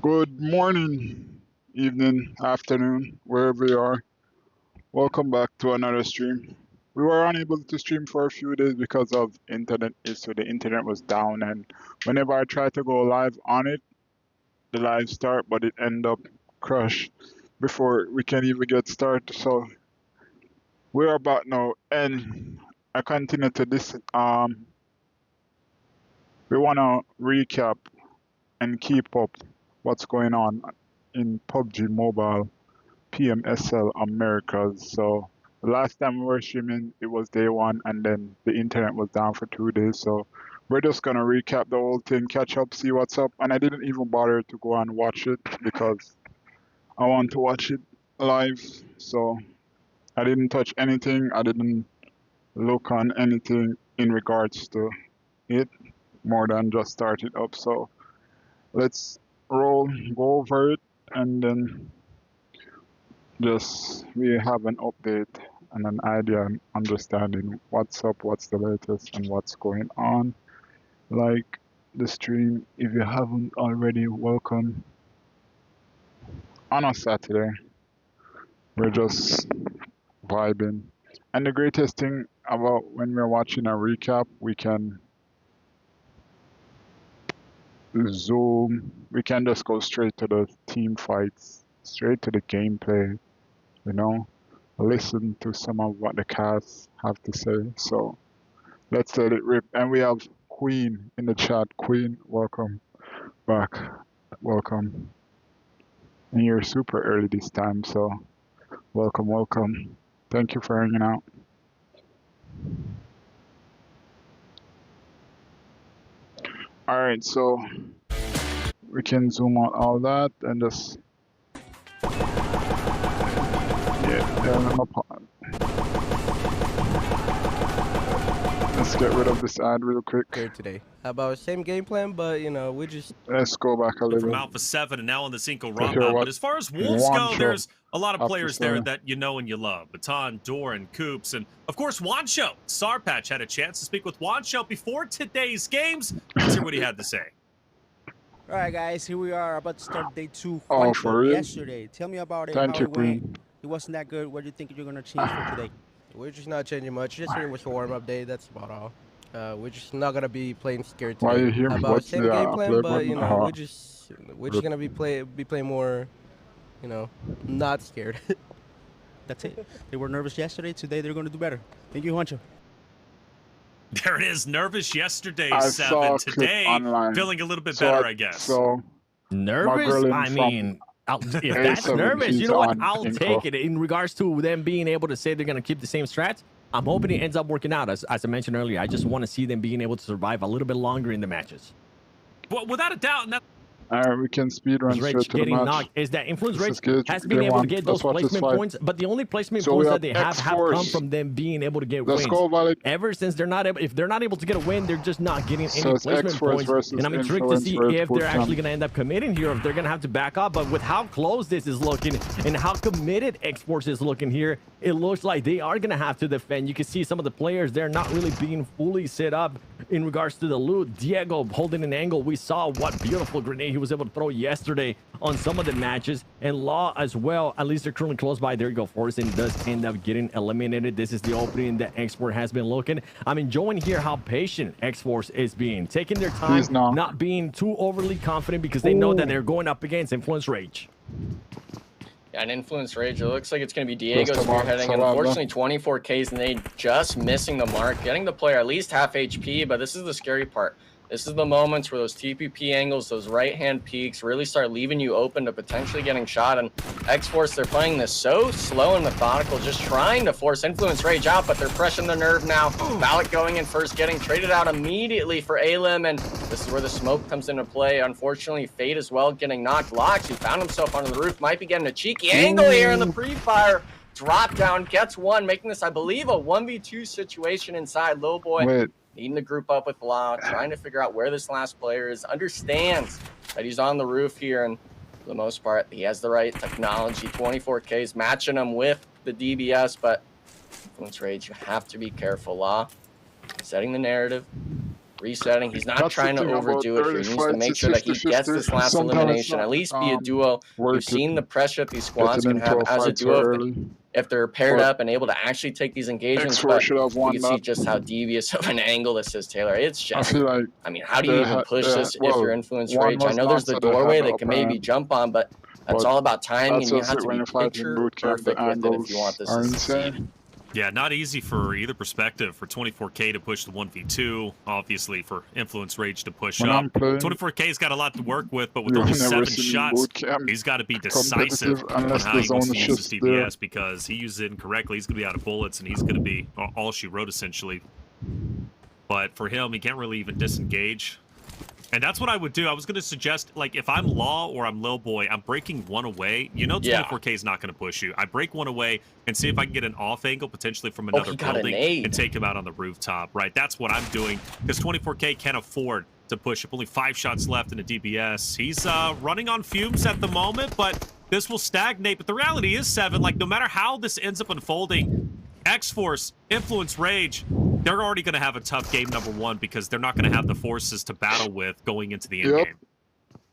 Good morning, evening, afternoon, wherever you are. Welcome back to another stream. We were unable to stream for a few days because of internet issue. The internet was down, and whenever I tried to go live on it, the live start, but it ended up crash before we can even get started. So we're about now, and I continue to this. We wanna recap and keep up what's going on in PUBG Mobile PMSL Americas. So the last time we were streaming, it was day one, and then the internet was down for 2 days. So we're just gonna recap the whole thing, catch up, see what's up. And I didn't even bother to go and watch it because I want to watch it live. So I didn't touch anything. I didn't look on anything in regards to it more than just start it up. So let's go over it, and then just we have an update and an idea and understanding what's up, what's the latest, and what's going on. Like the stream, if you haven't already, welcome. On a Saturday, we're just vibing. And the greatest thing about when we're watching a recap, we can zoom, we can just go straight to the team fights, straight to the gameplay, you know, listen to some of what the cast have to say. So let's let it rip. And we have Queen in the chat. Queen, welcome back. Welcome. And you're super early this time, so welcome, welcome. Thank you for hanging out. All right, so we can zoom out all that and just let's get rid of this ad real quick. Here today. How about same game plan, but you know, we just let's go back a little. From Alpha 7 and now on the Cinco Rama. But as far as Wolves go, there's a lot of players there that you know and you love. Baton, Doran, Coops, and of course Wancho. Sarpatch had a chance to speak with Wancho before today's games. Let's hear what he had to say. All right, guys, here we are about to start day 2. Oh, for real? Yesterday. Tell me about it. Thank how you, it went. Queen. It wasn't that good. What do you think you're going to change for today? we're just not changing much. Just pretty much a warm-up day. That's about all. We're just not gonna be playing scared today. Why you hear me? About What's same the game plan, but you know, button? we're just gonna be playing more, you know, not scared. That's it. They were nervous yesterday. Today they're going to do better. Thank you, Juancho. There it is. Nervous yesterday, I 7. Today, feeling a little bit better, I guess. So nervous? I mean, if that's nervous, you know what? I'll take it. In regards to them being able to say they're going to keep the same strats, I'm hoping it ends up working out. As I mentioned earlier, I just want to see them being able to survive a little bit longer in the matches. Well, without a doubt, and that we can speedrun straight to the match. Knocked is that Influence Rage has been able to get those placement points, but the only placement points that they have come from them being able to get wins. Ever since they're not able, if they're not able to get a win, they're just not getting any placement points. And I'm intrigued to see if they're actually going to end up committing here, or if they're going to have to back up. But with how close this is looking and how committed X-Force is looking here, it looks like they are going to have to defend. You can see some of the players, they're not really being fully set up in regards to the loot. Diego holding an angle. We saw what beautiful grenade he was able to throw yesterday on some of the matches, and Law as well. At least they're currently close by. There you go. Forrest does end up getting eliminated. This is the opening that X-Force has been looking. I'm enjoying here how patient X-Force is being, taking their time, not being too overly confident because they know that they're going up against Influence Rage. Yeah, an Influence Rage. It looks like it's going to be Diego spearheading. Unfortunately, 24 Ks, and they just missing the mark, getting the player at least half HP. But this is the scary part. This is the moments where those TPP angles, those right-hand peaks really start leaving you open to potentially getting shot. And X-Force, they're playing this so slow and methodical, just trying to force Influence Rage out, but they're pressing the nerve now. Valak going in first, getting traded out immediately for Alim, and this is where the smoke comes into play. Unfortunately, Fade as well getting knocked. Lox, who found himself under the roof, might be getting a cheeky angle here in the pre-fire. Drop down, gets one, making this, I believe, a 1v2 situation inside. Lowboy needing to group up with Law, trying to figure out where this last player is, understands that he's on the roof here, and for the most part, he has the right technology. 24Ks matching him with the DBS, but Influence Rage, you have to be careful. Law setting the narrative, resetting. He's not trying to overdo it here. He needs to make sure that he gets this last elimination, at least be a duo. We've seen the pressure that these squads can have as a duo if they're paired up and able to actually take these engagements. But you can see just how devious of an angle this is, Taylor. It's just, I mean, how do you even push this if you're Influence Rage? I know there's the doorway they can maybe jump on, but that's all about timing, and you have to be picture perfect with it if you want this to succeed. Yeah, not easy for either perspective. For 24K to push the 1v2, obviously for Influence Rage to push up. 24K's got a lot to work with, but with only 7 shots, he's got to be decisive on how he wants to use his DPS, because he uses it incorrectly. He's going to be out of bullets, and he's going to be all she wrote, essentially. But for him, he can't really even disengage. And that's what I would do. I was going to suggest, like, if I'm Law or I'm Lil Boy, I'm breaking one away. You know 24K is not going to push you. I break one away and see if I can get an off angle, potentially from another building, and take him out on the rooftop, right? That's what I'm doing, because 24K can't afford to push up. Only 5 shots left in a DBS. He's running on fumes at the moment, but this will stagnate. But the reality is, 7, like, no matter how this ends up unfolding, X-Force, Influence Rage, they're already going to have a tough game number 1, because they're not going to have the forces to battle with going into the end game.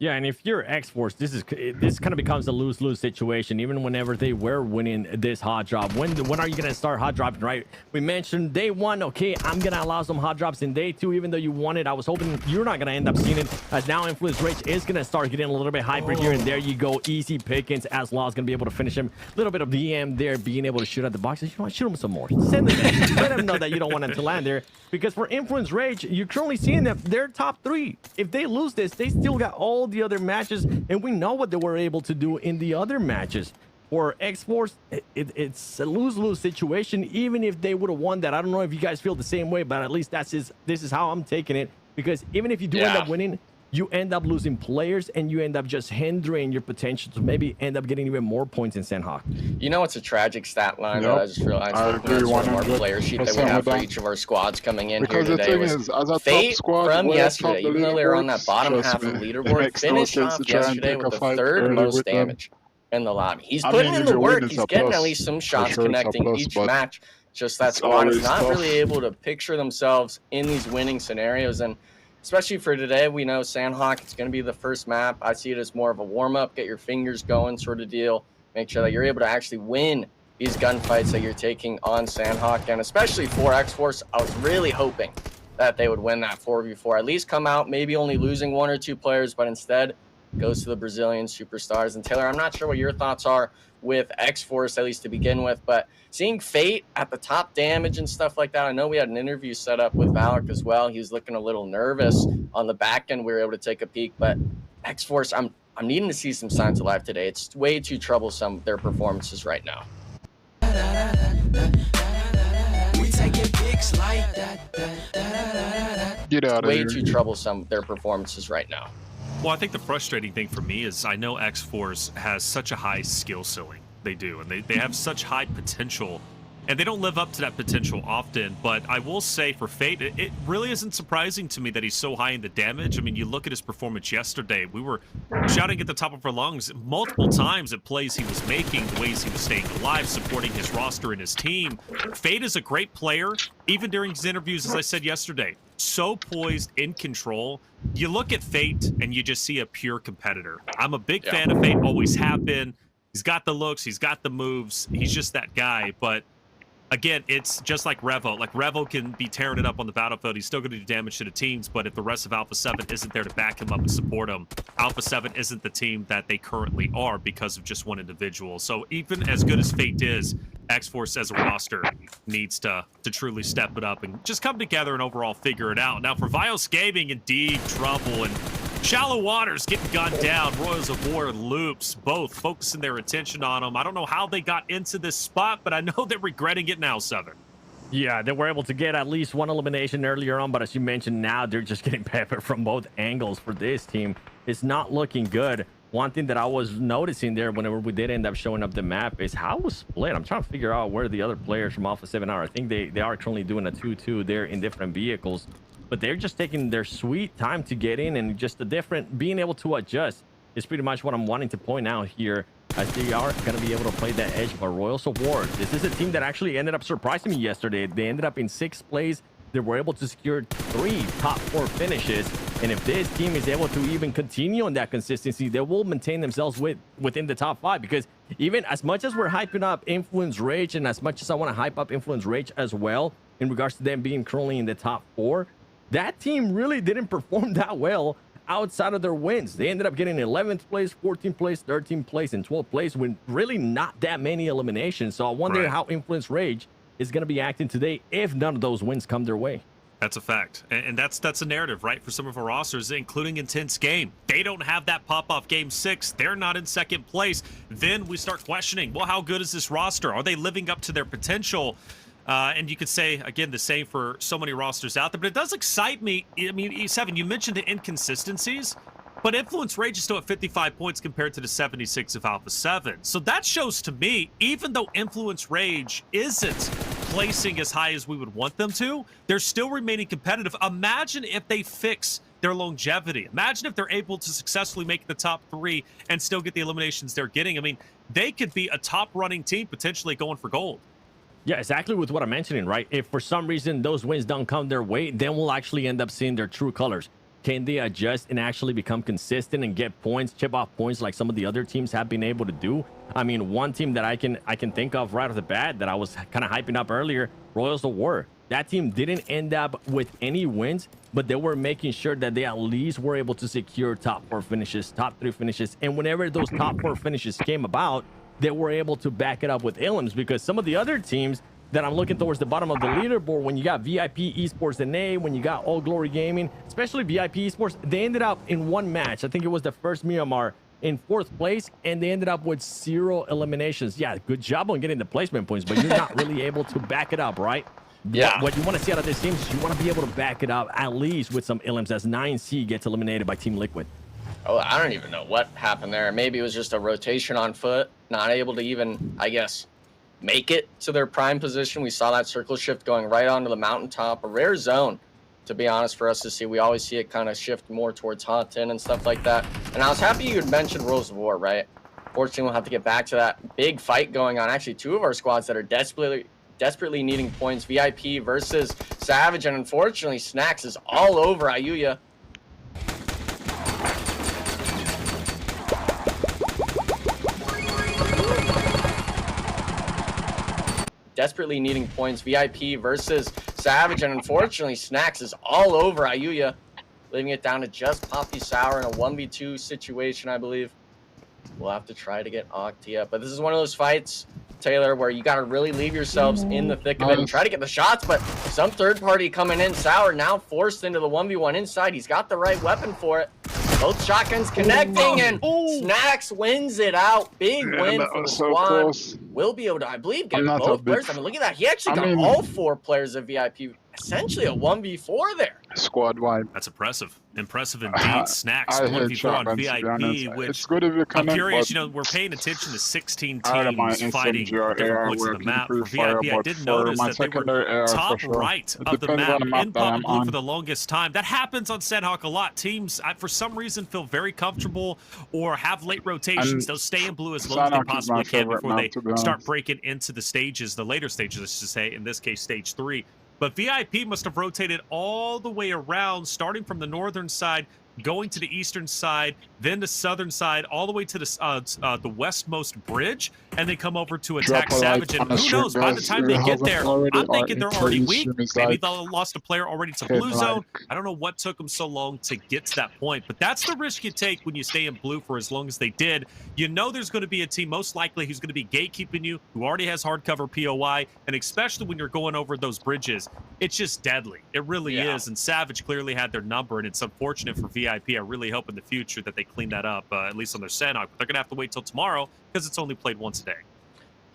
Yeah, and if you're X-Force, this kind of becomes a lose-lose situation, even whenever they were winning this hot drop. When are you going to start hot dropping, right? We mentioned day 1, okay, I'm going to allow some hot drops in day 2, even though you want it. I was hoping you're not going to end up seeing it, as now Influence Rage is going to start getting a little bit hyper here, and there you go, easy pickings, as Law's going to be able to finish him. A little bit of DM there, being able to shoot at the boxes. You want to shoot him some more. Send them in. Let him know that you don't want him to land there, because for Influence Rage, you're currently seeing that they're top 3. If they lose this, they still got all the other matches, and we know what they were able to do in the other matches. For X-Force, it's a lose-lose situation. Even if they would have won that, I don't know if you guys feel the same way, but at least this is how I'm taking it, because even if you do end up winning, you end up losing players, and you end up just hindering your potential to maybe end up getting even more points in Sandhawk. You know, it's a tragic stat line that I just realized. That's one of our player sheet that we have for each of our squads coming in here today. Fate from yesterday, even though they were on that bottom half of the leaderboard, finished off yesterday with the 3rd most damage in the lobby. He's putting in the work. He's getting at least some shots connecting each match. Just that squad is not really able to picture themselves in these winning scenarios, and especially for today, we know Sandhawk, it's going to be the first map. I see it as more of a warm-up, get your fingers going sort of deal. Make sure that you're able to actually win these gunfights that you're taking on Sandhawk. And especially for X-Force, I was really hoping that they would win that 4v4. At least come out, maybe only losing 1 or 2 players, but instead goes to the Brazilian superstars. And Taylor, I'm not sure what your thoughts are with X-Force, at least to begin with, but seeing Fate at the top damage and stuff like that, I know we had an interview set up with Valak as well. He was looking a little nervous on the back end. We were able to take a peek, but X-Force, I'm needing to see some signs of life today. It's way too troublesome, their performances right now. We taking pics like that. Get out of here. Way too troublesome, their performances right now. Well, I think the frustrating thing for me is I know X-Force has such a high skill ceiling. They do, and they have such high potential, and they don't live up to that potential often. But I will say for Fate, it really isn't surprising to me that he's so high in the damage. I mean, you look at his performance yesterday. We were shouting at the top of our lungs multiple times at plays he was making, the ways he was staying alive, supporting his roster and his team. Fate is a great player, even during his interviews, as I said yesterday. So poised, in control. You look at Fate and you just see a pure competitor. I'm a big fan of Fate, always have been. He's got the looks, he's got the moves, he's just that guy. But again, it's just like Revo. Like, Revo can be tearing it up on the battlefield. He's still going to do damage to the teams, but if the rest of Alpha 7 isn't there to back him up and support him, Alpha 7 isn't the team that they currently are because of just one individual. So even as good as Fate is, X-Force as a roster needs to truly step it up and just come together and overall figure it out. Now, for Vios Gaming, in deep trouble, and Shallow Waters getting gunned down. Royals of War, Loops, both focusing their attention on them. I don't know how they got into this spot, but I know they're regretting it now, 7. Yeah, they were able to get at least 1 elimination earlier on, but as you mentioned, now they're just getting peppered from both angles for this team. It's not looking good. One thing that I was noticing there whenever we did end up showing up the map is how it was split. I'm trying to figure out where the other players from Alpha 7 are. I think they are currently doing a 2-2 there in different vehicles, but they're just taking their sweet time to get in, and just the different being able to adjust is pretty much what I'm wanting to point out here, as they are going to be able to play that edge of a Royals of War. This is a team that actually ended up surprising me yesterday. They ended up in 6th place they were able to secure 3 top 4 finishes. And if this team is able to even continue on that consistency, they will maintain themselves within the top 5. Because even as much as we're hyping up Influence Rage, and as much as I want to hype up Influence Rage as well, in regards to them being currently in the top 4, that team really didn't perform that well outside of their wins. They ended up getting 11th place, 14th place, 13th place, and 12th place with really not that many eliminations. So I wonder how Influence Rage is going to be acting today if none of those wins come their way. That's a fact. And that's a narrative, right, for some of our rosters, including Intense Game. They don't have that pop-off Game 6. They're not in second place. Then we start questioning, well, how good is this roster? Are they living up to their potential? And you could say, again, the same for so many rosters out there. But it does excite me. I mean, E7, you mentioned the inconsistencies, but Influence Rage is still at 55 points compared to the 76 of Alpha 7. So that shows to me, even though Influence Rage isn't placing as high as we would want them to, they're still remaining competitive. Imagine if they fix their longevity. Imagine if they're able to successfully make the top 3 and still get the eliminations they're getting. I mean, they could be a top running team potentially going for gold. Yeah, exactly with what I'm mentioning, right? If for some reason those wins don't come their way, then we'll actually end up seeing their true colors. Can they adjust and actually become consistent and get points, chip off points like some of the other teams have been able to do? I mean, one team that I can think of right off the bat that I was kind of hyping up earlier, Royals of War. That team didn't end up with any wins, but they were making sure that they at least were able to secure top 4 finishes, top 3 finishes. And whenever those top 4 finishes came about, they were able to back it up with elims, because some of the other teams that I'm looking towards the bottom of the leaderboard, when you got VIP Esports and A, when you got All Glory Gaming, especially VIP Esports, they ended up in one match. I think it was the first Myanmar in 4th place, and they ended up with 0 eliminations. Yeah, good job on getting the placement points, but you're not really able to back it up, right? Yeah. What you want to see out of this team is you want to be able to back it up at least with some elims, as 9C gets eliminated by Team Liquid. Oh, I don't even know what happened there. Maybe it was just a rotation on foot, not able to even, I guess, make it to their prime position. We saw that circle shift going right onto the mountaintop, a rare zone, to be honest, for us to see. We always see it kind of shift more towards Haunton and stuff like that. And I was happy you had mentioned Royals of War, right? Fortunately, we'll have to get back to that big fight going on. Actually, 2 of our squads that are desperately needing points, VIP versus Savage, and unfortunately, Snacks is all over Ayuya. Desperately needing points, VIP versus Savage, and unfortunately Snacks is all over Ayuya, leaving it down to just Poppy Sour in a 1v2 situation, I believe. We'll have to try to get Octia, but this is one of those fights, Taylor, where you got to really leave yourselves in the thick of it and try to get the shots, but some third party coming in. Sour now forced into the 1v1 inside. He's got the right weapon for it. Both shotguns connecting, and Snacks wins it out. Big win for the squad. We'll be able to, I believe, get both players. I mean, look at that. He actually got all 4 players of VIP. Essentially a 1v4 there. Squad wide. That's impressive. Impressive indeed. Snacks 1v4 on VIP, which it's good if you I'm curious, you know, we're paying attention to 16 teams fighting different points of the map. For VIP, I did notice that they were top right of the map in Pop Blue for the longest time. That happens on Sandhawk a lot. Teams, for some reason, feel very comfortable or have late rotations. They'll stay in blue as long as they possibly can before they start breaking into the stages, the later stages, I should say, in this case, stage 3. But VIP must have rotated all the way around, starting from the northern side, going to the eastern side, then the southern side, all the way to the westmost bridge, and they come over to attack Savage. And who knows, by the time they get there, I'm thinking they're already weak. Maybe they lost a player already to blue zone. I don't know what took them so long to get to that point, but that's the risk you take when you stay in blue for as long as they did. You know there's going to be a team, most likely, who's going to be gatekeeping you, who already has hardcover POI, and especially when you're going over those bridges, it's just deadly. It really is, and Savage clearly had their number, and it's unfortunate for VIP. I really hope in the future that they clean that up, at least on their Sandhawk. But they're going to have to wait till tomorrow because it's only played once a day.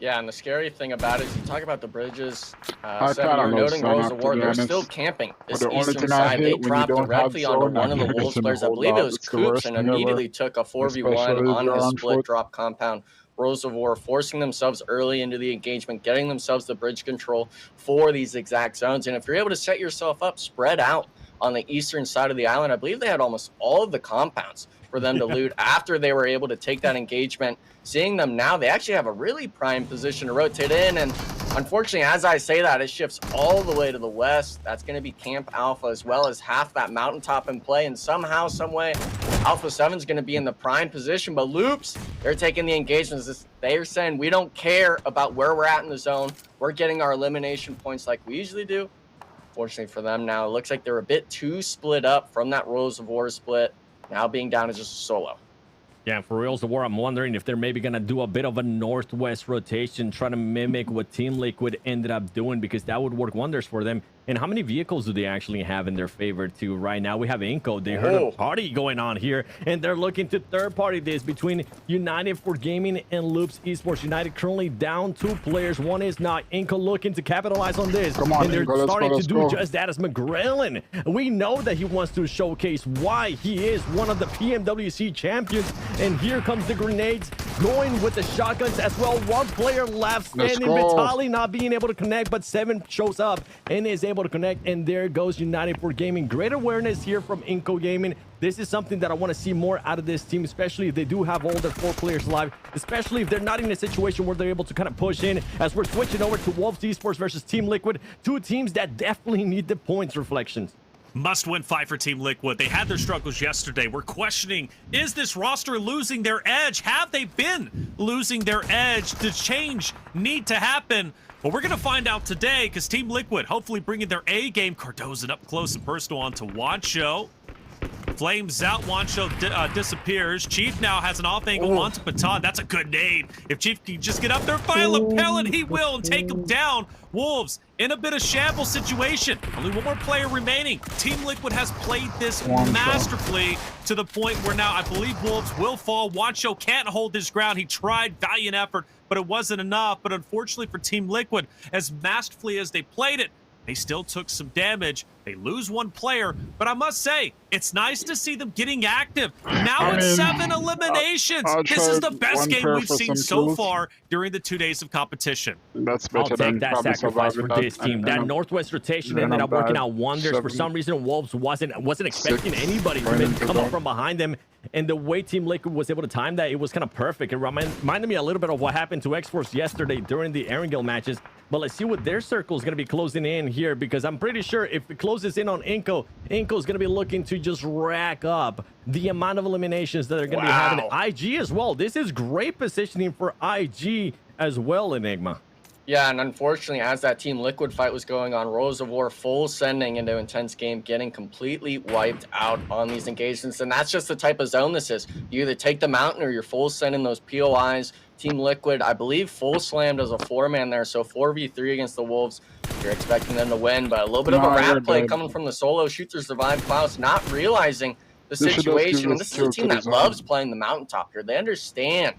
Yeah, and the scary thing about it is you talk about the bridges. Seven, you're noting Royals of War. They're still camping this eastern side. They dropped directly onto one of the Wolves players. I believe it was Coops, and immediately took a 4v1 on his split drop compound. Royals of War forcing themselves early into the engagement, getting themselves the bridge control for these exact zones. And if you're able to set yourself up, spread out on the eastern side of the island. I believe they had almost all of the compounds for them to loot after they were able to take that engagement. Seeing them now, they actually have a really prime position to rotate in, and unfortunately, as I say that, it shifts all the way to the west. That's going to be Camp Alpha, as well as half that mountaintop in play, and somehow, some way, Alpha 7 is going to be in the prime position, but Loops, they're taking the engagements. They're saying, we don't care about where we're at in the zone. We're getting our elimination points like we usually do. Fortunately for them now, it looks like they're a bit too split up from that Rose of War split, now being down to just a solo. Yeah, for Reals of War, I'm wondering if they're maybe going to do a bit of a northwest rotation, try to mimic what Team Liquid ended up doing, because that would work wonders for them. And how many vehicles do they actually have in their favor too? Right now, we have Inco. They heard a party going on here, and they're looking to third-party this between United for Gaming and Loops Esports. United currently down 2 players. One is not. Inco looking to capitalize on this. Come on, and they're Inco, starting to do just that as McGrellin. We know that he wants to showcase why he is one of the PMWC champions. And here comes the grenades, going with the shotguns as well. One player left standing. Vitali not being able to connect, but 7 shows up and is able to connect, and there goes United for Gaming. Great awareness here from Inco Gaming. This is something that I want to see more out of this team, especially if they do have all their 4 players live, especially if they're not in a situation where they're able to kind of push in, as we're switching over to Wolves Esports versus Team Liquid, 2 teams that definitely need the points. Reflections. Must-win fight for Team Liquid. They had their struggles yesterday. We're questioning, is this roster losing their edge? Have they been losing their edge? Does change need to happen? Well, we're going to find out today, because Team Liquid hopefully bringing their A game. Cardoza up close and personal onto Wancho. Flames out, Wancho disappears. Chief now has an off angle onto Patan. That's a good nade. If Chief can just get up there, fire a pellet, he will, and take him down. Wolves in a bit of shambles situation. Only 1 more player remaining. Team Liquid has played this masterfully to the point where now I believe Wolves will fall. Wancho can't hold his ground. He tried, valiant effort, but it wasn't enough. But unfortunately for Team Liquid, as masterfully as they played it, they still took some damage. They lose 1 player, but I must say, it's nice to see them getting active. Now it's 7 eliminations. This is the best game we've seen so far during the 2 days of competition. That's better than that sacrifice for this team. That northwest rotation ended up working out wonders. For some reason, Wolves wasn't expecting anybody to maybe come up from behind them. And the way Team Liquid was able to time that, it was kind of perfect. It reminded me a little bit of what happened to X-Force yesterday during the Erangel matches. But let's see what their circle is going to be closing in here, because I'm pretty sure if it closes in on Inco, Inco is going to be looking to just rack up the amount of eliminations that they're going to be having. IG as well. This is great positioning for IG as well, Enigma. Yeah, and unfortunately, as that Team Liquid fight was going on, Rose of War full sending into intense game, getting completely wiped out on these engagements. And that's just the type of zone this is. You either take the mountain or you're full sending those POIs. Team Liquid, I believe, full slammed as a 4-man there, so 4v3 against the Wolves. You're expecting them to win, but a little bit of a rat play coming from the solo. Shoot to survive. Klaus not realizing the situation. And this is a team that loves playing the mountaintop here. They understand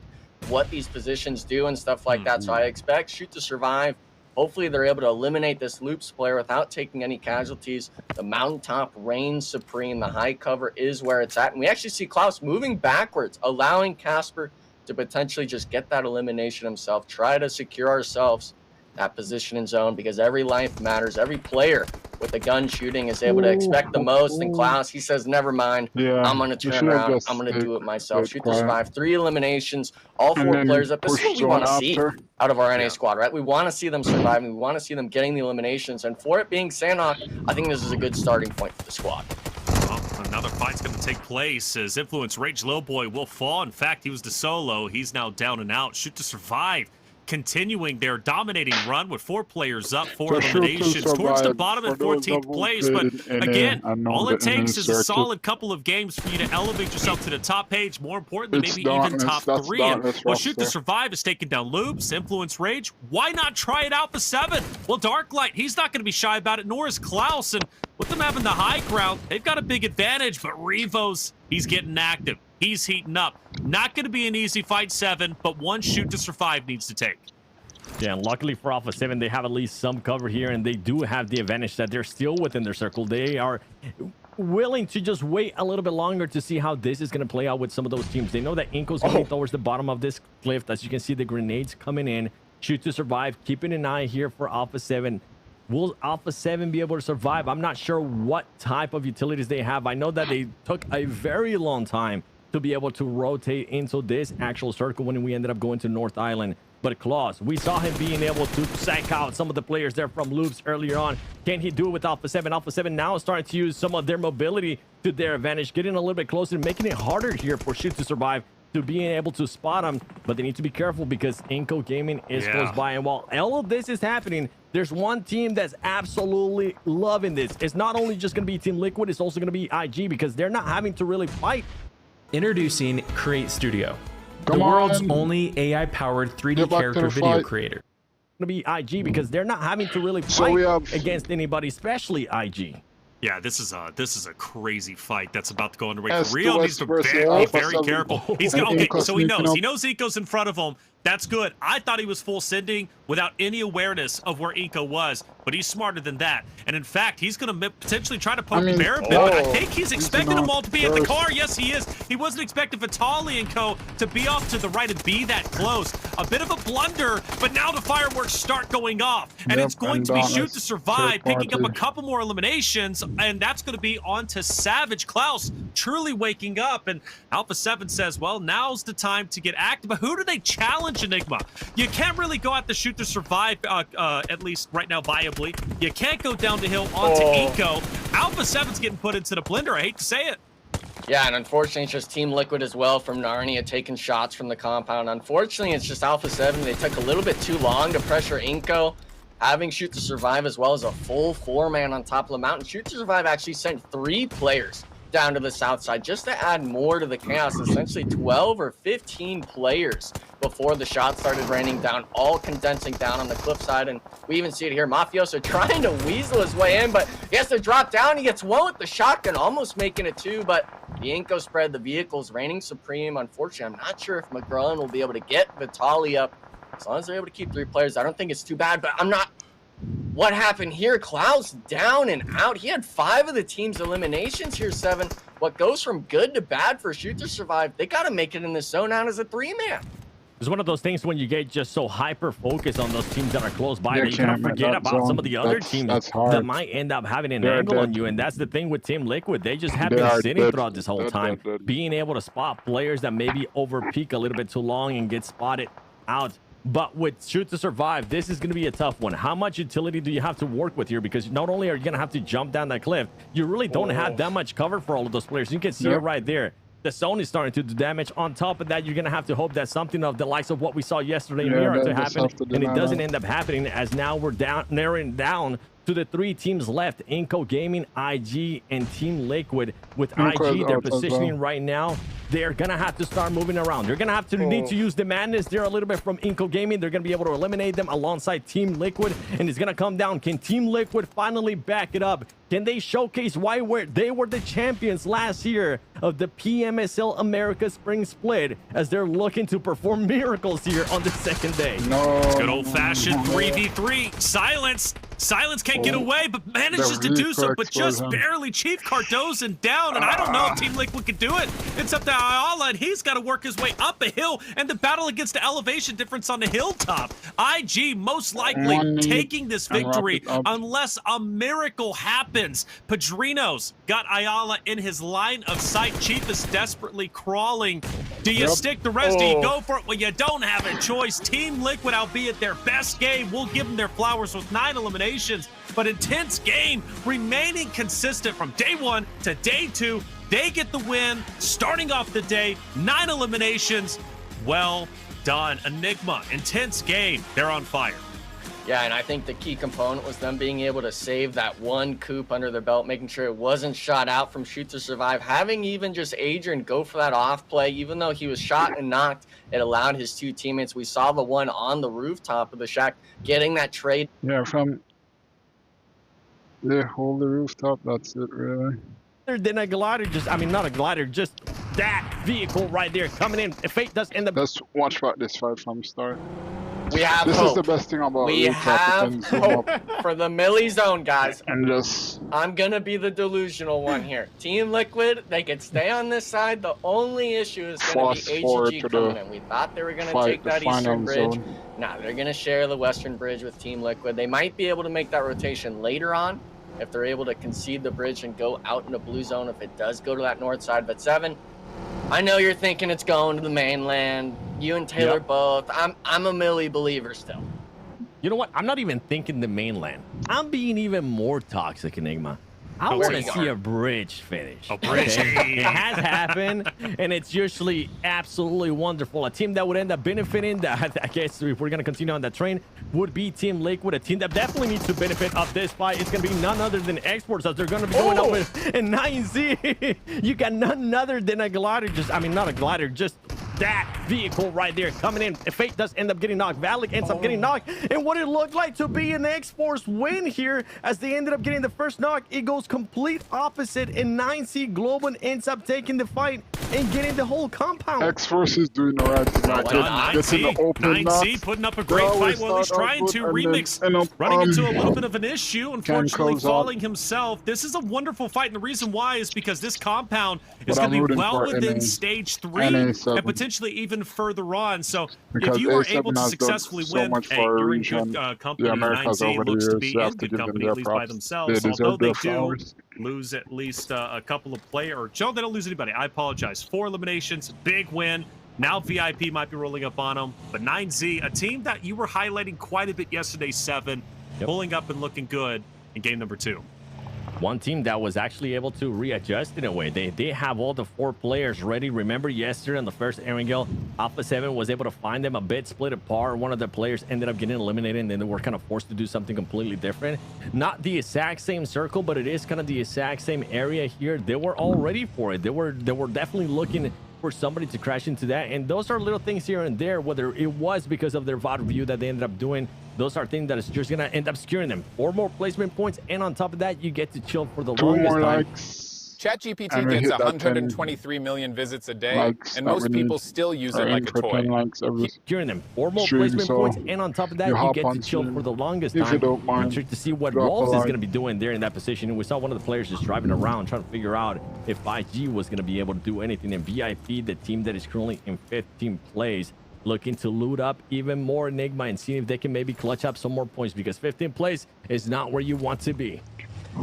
what these positions do and stuff like that. So I expect Shoot to survive. Hopefully they're able to eliminate this Loops player without taking any casualties. The mountaintop reigns supreme. The high cover is where it's at. And we actually see Klaus moving backwards, allowing Casper to potentially just get that elimination himself, try to secure ourselves that position in zone, because every life matters. Every player with a gun shooting is able to expect the most. And Klaus, he says, never mind. I'm going to turn around. I'm going to do it myself. Shoot to survive. 3 eliminations, all 4 players up. This is what we want to see out of our NA squad, right? We want to see them surviving. We want to see them getting the eliminations. And for it being Sandhawk, I think this is a good starting point for the squad. Well, another fight's going to take place as Influence Rage Lowboy will fall. In fact, he was the solo. He's now down and out. Shoot to survive, continuing their dominating run with 4 players up, 4 eliminations towards the bottom in 14th place. But again, all it takes is a solid couple of games for you to elevate yourself to the top page. More importantly, maybe even top 3. And well, Shoot to survive is taking down Loops, Influence Rage. Why not try it out the 7? Well, Darklight, he's not going to be shy about it, nor is Klaus. And with them having the high ground, they've got a big advantage. But Revos, he's getting active. He's heating up. Not going to be an easy fight, 7, but 1 Shoot to survive needs to take. Yeah, and luckily for Alpha 7, they have at least some cover here, and they do have the advantage that they're still within their circle. They are willing to just wait a little bit longer to see how this is going to play out with some of those teams. They know that Inco's going to be towards the bottom of this cliff. As you can see, the grenades coming in. Shoot to survive, keeping an eye here for Alpha 7. Will Alpha 7 be able to survive? I'm not sure what type of utilities they have. I know that they took a very long time to be able to rotate into this actual circle when we ended up going to North Island. But Claus, we saw him being able to psych out some of the players there from Loops earlier on. Can he do it with Alpha 7? Alpha 7 now starting to use some of their mobility to their advantage, getting a little bit closer, making it harder here for Shoot to Survive to being able to spot them. But they need to be careful because Inco Gaming is close by. And while all of this is happening, there's one team that's absolutely loving this. It's not only just going to be Team Liquid, it's also going to be IG because they're not having to really fight. Introducing Create Studio, the world's only AI-powered 3D character video creator. It's going to be IG because they're not having to really fight against anybody, especially IG. Yeah, this is a crazy fight that's about to go underway. Rio needs to be very careful. He's okay, so he knows Inco's in front of him. That's good. I thought he was full sending without any awareness of where Inco was, but he's smarter than that. And in fact, he's going to potentially try to poke Barabin, but I think he's expecting them all to be at the car. Yes, he is. He wasn't expecting Vitali and Co. to be off to the right and be that close. A bit of a blunder, but now the fireworks start going off. And it's going to be Shoot to Survive, picking up a couple more eliminations, and that's going to be on to Savage. Klaus truly waking up, and Alpha 7 says, well, now's the time to get active. But who do they challenge, Enigma? You can't really go out to Shoot to Survive, at least right now viably. You can't go down the hill onto Inco. Alpha 7's getting put into the blender. I hate to say it. Yeah, and unfortunately, it's just Team Liquid as well from Narnia taking shots from the compound. Unfortunately, it's just Alpha 7. They took a little bit too long to pressure Inco. Having Shoot to Survive as well as a full 4-man on top of the mountain. Shoot to Survive actually sent 3 players down to the south side just to add more to the chaos. Essentially 12 or 15 players before the shots started raining down, all condensing down on the cliffside. And we even see it here. Mafioso trying to weasel his way in, but he has to drop down. He gets one with the shotgun, almost making it 2, but the Inco spread, the vehicles reigning supreme. Unfortunately, I'm not sure if McGrone will be able to get Vitali up. As long as they're able to keep 3 players, I don't think it's too bad, but I'm not... What happened here? Klaus down and out. He had 5 of the team's eliminations here, 7. What goes from good to bad for Shoot to Survive, they got to make it in the zone out as a 3-man. It's one of those things when you get just so hyper-focused on those teams that are close by that you kind of forget about some of the other teams that might end up having an angle on you. And that's the thing with Team Liquid. They just have been sitting throughout this whole time, being able to spot players that maybe over-peak a little bit too long and get spotted out. But with Shoot to Survive, this is going to be a tough one. How much utility do you have to work with here? Because not only are you going to have to jump down that cliff, you really don't have that much cover for all of those players. You can see it right there. The zone is starting to do damage. On top of that, you're going to have to hope that something of the likes of what we saw yesterday in Mirror to happen, and it doesn't end up happening, as now we're narrowing down to the 3 teams left: Inco Gaming, IG, and Team Liquid. With IG, they're positioning right now. They're gonna have to start moving around. They're gonna have to need to use the madness there a little bit from Inco Gaming. They're gonna be able to eliminate them alongside Team Liquid, and it's gonna come down. Can Team Liquid finally back it up? Can they showcase why they were the champions last year of the PMSL America Spring Split, as they're looking to perform miracles here on the 2nd day? Good old-fashioned 3v3. Silence can't get away, but manages to do so, but just barely. Chief Cardozo down, and I don't know if Team Liquid can do it. It's up to Ayala, and he's got to work his way up a hill, and the battle against the elevation difference on the hilltop. IG most likely taking this victory unless a miracle happens. Padrino's got Ayala in his line of sight. Chief is desperately crawling. Do you stick the rest? Do you go for it? Well, you don't have a choice. Team Liquid, albeit their best game, will give them their flowers with 9 eliminations, but intense game, remaining consistent from day 1 to day 2. They get the win, starting off the day, 9 eliminations. Well done. Enigma, intense game. They're on fire. Yeah, and I think the key component was them being able to save that 1 coup under their belt, making sure it wasn't shot out from Shoot to Survive. Having even just Adrian go for that off play, even though he was shot and knocked, it allowed his 2 teammates. We saw the one on the rooftop of the shack getting that trade. Yeah, from the whole rooftop, that's it, really. Than a glider, not a glider, just that vehicle right there coming in. If Fate does end up... Let's watch this fight from start. We have this hope. Is the best thing about we have hope for the Millie Zone, guys. And just, I'm gonna be the delusional one here. Team Liquid, they can stay on this side. The only issue is gonna be HG coming in. We thought they were gonna take that eastern bridge. Nah, they're gonna share the western bridge with Team Liquid. They might be able to make that rotation later on if they're able to concede the bridge and go out into blue zone if it does go to that north side. But Seven, I know you're thinking it's going to the mainland. You and Taylor both. I'm a Millie believer still. You know what? I'm not even thinking the mainland. I'm being even more toxic, Enigma. I want to see a bridge finish. A bridge. Okay? It has happened, and it's usually absolutely wonderful. A team that would end up benefiting, that I guess if we're going to continue on that train, would be Team Liquid, a team that definitely needs to benefit of this fight. It's going to be none other than Exports as they're going to be going up with a 9Z. You got none other than a glider. Not a glider, just that vehicle right there coming in. Fate does end up getting knocked. Valak ends up getting knocked. And what it looked like to be an X-Force win here as they ended up getting the first knock, it goes complete opposite. And 9C Global ends up taking the fight and getting the whole compound. X-Force is doing alright tonight. 9C putting up a great fight while he's trying to remix. Running into a little bit of an issue, unfortunately falling himself. This is a wonderful fight, and the reason why is because this compound is going to be well within stage 3 and potentially even further on. So if you are able to successfully win, you're in good company. 9C looks to be in good company, at least by themselves, although they do lose at least a couple of players. Joe, they don't lose anybody. I apologize. 4 eliminations, big win. Now VIP might be rolling up on them. But 9Z, a team that you were highlighting quite a bit yesterday, 7, pulling up and looking good in game number 2. One team that was actually able to readjust in a way. They have all the 4 players ready. Remember yesterday on the first Erangel, Alpha 7 was able to find them a bit split apart. One of the players ended up getting eliminated, and then they were kind of forced to do something completely different. Not the exact same circle, but it is kind of the exact same area here. They were all ready for it. They were definitely looking for somebody to crash into that, and those are little things here and there, whether it was because of their VOD review that they ended up doing. Those are things that is just gonna end up securing them 4 more placement points, and on top of that, you get to chill for the longest time. ChatGPT gets 123 million visits a day, and most people still use it like a toy. Securing them 4 more placement points, and on top of that, you get to chill for the longest time. Interested to see what Wolves is going to be doing there in that position. And we saw one of the players just driving around trying to figure out if 5G was going to be able to do anything. And VIP, the team that is currently in 15th place, looking to loot up even more Enigma and see if they can maybe clutch up some more points, because 15th place is not where you want to be.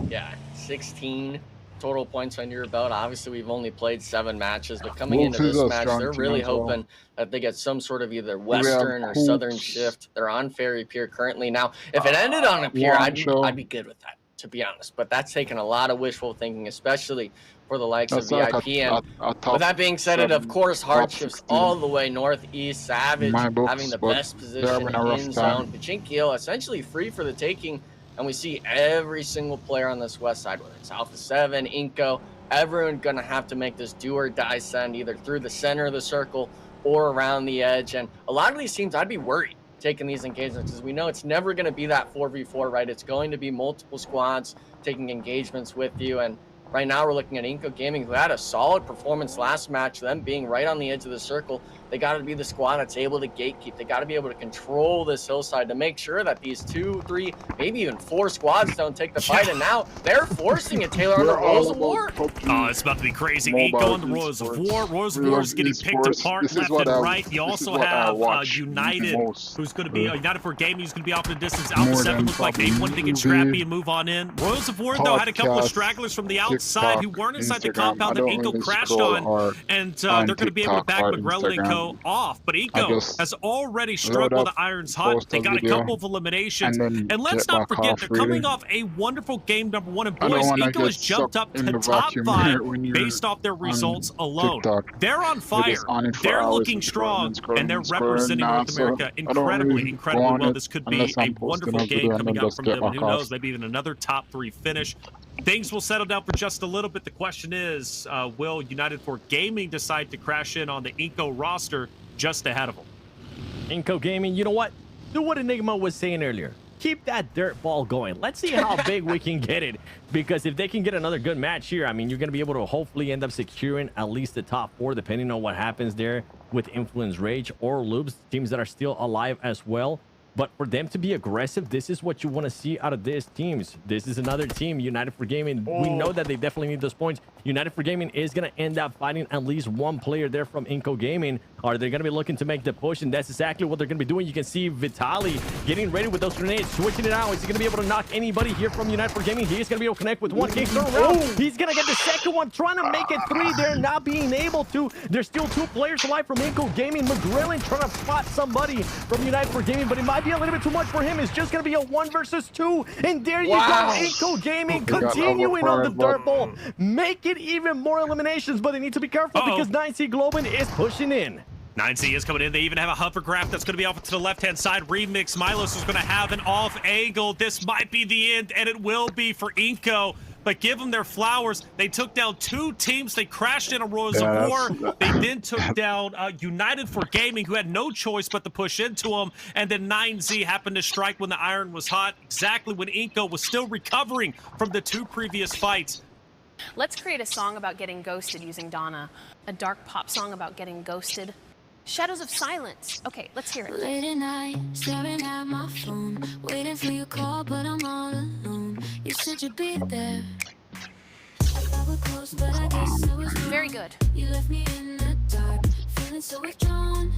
Yeah, 16 total points under your belt. Obviously, we've only played 7 matches, but coming into this match, they're really hoping that they get some sort of either Western or Southern shift. They're on Ferry Pier currently. Now, if it ended on a pier, I'd be good with that, to be honest. But that's taking a lot of wishful thinking, especially for the likes of VIP. And with that being said, it of course hard shifts all the way northeast. Savage having the best position in zone. Pachinko essentially free for the taking. And we see every single player on this west side, whether it's Alpha 7, Inco, everyone going to have to make this do or die send either through the center of the circle or around the edge. And a lot of these teams, I'd be worried taking these engagements, because we know it's never going to be that 4v4, right? It's going to be multiple squads taking engagements with you. And right now we're looking at Inco Gaming, who had a solid performance last match, them being right on the edge of the circle. They got to be the squad that's able to gatekeep. They got to be able to control this hillside to make sure that these 2, 3, maybe even 4 squads don't take the fight. And now they're forcing it, Taylor, on the Royals of War. Oh, it's about to be crazy. Eco on the Royals of War. Royals of War is getting picked apart left and right. You also have United, who's going to be United for Gaming, who's going to be off in the distance. Alpha 7 looked like they wanted to get scrappy and move on in. Royals of War, though, had a couple of stragglers from the outside who weren't inside the compound that Eco crashed on, and they're going to be able to back McGrella and Co. off. But Eco has already struck while the iron's hot. They got a couple of eliminations. And let's not forget, they're coming off a wonderful game number 1. And boys, Eco has jumped up to top 5 based off their results alone. They're on fire. They're looking strong. And they're representing North America incredibly well. This could be a wonderful game coming out from them. And who knows, maybe even another top 3 finish. Things will settle down for just a little bit. The question is, will United for Gaming decide to crash in on the Inco roster just ahead of them? Inco Gaming, you know what? Do what Enigma was saying earlier. Keep that dirt ball going. Let's see how big we can get it. Because if they can get another good match here, I mean, you're going to be able to hopefully end up securing at least the top 4, depending on what happens there. with Influence Rage or Loops, teams that are still alive as well. But for them to be aggressive, this is what you want to see out of these teams. This is another team, United for Gaming. We know that they definitely need those points. United for Gaming is going to end up fighting at least one player there from Inco Gaming. Are they going to be looking to make the push? And that's exactly what they're going to be doing. You can see Vitaly getting ready with those grenades, switching it out. Is he going to be able to knock anybody here from United for Gaming? He is going to be able to connect with one. King turn around. He's going to get the second one, trying to make it 3. They're not being able to. There's still 2 players alive from Inco Gaming. McGrillen trying to spot somebody from United for Gaming, but it might be a little bit too much for him. It's just going to be a 1 versus 2. And there you go. Inco Gaming continuing on the dirt ball. Make it even more eliminations, but they need to be careful because 9C Globin is pushing in. 9C is coming in. They even have a hovercraft that's going to be off to the left-hand side. Remix. Milos is going to have an off angle. This might be the end, and it will be for Inco. But give them their flowers. They took down 2 teams. They crashed in a Royals of War. They then took down United for Gaming, who had no choice but to push into them. And then 9Z happened to strike when the iron was hot, exactly when Inco was still recovering from the 2 previous fights. Let's create a song about getting ghosted using Donna. A dark pop song about getting ghosted. Shadows of Silence. Okay, let's hear it. Late at night, staring at my phone, waiting for your call, but I'm all alone. You said you'd be there. Close, but I guess I was wrong. Very good. You left me in the dark, feeling so withdrawn.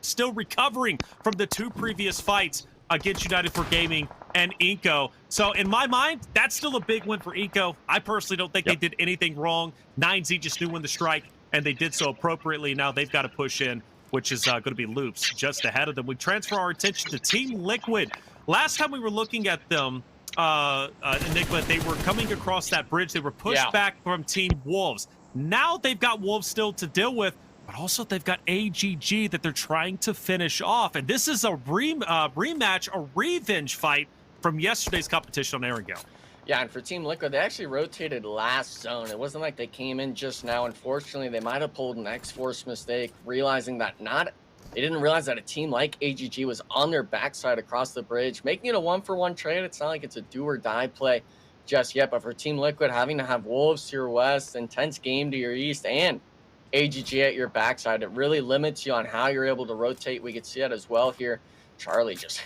Still recovering from the 2 previous fights against United for Gaming and Inco. So in my mind, that's still a big win for Inco. I personally don't think they did anything wrong. 9Z just knew when to strike, and they did so appropriately. Now they've got to push in, which is going to be Loops just ahead of them. We transfer our attention to Team Liquid. Last time we were looking at them, Enigma, they were coming across that bridge. They were pushed back from Team Wolves. Now they've got Wolves still to deal with, but also they've got AGG that they're trying to finish off. And this is a rematch, a revenge fight from yesterday's competition on Erangel. Yeah, and for Team Liquid, they actually rotated last zone. It wasn't like they came in just now. Unfortunately, they might have pulled an X-Force mistake, realizing that they didn't realize that a team like AGG was on their backside across the bridge, making it a 1-for-1 trade. It's not like it's a do-or-die play just yet, but for Team Liquid, having to have Wolves to your west, Intense Game to your east, and AGG at your backside, it really limits you on how you're able to rotate. We could see it as well here. Charlie just...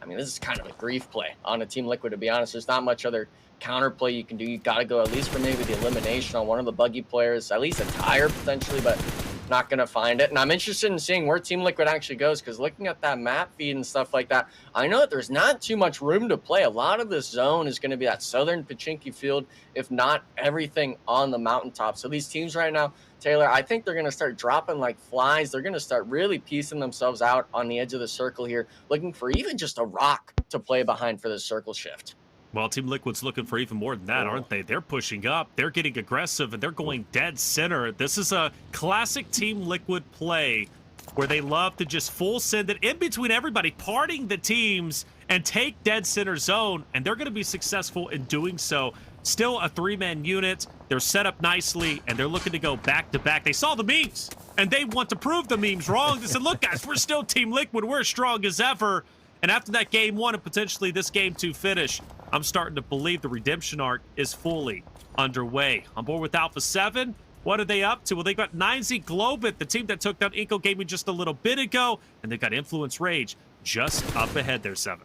I mean, this is kind of a grief play on a Team Liquid, to be honest. There's not much other counterplay you can do. You got to go at least for maybe the elimination on one of the buggy players, at least a tire potentially, but not going to find it. And I'm interested in seeing where Team Liquid actually goes, because looking at that map feed and stuff like that, I know that there's not too much room to play. A lot of this zone is going to be that southern Pachinki field, if not everything on the mountaintop. So these teams right now, Taylor, I think they're going to start dropping like flies. They're going to start really piecing themselves out on the edge of the circle here, looking for even just a rock to play behind for the circle shift. Well, Team Liquid's looking for even more than that, aren't they? They're pushing up, they're getting aggressive, and they're going dead center. This is a classic Team Liquid play where they love to just full send it in between everybody, parting the teams, and take dead center zone, and they're going to be successful in doing so. Still a 3-man unit. They're set up nicely, and they're looking to go back-to-back. They saw the memes, and they want to prove the memes wrong. They said, look, guys, we're still Team Liquid. We're as strong as ever. And after that game 1 and potentially this game 2 finish, I'm starting to believe the redemption arc is fully underway. On board with Alpha 7, what are they up to? Well, they got 9Z Globit, the team that took down Inco Gaming just a little bit ago, and they got Influence Rage just up ahead there, 7.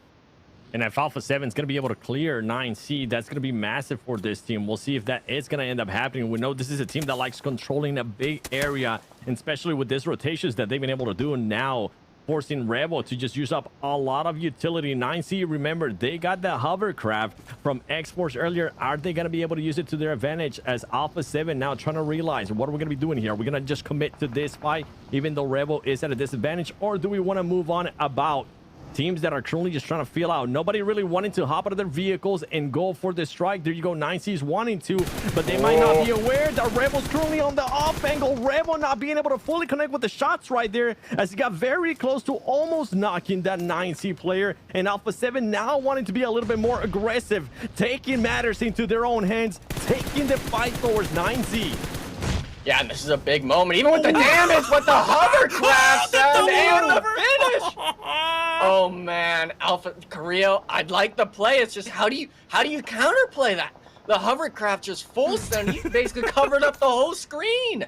And if Alpha 7 is going to be able to clear 9C, that's going to be massive for this team. We'll see if that is going to end up happening. We know this is a team that likes controlling a big area, and especially with these rotations that they've been able to do now, forcing Revo to just use up a lot of utility. 9C, remember, they got the hovercraft from X-Force earlier. Are they going to be able to use it to their advantage as Alpha 7 now trying to realize what are we going to be doing here? Are we going to just commit to this fight even though Revo is at a disadvantage, or do we want to move on about teams that are currently just trying to feel out? Nobody really wanting to hop out of their vehicles and go for the strike. There you go. 9C's wanting to, but they might not be aware that Rebel's currently on the off angle. Rebel not being able to fully connect with the shots right there as he got very close to almost knocking that 9C player. And Alpha 7 now wanting to be a little bit more aggressive, taking matters into their own hands, taking the fight towards 9Z. Yeah, and this is a big moment, even with the damage, with the hovercraft and the finish. Oh man, Alpha Carrillo, I'd like the play. It's just how do you counterplay that? The hovercraft just full send. He basically covered up the whole screen.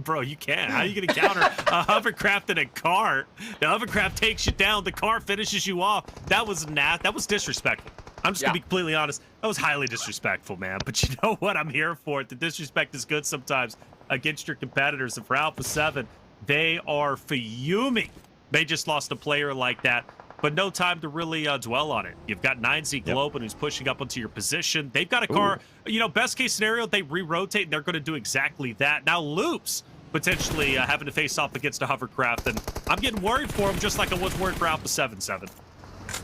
Bro, you can't. How are you going to counter a hovercraft in a car? The hovercraft takes you down. The car finishes you off. That was that was disrespectful. I'm just going to be completely honest. That was highly disrespectful, man. But you know what? I'm here for it. The disrespect is good sometimes against your competitors. And for Alpha 7, they are fuming. They just lost a player like that. But no time to really dwell on it. You've got 9Z Globan who's pushing up onto your position. They've got a car, you know, best case scenario, they re-rotate, and they're going to do exactly that. Now, Loops potentially having to face off against a hovercraft, and I'm getting worried for him just like I was worried for Alpha 7-7.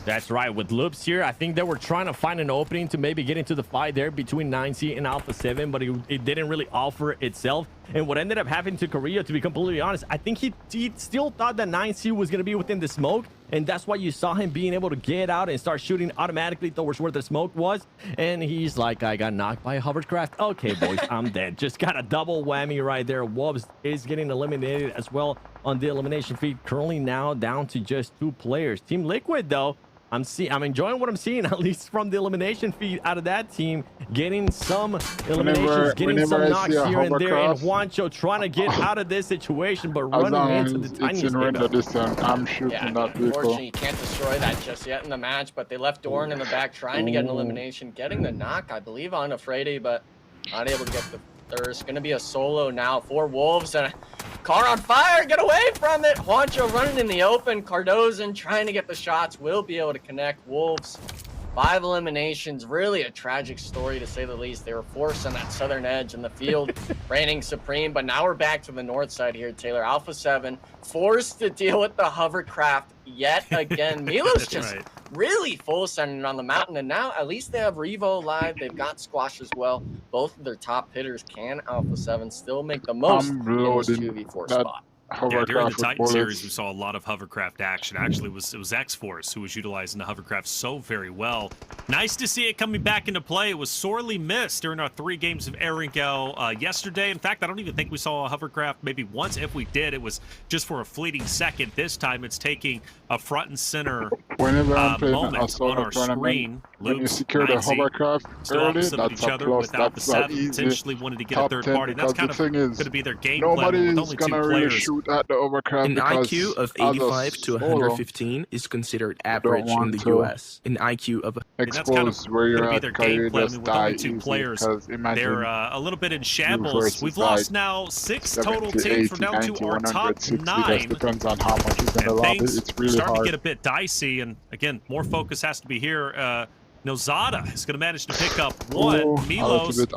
That's right. With Loops here, I think they were trying to find an opening to maybe get into the fight there between 9C and Alpha 7, but it didn't really offer itself. And what ended up happening to Korea, to be completely honest, I think he still thought that 9C was going to be within the smoke, and that's why you saw him being able to get out and start shooting automatically towards where the smoke was. And he's like, I got knocked by a hovercraft. Okay, boys, I'm dead. Just got a double whammy right there. Wolves is getting eliminated as well on the elimination feed. Currently now down to just 2 players. Team Liquid, though, I'm enjoying what I'm seeing, at least from the elimination feed out of that team, getting some eliminations, getting some knocks here and there, and Juancho trying to get out of this situation, but running into the tiniest I'm shooting that vehicle. Unfortunately, you can't destroy that just yet in the match, but they left Doran in the back trying to get an elimination, getting the knock, I believe, on Afraidy, but not able to get the thirst. Going to be a solo now for Wolves, and a car on fire. Get away from it. Juancho running in the open. Cardozan trying to get the shots. Will be able to connect. Wolves, 5 eliminations. Really a tragic story, to say the least. They were forced on that southern edge in the field, reigning supreme. But now we're back to the north side here, Taylor. Alpha 7 forced to deal with the hovercraft yet again. Milo's just really full centered on the mountain, and now at least they have Revo live. They've got Squash as well. Both of their top hitters. Can Alpha 7 still make the most in this 2v4 spot? Yeah, during the Titan series, we saw a lot of hovercraft action. Actually, it was X-Force who was utilizing the hovercraft so very well. Nice to see it coming back into play. It was sorely missed during our 3 games of Erringel yesterday. In fact, I don't even think we saw a hovercraft maybe once. If we did, it was just for a fleeting second. This time, it's taking a front and center moment on our screen. When you secure the hovercraft early, that's a plus. That's not easy. Potentially wanted to get a third party. That's kind of going to be their game plan. Nobody is going to really shoot at the overcraft. An IQ of 85 to 115 is considered average in the US. An IQ of expose where you're at, because you just die easy. Players, they're a little bit in shambles. We've lost now 6 total teams. We're down to our top 9. Depends on how much you're going to lob it. It's really starting hard. to get a bit dicey, and again, more focus has to be here. Nozada is going to manage to pick up 1. Milos is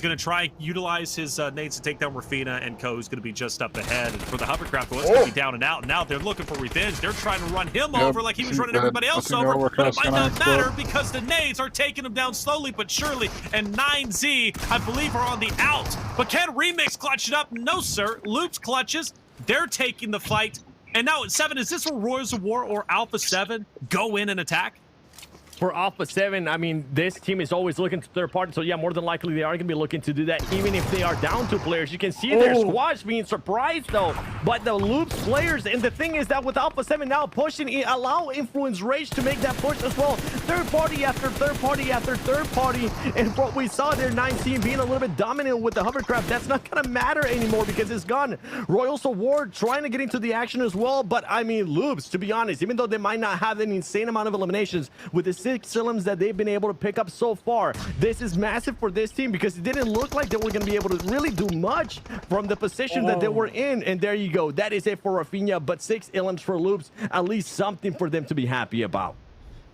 going to try and utilize his nades to take down Rafina, and Co is going to be just up ahead. And for the hovercraft, well, it's going to be down and out. And now they're looking for revenge. They're trying to run him over like he was running everybody else over, but it might not matter because the nades are taking him down slowly but surely. And 9Z, I believe, are on the out. But can Remix clutch it up? No, sir. Loops clutches. They're taking the fight. And now at 7, is this where Royals of War or Alpha 7 go in and attack? For Alpha 7, I mean, this team is always looking to third party, so yeah, more than likely they are going to be looking to do that, even if they are down 2 players. You can see their squads being surprised, though, by the Loops players. And the thing is that with Alpha 7 now pushing, allow Influence Rage to make that push as well. Third party after third party after third party. And what we saw there, 9C being a little bit dominant with the hovercraft, that's not going to matter anymore because it's gone. Royals of War trying to get into the action as well, but I mean, Loops, to be honest, even though they might not have an insane amount of eliminations, with the 6 elims that they've been able to pick up so far, this is massive for this team because it didn't look like they were going to be able to really do much from the position that they were in. And there you go. That is it for Rafinha, but 6 elims for Loops, at least something for them to be happy about.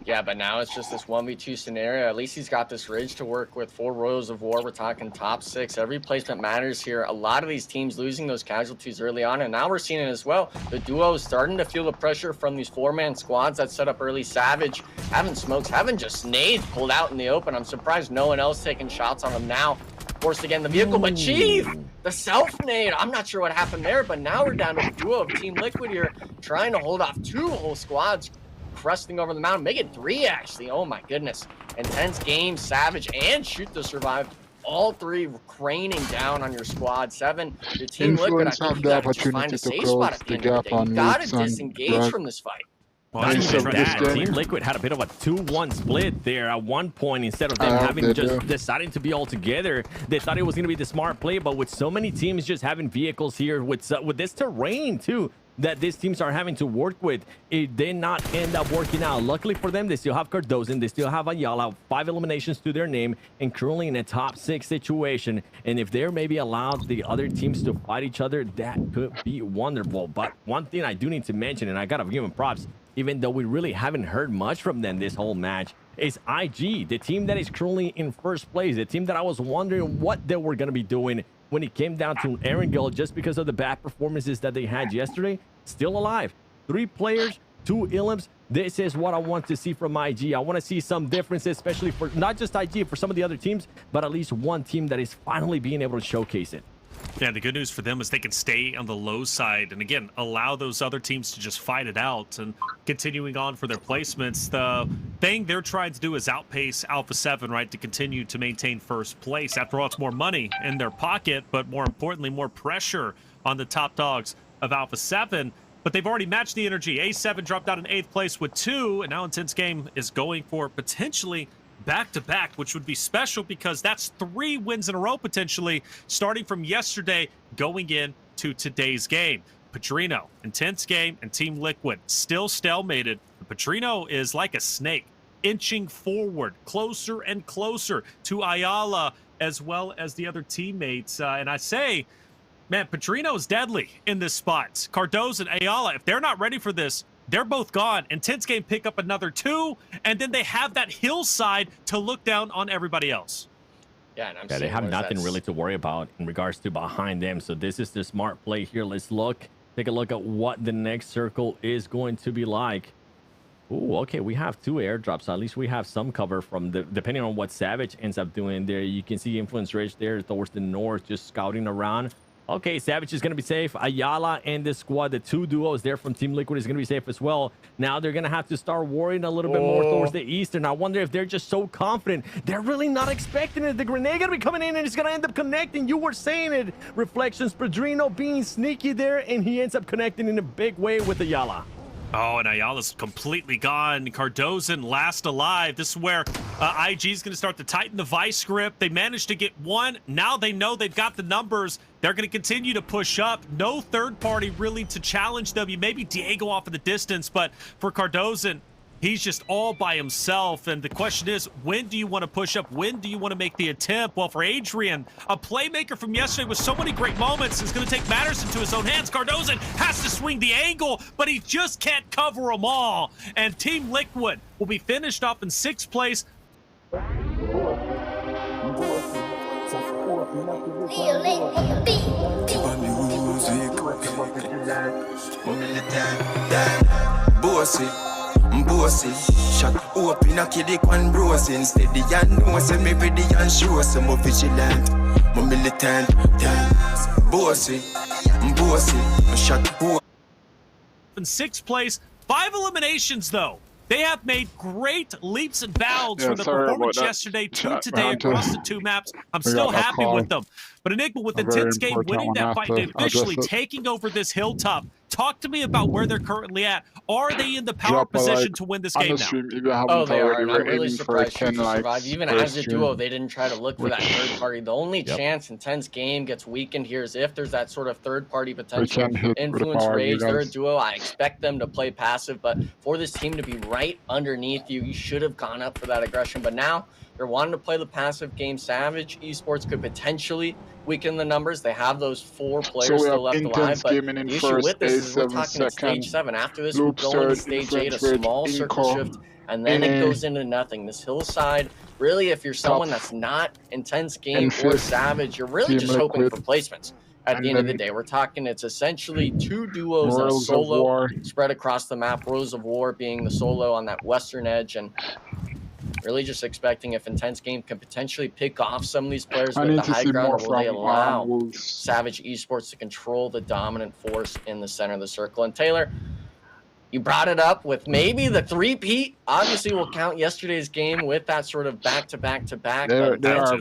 Yeah, but now it's just this 1v2 scenario. At least he's got this ridge to work with. 4 Royals of War. We're talking top 6. Every placement matters here. A lot of these teams losing those casualties early on, and now we're seeing it as well. The duo is starting to feel the pressure from these 4-man squads that set up early. Savage having smokes, having just nades pulled out in the open. I'm surprised no one else taking shots on him now. Forced again the vehicle, but Chief, the self-nade. I'm not sure what happened there, but now we're down to the duo of Team Liquid here, trying to hold off 2 whole squads. Cresting over the mountain, make it 3 actually. Oh my goodness. Intense game, Savage and Shoot to Survive. All 3 craning down on your squad. 7, your Team Liquid, I think you gotta just find a safe spot at the end of the day. You gotta disengage from this fight. Not even that. Team Liquid had a bit of a 2-1 split there at one point. Instead of them deciding to be all together, they thought it was going to be the smart play. But with so many teams just having vehicles here, with this terrain too, that these teams are having to work with, it did not end up working out. Luckily for them, they still have Cardozo, they still have Ayala, 5 eliminations to their name, and currently in a top 6 situation. And if they're maybe allowed the other teams to fight each other, that could be wonderful. But one thing I do need to mention, and I gotta give them props, even though we really haven't heard much from them this whole match, is IG, the team that is currently in first place, the team that I was wondering what they were going to be doing when it came down to Erangel, just because of the bad performances that they had yesterday. Still alive. 3 players, 2 elims. This is what I want to see from IG. I want to see some differences, especially for not just IG, for some of the other teams, but at least one team that is finally being able to showcase it. Yeah, the good news for them is they can stay on the low side and, again, allow those other teams to just fight it out and continuing on for their placements. The thing they're trying to do is outpace Alpha 7, right, to continue to maintain first place. After all, it's more money in their pocket, but more importantly, more pressure on the top dogs of Alpha 7. But they've already matched the energy. A7 dropped out in 8th place with 2, and now Intense Game is going for potentially back-to-back, which would be special because that's 3 wins in a row potentially, starting from yesterday going into today's game. Padrino, Intense Game, and Team Liquid still stalemated. Padrino is like a snake, inching forward, closer and closer to Ayala as well as the other teammates. And I say, man, Padrino is deadly in this spot. Cardozo and Ayala, if they're not ready for this, they're both gone. Intense Game pick up another 2, and then they have that hillside to look down on everybody else. Yeah, and they have nothing really to worry about in regards to behind them. So this is the smart play here. Let's take a look at what the next circle is going to be like. Ooh, okay, we have 2 airdrops. So at least we have some cover from depending on what Savage ends up doing there. You can see Influence Rage there towards the north, just scouting around. Okay, Savage is going to be safe. Ayala and the squad, the 2 duos there from Team Liquid, is going to be safe as well. Now they're going to have to start worrying a little bit more towards the east. And I wonder if they're just so confident. They're really not expecting it. The grenade going to be coming in and it's going to end up connecting. You were saying it. Reflections, Padrino being sneaky there, and he ends up connecting in a big way with Ayala. Oh, and Ayala's completely gone. Cardozo last alive. This is where IG is going to start to tighten the vice grip. They managed to get 1. Now they know they've got the numbers. They're going to continue to push up. No third party really to challenge them. Maybe Diego off in the distance, but for Cardozo, he's just all by himself. And the question is, when do you want to push up? When do you want to make the attempt? Well, for Adrian, a playmaker from yesterday with so many great moments, is going to take matters into his own hands. Cardozo has to swing the angle, but he just can't cover them all. And Team Liquid will be finished off in 6th place. Bossy, shot open a kiddie one brosing steady and no say me ready and show some vigilant, my militant, bossy, shot in 6th place, 5 eliminations though. They have made great leaps and bounds from the performance yesterday to today across the 2 maps. I'm still happy with them. But Enigma with Intense Game winning that fight and officially taking over this hilltop. Talk to me about where they're currently at. Are they in the power position to win this game now? Oh, they are, and I'm really surprised to survive. Even as a duo, they didn't try to look for that third party. The only chance Intense Game gets weakened here is if there's that sort of third party potential. Influence Rage, they're a duo. I expect them to play passive, but for this team to be right underneath you, you should have gone up for that aggression. But now they're wanting to play the passive game. Savage Esports could potentially weaken the numbers. They have those 4 players still left alive, but the issue with this is we're talking stage 7. After this, we're going to stage 8, a small circle shift, and then it goes into nothing. This hillside, really, if you're someone that's not Intense Game or Savage, you're really just hoping for placements. At the end of the day, we're talking it's essentially 2 duos that solo spread across the map. Rose of War being the solo on that western edge, and really just expecting if Intense Game can potentially pick off some of these players with the high ground, or will they allow Savage Esports to control the dominant force in the center of the circle? And Taylor, you brought it up with maybe the 3-peat. Obviously, we'll count yesterday's game with that sort of back-to-back-to-back. They're looking on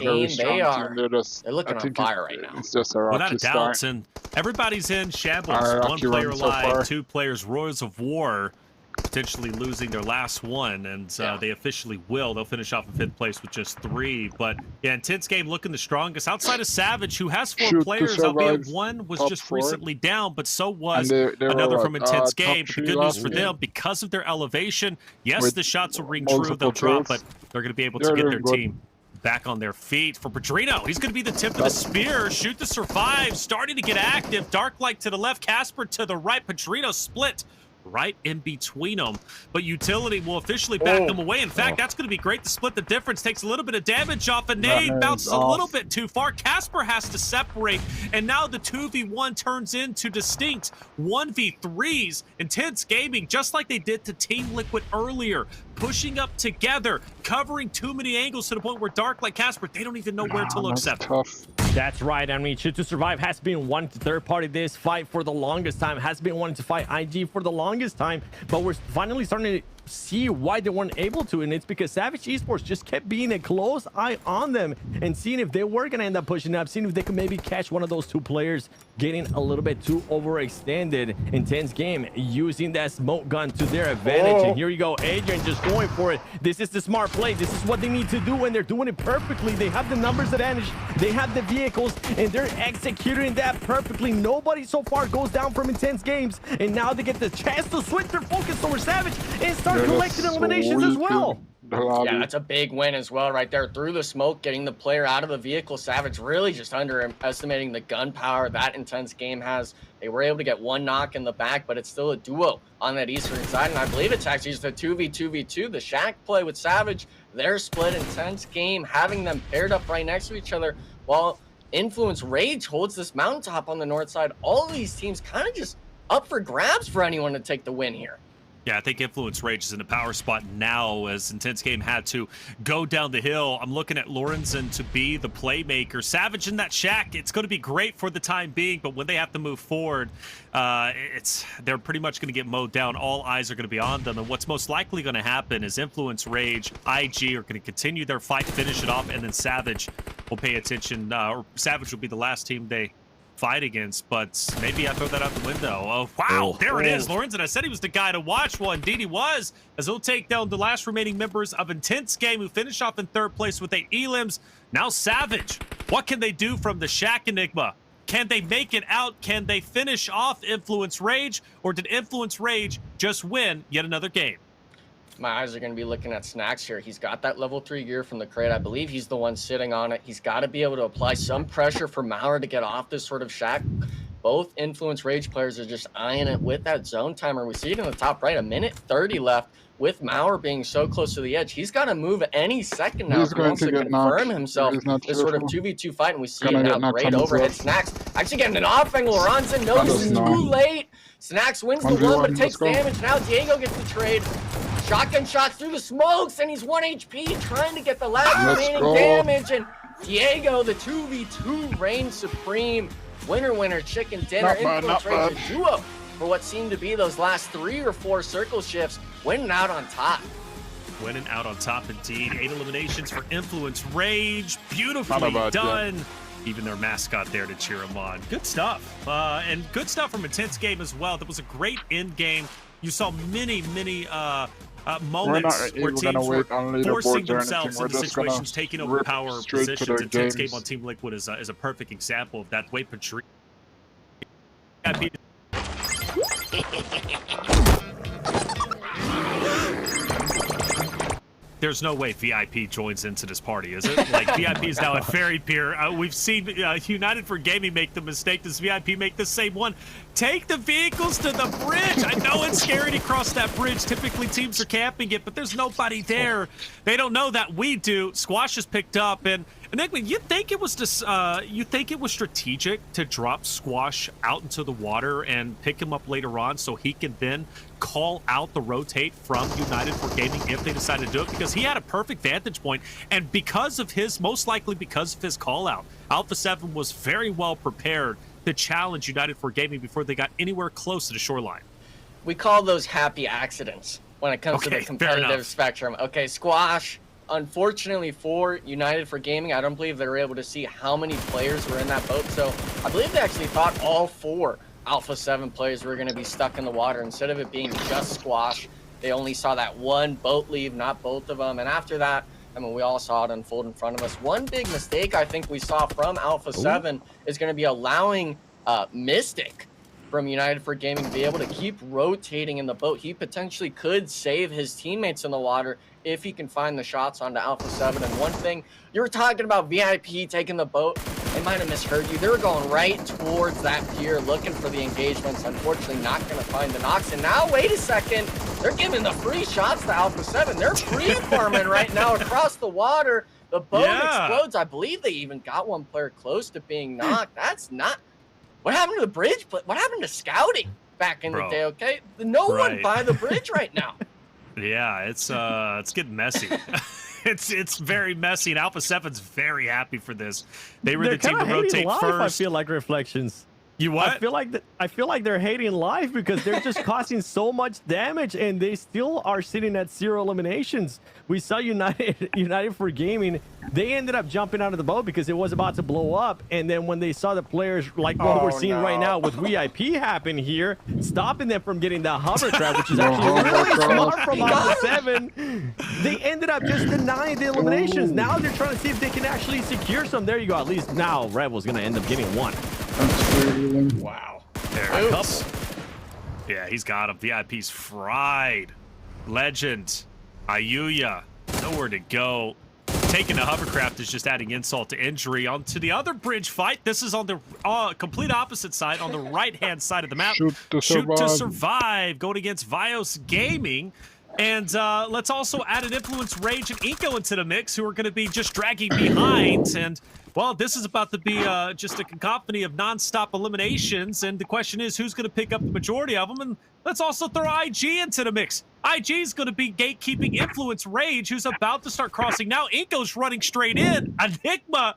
fire right now. It's just a without a doubt, and everybody's in shambles. 1 player alive, 2 players. Royals of War. potentially losing their last one, and they officially will. They'll finish off in 5th place with just 3. But yeah, Intense Game looking the strongest outside of Savage, who has 4 players, albeit one was just recently down, but so was another from Intense Game. But the good news for them, because of their elevation, yes, the shots will ring true, they'll drop, but they're going to be able to get their team back on their feet. For Padrino, he's going to be the tip of the spear. Shoot to survive, starting to get active. Darklight to the left, Casper to the right. Padrino split right in between them, but Utility will officially back them away. In fact, that's going to be great to split the difference. Takes a little bit of damage off, and nade bounces a little bit too far. Casper has to separate, and now the 2v1 turns into distinct 1v3s. Intense Gaming, just like they did to Team Liquid earlier, pushing up together, covering too many angles to the point where Darklight, Casper, they don't even know where to look. That's right. I mean, Shoot to Survive has been wanting to third party this fight for the longest time, has been wanting to fight IG for the longest time, but we're finally starting to see why they weren't able to, and it's because Savage Esports just kept being a close eye on them and seeing if they were going to end up pushing up, seeing if they could maybe catch one of those 2 players getting a little bit too overextended. Intense Game using that smoke gun to their advantage, and here you go, Adrian just going for it. This is the smart play. This is what they need to do, and they're doing it perfectly. They have the numbers advantage, they have the vehicles, and they're executing that perfectly. Nobody so far goes down from Intense Games, and now they get the chance to switch their focus over Savage and start collecting eliminations as well. Yeah, that's a big win as well right there. Through the smoke, getting the player out of the vehicle. Savage really just underestimating the gun power that Intense Game has. They were able to get 1 knock in the back, but it's still a duo on that eastern side, and I believe it's actually just a 2v2v2. The Shack play with Savage, they're split. Intense Game having them paired up right next to each other, while Influence Rage holds this mountaintop on the north side. All these teams kind of just up for grabs for anyone to take the win here. Yeah, I think Influence Rage is in a power spot now, as Intense Game had to go down the hill. I'm looking at Lorenzen to be the playmaker. Savage in that Shack, it's going to be great for the time being, but when they have to move forward, they're pretty much going to get mowed down. All eyes are going to be on them, and what's most likely going to happen is Influence Rage, IG are going to continue their fight, finish it off, and then Savage will pay attention, or Savage will be the last team they fight against, but maybe I throw that out the window. Oh, wow, there it is. Lorenzen, I said he was the guy to watch. Well, indeed he was, as he'll take down the last remaining members of Intense Game, who finish off in 3rd place with 8 elims. Now Savage, what can they do from the Shack Enigma? Can they make it out? Can they finish off Influence Rage, or did Influence Rage just win yet another game? My eyes are going to be looking at Snacks here. He's got that level 3 gear from the crate. I believe he's the one sitting on it. He's got to be able to apply some pressure for Mauer to get off this sort of Shack. Both Influence Rage players are just eyeing it with that zone timer. We see it in the top right, 1:30 left. With Mauer being so close to the edge, he's got to move any second now if he wants to confirm himself this sort of 2v2 fight. And we see it now. Great overhead. Snacks actually getting an off angle. Lorenzen knows too late. Snacks wins the 1, but takes damage. Now Diego gets the trade. Shotgun shot through the smokes, and he's 1 HP, trying to get the last remaining damage. And Diego, the 2v2 reigns supreme. Winner, chicken dinner. Influence Rage duo for what seemed to be those last 3 or 4 circle shifts, winning out on top. Winning out on top indeed. 8 eliminations for Influence Rage. Beautifully done. Even their mascot there to cheer him on. Good stuff. And good stuff from Intense Game as well. That was a great end game. You saw many moments where teams were forcing themselves into situations, taking over power positions. Intense Game on Team Liquid is a perfect example of that. Way Patrice. There's no way VIP joins into this party, is it? Like, VIP is now at Ferry Pier. We've seen United for Gaming make the mistake. Does VIP make the same one? Take the vehicles to the bridge. I know it's scary to cross that bridge. Typically, teams are camping it, but there's nobody there. They don't know that we do. Squash is picked up, and Enigma, you think it was strategic to drop Squash out into the water and pick him up later on so he can then call out the rotate from United for Gaming if they decide to do it? Because he had a perfect vantage point, and most likely because of his call out, Alpha 7 was very well prepared to challenge United for Gaming before they got anywhere close to the shoreline. We call those happy accidents when it comes to the competitive spectrum. Okay, Squash, unfortunately for United for Gaming, I don't believe they were able to see how many players were in that boat. So I believe they actually thought all 4 Alpha 7 players were going to be stuck in the water instead of it being just Squash They only saw that one boat leave, not both of them. And after that, I mean, we all saw it unfold in front of us. One big mistake I think we saw from Alpha 7 is going to be allowing Mystic from United for Gaming to be able to keep rotating in the boat. He potentially could save his teammates in the water if he can find the shots onto Alpha 7. And one thing, you were talking about VIP taking the boat. They might have misheard you. They were going right towards that pier looking for the engagements. Unfortunately, not going to find the knocks. And now, wait a second. They're giving the free shots to Alpha 7. They're free-farming right now across the water. The boat explodes. I believe they even got one player close to being knocked. That's not... What happened to the bridge? What happened to scouting back in the day, okay? No one by the bridge right now. Yeah, it's getting messy. It's very messy, and Alpha 7's very happy for this. They were the team to rotate first. I feel like Reflections. You what? I feel like they're hating life because they're just causing so much damage, and they still are sitting at 0 eliminations. We saw United for Gaming. They ended up jumping out of the boat because it was about to blow up, and then when they saw the players like what we're seeing right now with VIP happen here, stopping them from getting the hovercraft, which is actually really smart from Alpha 7, they ended up just denying the eliminations. Now they're trying to see if they can actually secure some. There you go. At least now Rebel's going to end up getting one. Wow. There it comes. Yeah, he's got him. VIP's fried. Legend. Ayuya. Nowhere to go. Taking the hovercraft is just adding insult to injury. On to the other bridge fight. This is on the complete opposite side, on the right-hand side of the map. Shoot to survive. Going against Vios Gaming. And let's also add an Influence, Rage, and Inko into the mix, who are going to be just dragging behind. And, well, this is about to be just a cacophony of non-stop eliminations. And the question is, who's going to pick up the majority of them? And let's also throw IG into the mix. IG is going to be gatekeeping Influence, Rage, who's about to start crossing. Now Inko's running straight in. Enigma.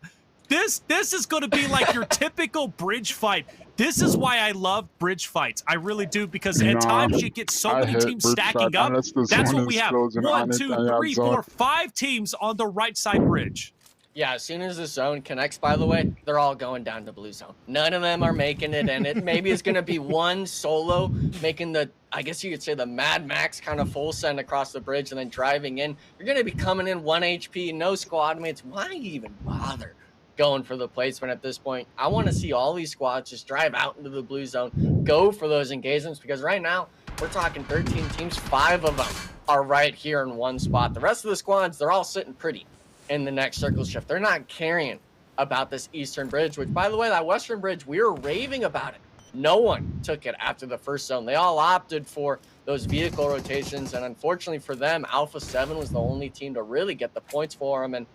This is going to be like your typical bridge fight. This is why I love bridge fights. I really do, because at times you get so many teams stacking up. That's what we have. 1, 2, 3, 4, 5 teams on the right side bridge. Yeah, as soon as the zone connects, by the way, they're all going down to blue zone. None of them are making it, and it maybe is going to be one solo making the, I guess you could say, the Mad Max kind of full send across the bridge and then driving in. You're going to be coming in 1 HP, no squad mates. Why even bother going for the placement at this point? I want to see all these squads just drive out into the blue zone, go for those engagements, because right now we're talking 13 teams. 5 of them are right here in one spot. The rest of the squads, they're all sitting pretty in the next circle shift. They're not caring about this eastern bridge, which, by the way, that western bridge, we were raving about it. No one took it after the first zone. They all opted for those vehicle rotations, and unfortunately for them, Alpha 7 was the only team to really get the points for them. And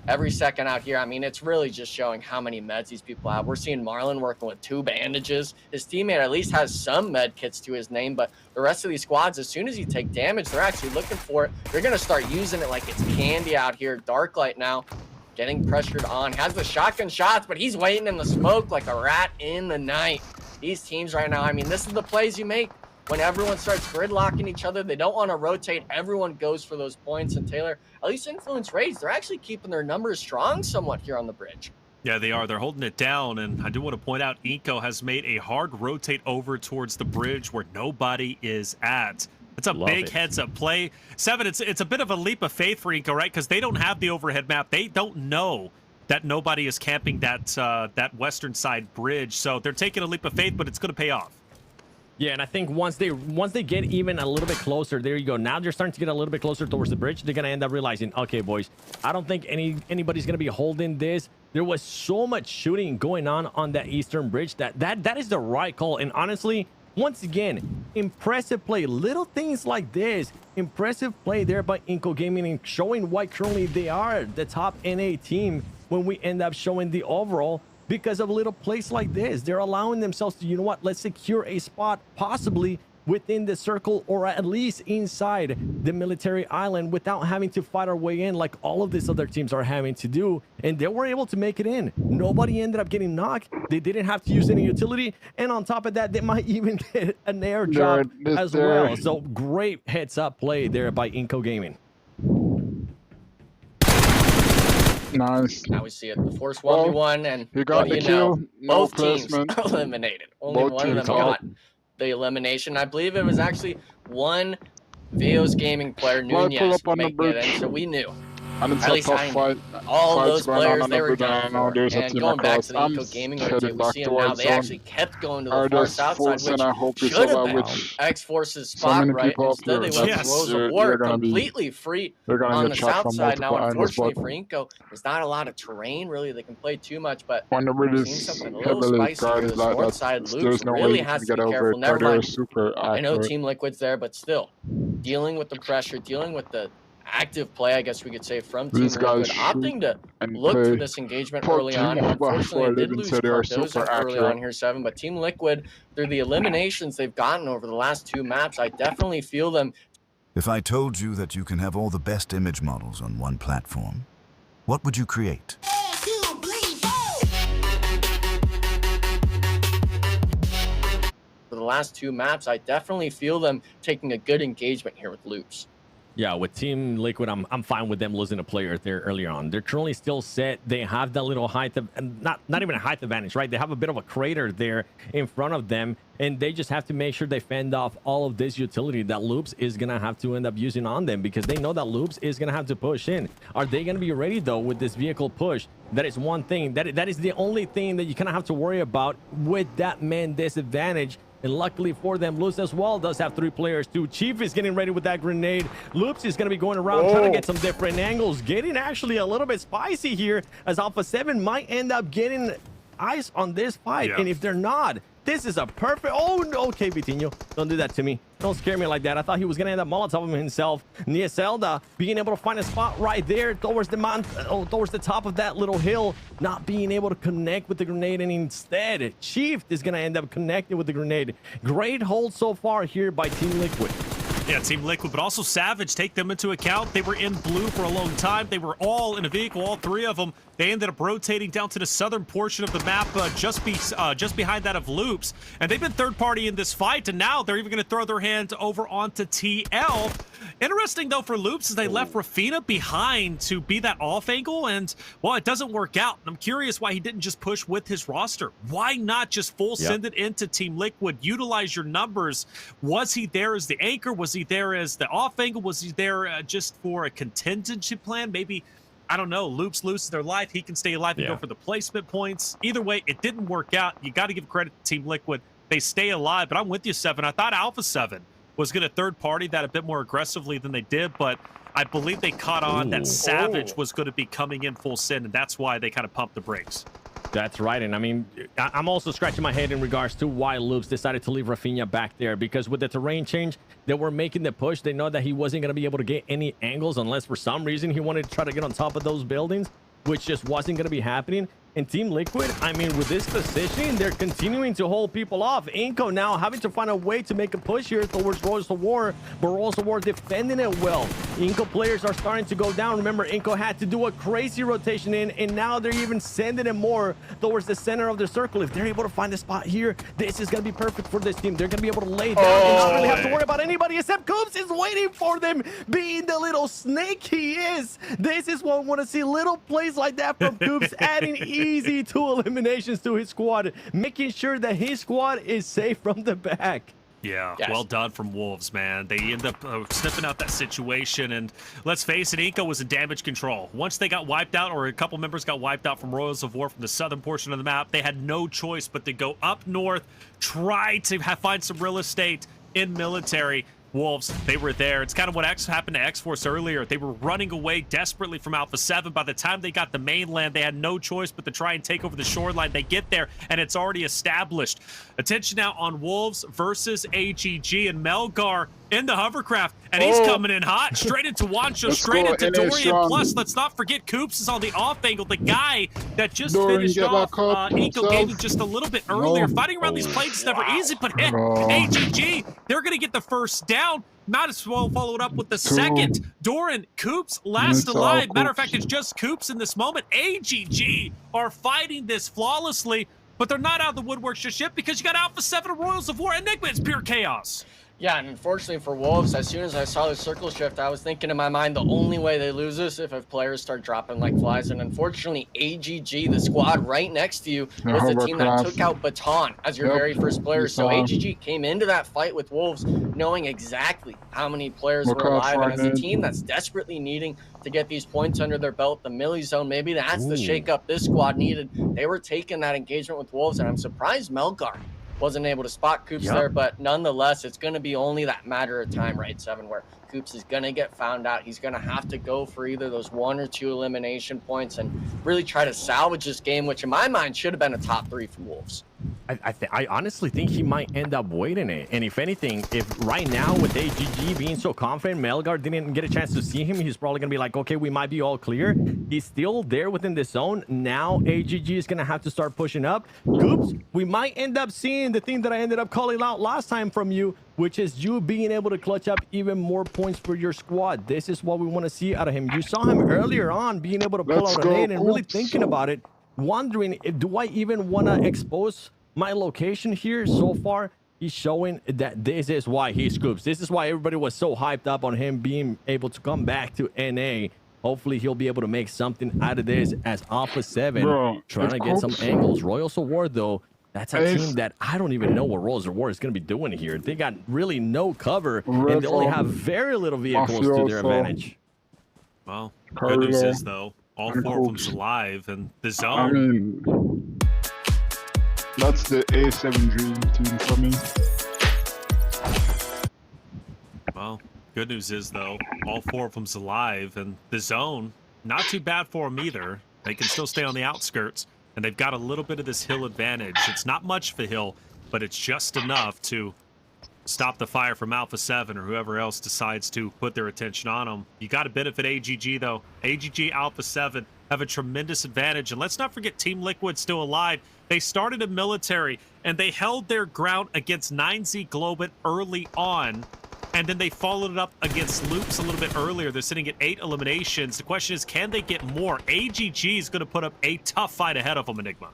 every second out here, I mean, it's really just showing how many meds these people have. We're seeing Marlon working with 2 bandages. His teammate at least has some med kits to his name, but the rest of these squads, as soon as you take damage, they're actually looking for it. They're going to start using it like it's candy out here. Darklight now getting pressured on. Has the shotgun shots, but he's waiting in the smoke like a rat in the night. These teams right now, I mean, this is the plays you make when everyone starts gridlocking each other. They don't want to rotate. Everyone goes for those points. And Taylor, at least Influence Rage, they're actually keeping their numbers strong somewhat here on the bridge. Yeah, they are. They're holding it down. And I do want to point out, Inko has made a hard rotate over towards the bridge where nobody is at. It's a big heads-up play. 7, it's a bit of a leap of faith for Inko, right? Because they don't have the overhead map. They don't know that nobody is camping that western side bridge. So they're taking a leap of faith, but it's going to pay off. Yeah, and I think once they get even a little bit closer, there you go. Now they're starting to get a little bit closer towards the bridge. They're gonna end up realizing, okay, boys, I don't think anybody's gonna be holding this. There was so much shooting going on that eastern bridge that is the right call. And honestly, once again, impressive play. Little things like this, impressive play there by Inko Gaming, and showing why currently they are the top NA team when we end up showing the overall. Because of a little place like this, they're allowing themselves to, you know what, let's secure a spot possibly within the circle, or at least inside the military island, without having to fight our way in like all of these other teams are having to do. And they were able to make it in. Nobody ended up getting knocked. They didn't have to use any utility, and on top of that, they might even get an airdrop as well. So great heads up play there by Inko Gaming. Nice. Now we see it. The Force 1v1, and you got the kill. No both teams are eliminated. Only one of them got the elimination. I believe it was actually one Vios Gaming player Nunez making it in, so we knew. At least all of those players, they were done for. And going back to the Eco Gaming rotate, we see them now. They actually kept going to the far south side, which should have been X-Force's spot, right? Instead, they went to Rose of War completely free on the south side. Now, unfortunately for Inco, there's not a lot of terrain, really. They can play too much, but we've seen something a little spicy for this north side. Loops really has to be careful. Never mind. I know Team Liquid's there, but still, dealing with the pressure, dealing with the active play, I guess we could say, from Team Liquid, opting to look for this engagement early on. Unfortunately, they did lose Cardozo early on here, 7, but Team Liquid, through the eliminations they've gotten over the last 2 maps, I definitely feel them. If I told you that you can have all the best image models on one platform, what would you create? For the last 2 maps, I definitely feel them taking a good engagement here with Loops. Yeah, with Team Liquid, I'm fine with them losing a player there earlier on. They're currently still set. They have that little height, not even a height advantage, right? They have a bit of a crater there in front of them, and they just have to make sure they fend off all of this utility that Loops is going to have to end up using on them, because they know that Loops is going to have to push in. Are they going to be ready, though, with this vehicle push? That is one thing. That is the only thing that you kind of have to worry about with that man disadvantage. And luckily for them, Luz as well does have 3 players too. Chief is getting ready with that grenade. Loops is going to be going around trying to get some different angles. Getting actually a little bit spicy here, as Alpha 7 might end up getting eyes on this fight. Yeah. And if they're not, this is a perfect... Oh, no. Okay, Vitinho, don't do that to me. Don't scare me like that. I thought he was going to end up Molotov himself. Nia Zelda being able to find a spot right there towards the towards the top of that little hill, not being able to connect with the grenade, and instead, Chief is going to end up connecting with the grenade. Great hold so far here by Team Liquid. Yeah, Team Liquid, but also Savage, take them into account. They were in blue for a long time. They were all in a vehicle, all 3 of them. They ended up rotating down to the southern portion of the map, just behind that of Loops. And they've been third party in this fight, and now they're even going to throw their hand over onto TL. Interesting, though, for Loops is they left Rafina behind to be that off angle, and, well, it doesn't work out. And I'm curious why he didn't just push with his roster. Why not just full send it into Team Liquid, utilize your numbers? Was he there as the anchor? Was he there as the off angle? Was he there just for a contingency plan? Maybe, I don't know, Loops loses their life. He can stay alive and go for the placement points. Either way, it didn't work out. You got to give credit to Team Liquid. They stay alive, but I'm with you, 7. I thought Alpha 7 was going to third party that a bit more aggressively than they did, but I believe they caught on that Savage was going to be coming in full send, and that's why they kind of pumped the brakes. That's right. And I mean, I'm also scratching my head in regards to why Loops decided to leave Rafinha back there, because with the terrain change, they were making the push. They know that he wasn't going to be able to get any angles unless for some reason he wanted to try to get on top of those buildings, which just wasn't going to be happening. And Team Liquid, I mean, with this positioning, they're continuing to hold people off. Inco now having to find a way to make a push here towards Royals of War, but Royals of War defending it well. Inco players are starting to go down. Remember, Inco had to do a crazy rotation in, and now they're even sending it more towards the center of the circle. If they're able to find a spot here, this is going to be perfect for this team. They're going to be able to lay down and not really have to worry about anybody, except Coops is waiting for them, being the little snake he is. This is what we want to see, little plays like that from Coops, adding easy 2 eliminations to his squad, making sure that his squad is safe from the back. Yeah, well done from Wolves, man. They end up sniffing out that situation, and let's face it, Inco was in damage control. Once they got wiped out, or a couple members got wiped out from Royals of War from the southern portion of the map, they had no choice but to go up north, try to find some real estate in military. Wolves, they were there. It's kind of what happened to X-Force earlier. They were running away desperately from Alpha 7. By the time they got the mainland, they had no choice but to try and take over the shoreline. They get there, and it's already established. Attention now on Wolves versus AGG, and Melgar in the hovercraft, and he's coming in hot, straight into Wancho, straight into Dorian. Plus, let's not forget Coops is on the off angle, the guy that just finished off Inco Gaming just a little bit earlier. Fighting around these planes is never easy, but AGG, they're going to get the first down. Might as well follow it up with the second. Doran, Coops, last alive. Matter of fact, it's just Coops in this moment. AGG are fighting this flawlessly, but they're not out of the woodwork just yet, because you got Alpha 7 and Royals of War. Enigma, it's pure chaos. Yeah, and unfortunately for Wolves, as soon as I saw the circle shift, I was thinking in my mind the only way they lose this if players start dropping like flies. And unfortunately, AGG, the squad right next to you, was the team that took out Baton as your very first player. So AGG came into that fight with Wolves knowing exactly how many players were alive. And as a team that's desperately needing to get these points under their belt, the Millie Zone, maybe that's the shakeup this squad needed. They were taking that engagement with Wolves, and I'm surprised Melgar wasn't able to spot Coops there, but nonetheless, it's going to be only that matter of time, right, Seven, where Coops is going to get found out. He's going to have to go for either those 1 or 2 elimination points and really try to salvage this game, which in my mind should have been a top 3 for Wolves. I honestly think he might end up waiting it. And if anything, if right now with AGG being so confident, Melgar didn't get a chance to see him, he's probably going to be like, okay, we might be all clear. He's still there within the zone. Now AGG is going to have to start pushing up. Coops, we might end up seeing the thing that I ended up calling out last time from you, which is you being able to clutch up even more points for your squad. This is what we want to see out of him. You saw him earlier on being able to pull out a nade and really thinking about it, wondering, do I even want to expose my location here? So far, he's showing that this is why he scoops. This is why everybody was so hyped up on him being able to come back to NA. Hopefully, he'll be able to make something out of this as Alpha 7 trying to get some angles. Royals Award, though, that's a team that I don't even know what Royals Award is going to be doing here. They got really no cover, and they only have very little vehicles to their advantage. Well, good news is, though, all 4 of them's alive, and the zone... That's the A7 dream team for me. Well, good news is, though, all 4 of them's alive, and the zone, not too bad for them either. They can still stay on the outskirts, and they've got a little bit of this hill advantage. It's not much of a hill, but it's just enough to stop the fire from Alpha 7 or whoever else decides to put their attention on them. You got to benefit AGG, though. AGG, Alpha 7 have a tremendous advantage, and let's not forget Team Liquid still alive. They started a military, and they held their ground against 9Z Globit early on, and then they followed it up against Loops a little bit earlier. They're sitting at 8 eliminations. The question is, can they get more? AGG is going to put up a tough fight ahead of them, Enigma.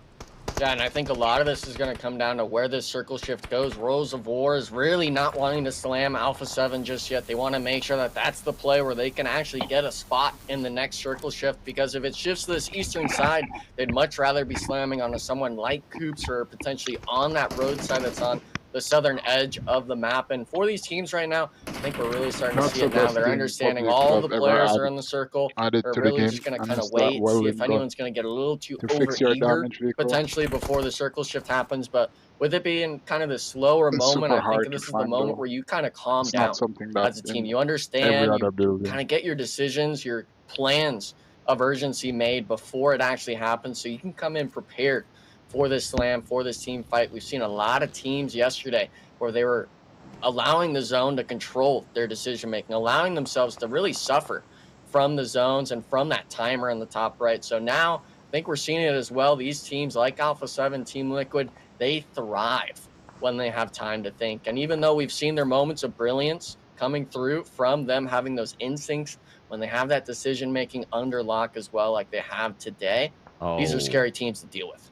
Yeah, and I think a lot of this is going to come down to where this circle shift goes. Royals of War is really not wanting to slam Alpha 7 just yet. They want to make sure that that's the play where they can actually get a spot in the next circle shift, because if it shifts to this eastern side, they'd much rather be slamming on someone like Coops or potentially on that road side that's on the southern edge of the map. And for these teams right now, I think we're really starting to see it now. They're understanding all the players are in the circle. They're really just going to kind of wait, see if anyone's going to get a little too over-eager potentially before the circle shift happens. But with it being kind of the slower moment, I think this is the moment where you kind of calm down as a team. You understand, you kind of get your decisions, your plans of urgency made before it actually happens, so you can come in prepared for this slam, for this team fight. We've seen a lot of teams yesterday where they were allowing the zone to control their decision-making, allowing themselves to really suffer from the zones and from that timer in the top right. So now I think we're seeing it as well. These teams like Alpha 7, Team Liquid, they thrive when they have time to think. And even though we've seen their moments of brilliance coming through from them having those instincts, when they have that decision-making under lock as well, like they have today, these are scary teams to deal with.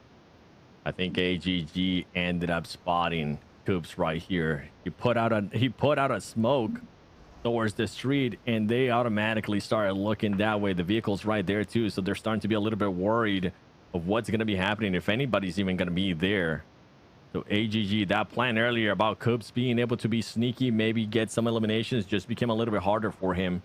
I think AGG ended up spotting Coops right here. He put out a smoke towards the street, and they automatically started looking that way. The vehicle's right there too, so they're starting to be a little bit worried of what's going to be happening, if anybody's even going to be there. So AGG, that plan earlier about Coops being able to be sneaky, maybe get some eliminations, just became a little bit harder for him.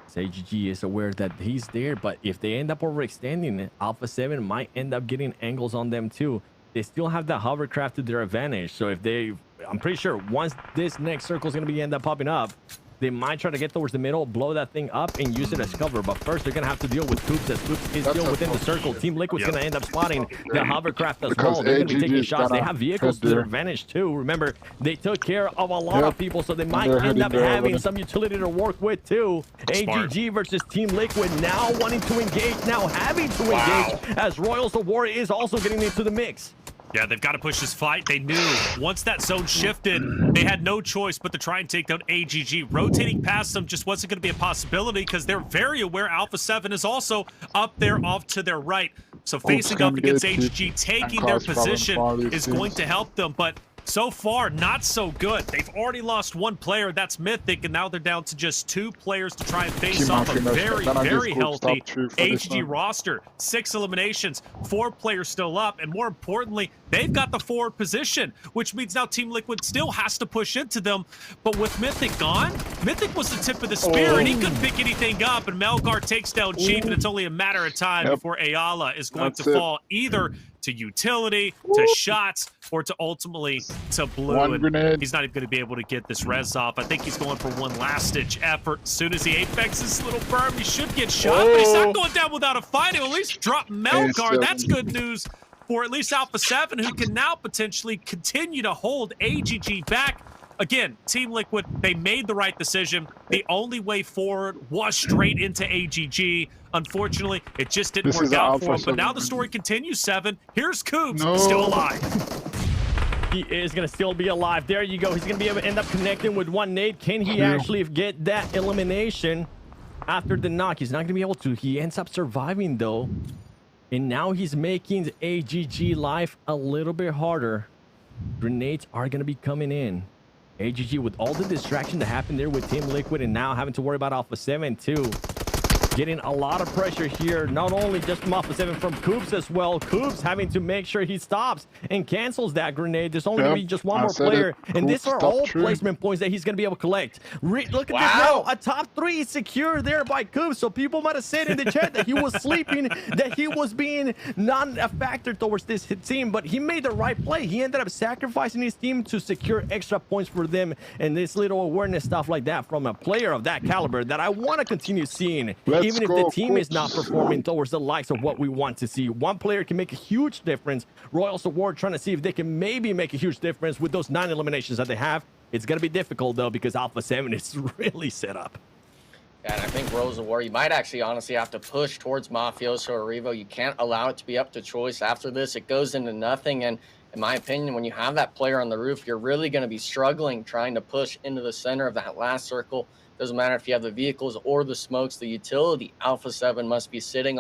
So AGG is aware that he's there, but if they end up overextending, Alpha 7 might end up getting angles on them too. They still have that hovercraft to their advantage. So if they, I'm pretty sure once this next circle is going to be end up popping up, they might try to get towards the middle, blow that thing up, and use it as cover. But first, they're going to have to deal with Coops, as Coops is still within the circle. Team Liquid's going to end up spotting the hovercraft as well. They're going to be taking shots. They have vehicles to their advantage too. Remember, they took care of a lot of people, so they might end up having some utility to work with too. AGG versus Team Liquid, now wanting to engage, now having to engage, as Royals of War is also getting into the mix. Yeah, they've got to push this fight. They knew once that zone shifted, they had no choice but to try and take down AGG. Rotating past them just wasn't going to be a possibility because they're very aware Alpha 7 is also up there off to their right. So facing up against AGG, taking their position is going to help them. But So far, not so good. They've already lost one player, that's Mythic, and now they're down to just 2 players to try and face off a very, very healthy HG roster. 6 eliminations, 4 players still up, and more importantly, they've got the forward position, which means now Team Liquid still has to push into them. But with Mythic gone, Mythic was the tip of the spear, and he couldn't pick anything up, and Melgar takes down Chief, and it's only a matter of time before Ayala is going to fall either to utility, to shots, or to ultimately to blue. And he's not even going to be able to get this res off. I think he's going for one last-ditch effort. As soon as he apexes this little berm, he should get shot, but he's not going down without a fight. He'll at least drop Melgar. That's good news for at least Alpha 7, who can now potentially continue to hold AGG back. Again, Team Liquid, they made the right decision. The only way forward was straight into AGG. Unfortunately, it just didn't work out for him. But now the story continues, 7. Here's Coops, still alive. He is going to still be alive. There you go. He's going to be able to end up connecting with one nade. Can he actually get that elimination after the knock? He's not going to be able to. He ends up surviving, though. And now he's making AGG life a little bit harder. Grenades are going to be coming in. AGG, with all the distraction that happened there with Team Liquid, and now having to worry about Alpha 7 too. Getting a lot of pressure here, not only just from Alpha 7, from Coops as well. Coops having to make sure he stops and cancels that grenade. There's only going to be just one more player. And these are all placement points that he's going to be able to collect. Look at this now. A top 3 secure there by Coops. So people might have said in the chat that he was sleeping, that he was being not a factor towards this team. But he made the right play. He ended up sacrificing his team to secure extra points for them. And this little awareness stuff like that from a player of that caliber that I want to continue seeing. Even if the team is not performing towards the likes of what we want to see. One player can make a huge difference. Royals of War trying to see if they can maybe make a huge difference with those 9 eliminations that they have. It's going to be difficult, though, because Alpha 7 is really set up. Yeah, and I think Royals of War, you might actually honestly have to push towards Mafioso or Revo. You can't allow it to be up to choice. After this, it goes into nothing. And in my opinion, when you have that player on the roof, you're really going to be struggling trying to push into the center of that last circle. Doesn't matter if you have the vehicles or the smokes, the utility Alpha 7 must be sitting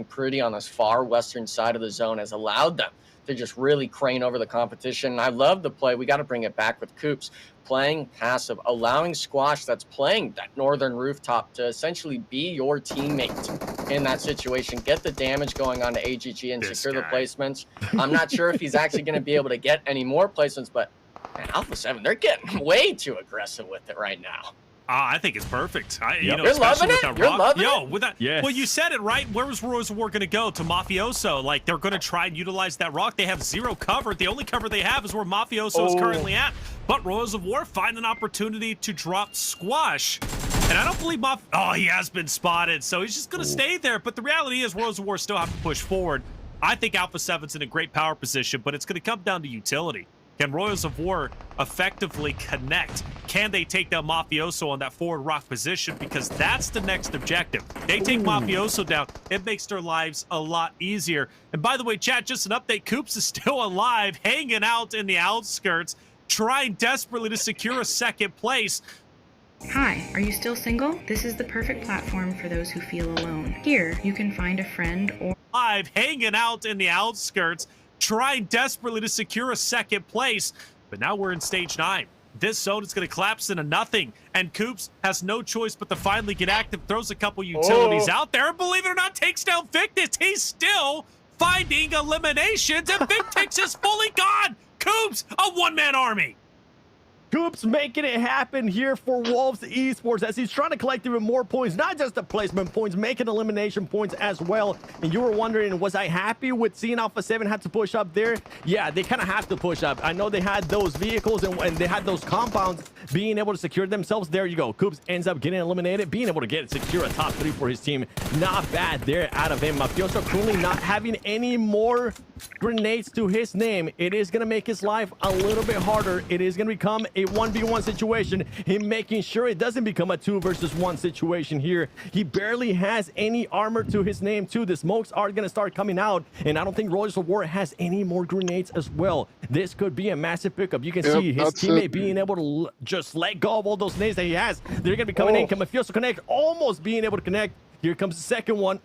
pretty on this far western side of the zone has allowed them to just really crane over the competition. And I love the play. We got to bring it back with Coops playing passive, allowing Squash that's playing that northern rooftop to essentially be your teammate in that situation. Get the damage going on to AGG and secure the placements. I'm not sure if he's actually going to be able to get any more placements, but man, Alpha 7, they're getting way too aggressive with it right now. I think it's perfect. You know, you're loving it? You're loving it? With that, well, you said it, right? Where was Royals of War going to go? To Mafioso. Like, they're going to try and utilize that rock. They have 0 cover. The only cover they have is where Mafioso is currently at. But Royals of War find an opportunity to drop Squash. And I don't believe he has been spotted. So he's just going to stay there. But the reality is Royals of War still have to push forward. I think Alpha 7's in a great power position, but it's going to come down to utility. Can Royals of War effectively connect? Can they take down Mafioso on that forward rock position? Because that's the next objective. They take Mafioso down, it makes their lives a lot easier. And by the way, chat, just an update, Coops is still alive, hanging out in the outskirts, trying desperately to secure a second place. Hi, are you still single? This is the perfect platform for those who feel alone. Here, you can find a friend or... Live, hanging out in the outskirts, trying desperately to secure a second place. But now we're in stage 9. This zone is going to collapse into nothing. And Coops has no choice but to finally get active, throws a couple utilities out there. Believe it or not, takes down Victus. He's still finding eliminations, and Victus is fully gone. Coops, a one-man army. Coops making it happen here for Wolves Esports as he's trying to collect even more points, not just the placement points, making elimination points as well. And you were wondering, was I happy with seeing Alpha 7 had to push up there? Yeah, they kind of have to push up. I know they had those vehicles and they had those compounds being able to secure themselves. There you go. Coops ends up getting eliminated, being able to secure a top 3 for his team. Not bad there out of him. Mafioso currently not having any more grenades to his name. It is going to make his life a little bit harder. It is going to become a 1v1 situation. Him making sure it doesn't become a 2 versus 1 situation here. He barely has any armor to his name too. The smokes are going to start coming out, and I don't think Royals of War has any more grenades as well. This could be a massive pickup. You can see his teammate being able to just let go of all those nades that he has. They're going to be coming in. Can Mafioso connect? Almost being able to connect. Here comes the second one.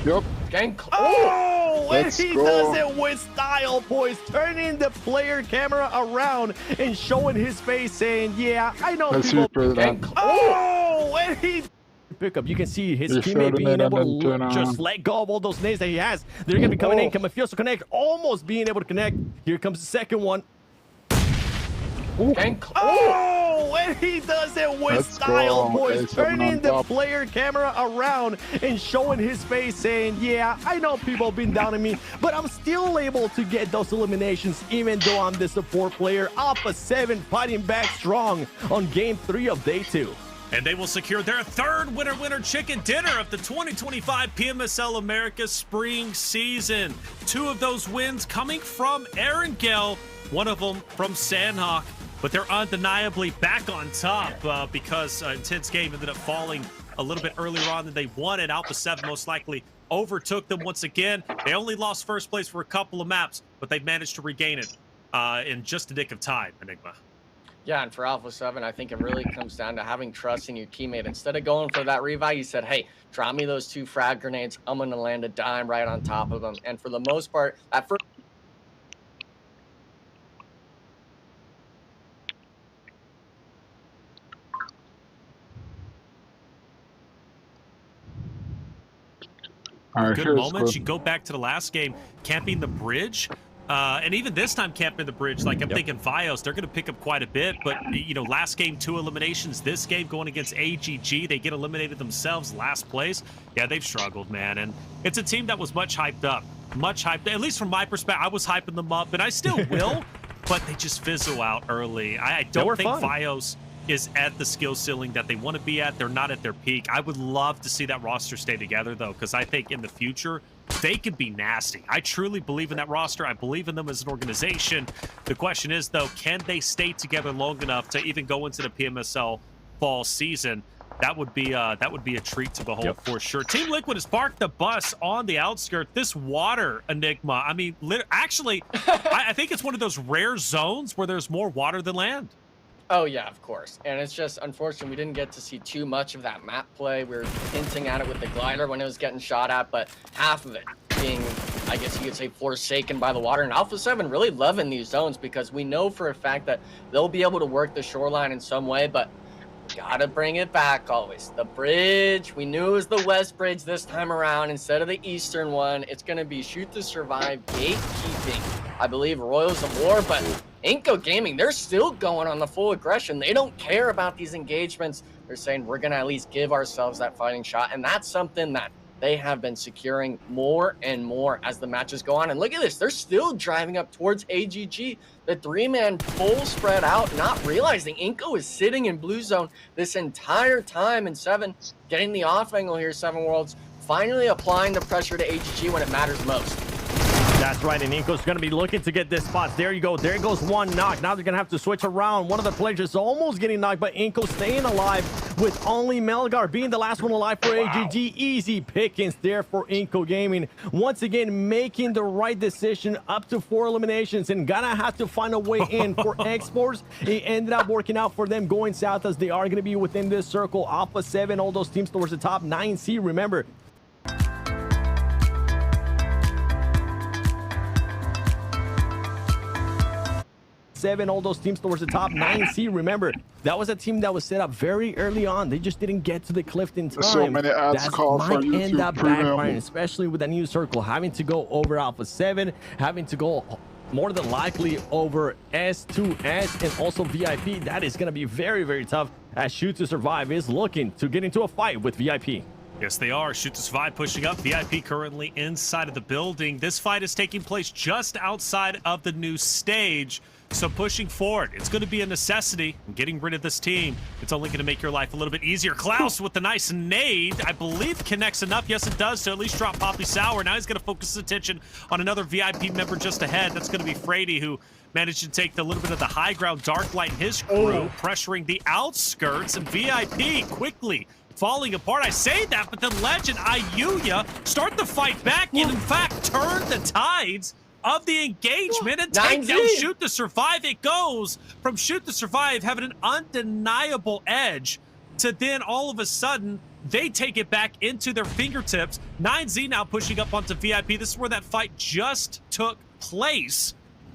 Yep. Oh, and he does it with style, boys. Turning the player camera around and showing his face, saying, "Yeah, I know people." Oh, and he pickup. You can see his teammate being able to just let go of all those nades that he has. They're gonna be coming in. Camafioso connect, almost being able to connect. Here comes the second one. Oh, and he does it with style, boys. Turning the player camera around and showing his face, saying, "Yeah, I know people have been down on me, but I'm still able to get those eliminations, even though I'm the support player." Alpha 7 fighting back strong on game 3 of day 2. And they will secure their third winner chicken dinner of the 2025 PMSL America spring season. 2 of those wins coming from Aaron Gell, one of them from Sandhawk. But they're undeniably back on top because intense game ended up falling a little bit earlier on than they wanted. Alpha 7 most likely overtook them once again. They only lost first place for a couple of maps, but they managed to regain it in just a nick of time, Enigma. Yeah, and for Alpha 7, I think it really comes down to having trust in your teammate. Instead of going for that revive, you said, "Hey, drop me those 2 frag grenades. I'm going to land a dime right on top of them." And for the most part, at first, good moments. You go back to the last game, camping the bridge. And even this time camping the bridge, like I'm thinking Vios, they're going to pick up quite a bit. But, you know, last game 2 eliminations. This game going against AGG, they get eliminated themselves last place. Yeah, they've struggled, man. And it's a team that was much hyped up. Much hyped. At least from my perspective, I was hyping them up, and I still will. But they just fizzle out early. I don't think Vios is at the skill ceiling that they want to be at. They're not at their peak. I would love to see that roster stay together, though, because I think in the future, they could be nasty. I truly believe in that roster. I believe in them as an organization. The question is, though, can they stay together long enough to even go into the PMSL fall season? That would be a treat to behold for sure. Team Liquid has parked the bus on the outskirts. This water, Enigma, I mean, actually, I think it's one of those rare zones where there's more water than land. Oh, yeah, of course. And it's just, unfortunate we didn't get to see too much of that map play. We were hinting at it with the glider when it was getting shot at, but half of it being, I guess you could say, forsaken by the water. And Alpha 7 really loving these zones because we know for a fact that they'll be able to work the shoreline in some way, but gotta bring it back always. The bridge, we knew it was the west bridge this time around instead of the eastern one. It's gonna be shoot to survive, gatekeeping. I believe Royals of War, but Inco Gaming, they're still going on the full aggression. They don't care about these engagements. They're saying we're gonna at least give ourselves that fighting shot, and that's something that they have been securing more and more as the matches go on. And look at this, they're still driving up towards AGG. The 3-man full spread out, not realizing Inco is sitting in blue zone this entire time, and 7 getting the off angle here. 7 Worlds finally applying the pressure to AGG when it matters most. That's right, and Inco's going to be looking to get this spot. There you go. There goes one knock. Now they're going to have to switch around. One of the players is almost getting knocked, but Inco staying alive with only Melgar being the last one alive for AGG. Easy pickings there for Inco Gaming. Once again, making the right decision, up to 4 eliminations, and gonna have to find a way in for Exports. It ended up working out for them going south as they are going to be within this circle. Alpha 7, all those teams towards the top. 9C, remember. All those teams towards the top. 9C, remember, that was a team that was set up very early on. They just didn't get to the cliff in time. So many ads called for YouTube end up backfiring, especially with a new circle, having to go over Alpha 7, having to go more than likely over S2S and also VIP. That is going to be very, very tough as Shoot to Survive is looking to get into a fight with VIP. Yes, they are. Shoot to Survive pushing up. VIP currently inside of the building. This fight is taking place just outside of the new stage. So pushing forward, it's going to be a necessity. Getting rid of this team, it's only going to make your life a little bit easier. Klaus with the nice nade, I believe connects enough. Yes, it does to at least drop Poppy Sour. Now he's going to focus his attention on another VIP member just ahead. That's going to be Frady, who managed to take a little bit of the high ground. Darklight and his crew pressuring the outskirts, and VIP quickly falling apart. I say that, but then Legend, Ayuya start the fight back and in fact turn the tides of the engagement and take down Shoot to Survive. It goes from Shoot to Survive having an undeniable edge to then all of a sudden they take it back into their fingertips. 9Z now pushing up onto VIP. This is where that fight just took place.